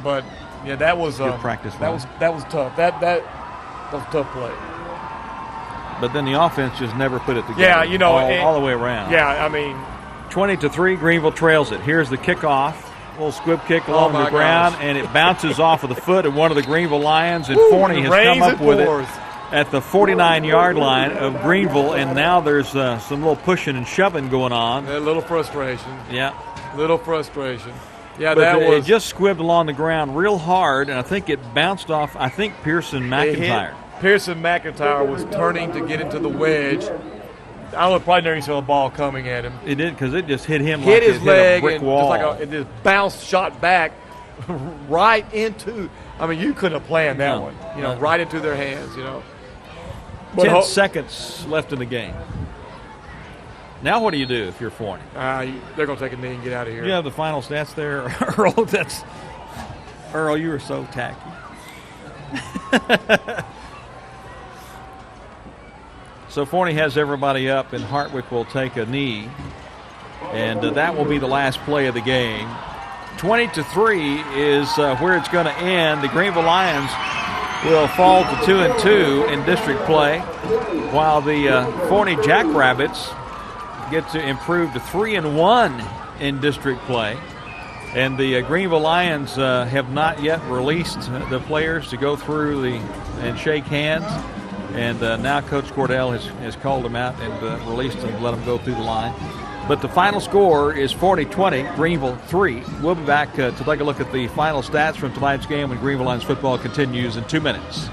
[SPEAKER 2] But that was
[SPEAKER 1] good practice.
[SPEAKER 2] That was tough. That was a tough play.
[SPEAKER 1] But then the offense just never put it together.
[SPEAKER 2] Yeah,
[SPEAKER 1] all the way around.
[SPEAKER 2] Yeah, I mean,
[SPEAKER 1] 20-3, Greenville trails it. Here's the kickoff. Little squib kick along the ground, and it bounces off of the foot of one of the Greenville Lions, and Forney has come up with it at the 49-yard line of Greenville, and now there's some little pushing and shoving going on.
[SPEAKER 2] A little frustration.
[SPEAKER 1] Yeah.
[SPEAKER 2] Little frustration. Yeah,
[SPEAKER 1] but it just squibbed along the ground real hard, and I think it bounced off, Pearson McIntyre.
[SPEAKER 2] Pearson McIntyre was turning to get into the wedge. I would probably never saw a ball coming at him.
[SPEAKER 1] It did, because it just hit him
[SPEAKER 2] hit
[SPEAKER 1] like
[SPEAKER 2] his
[SPEAKER 1] it
[SPEAKER 2] leg,
[SPEAKER 1] hit a brick
[SPEAKER 2] and
[SPEAKER 1] wall.
[SPEAKER 2] it just bounced, shot back right into. I mean, you couldn't have planned that one. Right into their hands. But
[SPEAKER 1] 10 seconds left in the game. Now what do you do if you're Forney?
[SPEAKER 2] They're going to take a knee and get out of here.
[SPEAKER 1] You have the final stats there, Earl. Earl, you were so tacky. So Forney has everybody up, and Hartwick will take a knee, and that will be the last play of the game. 20-3 is where it's going to end. The Greenville Lions will fall to 2-2 in district play, while the Forney Jackrabbits get to improve to 3-1 in district play. And the Greenville Lions have not yet released the players to go through and shake hands. And now Coach Cordell has called them out and released them to let them go through the line. But the final score is Forney 20, Greenville 3. We'll be back to take a look at the final stats from tonight's game when Greenville Lions football continues in 2 minutes.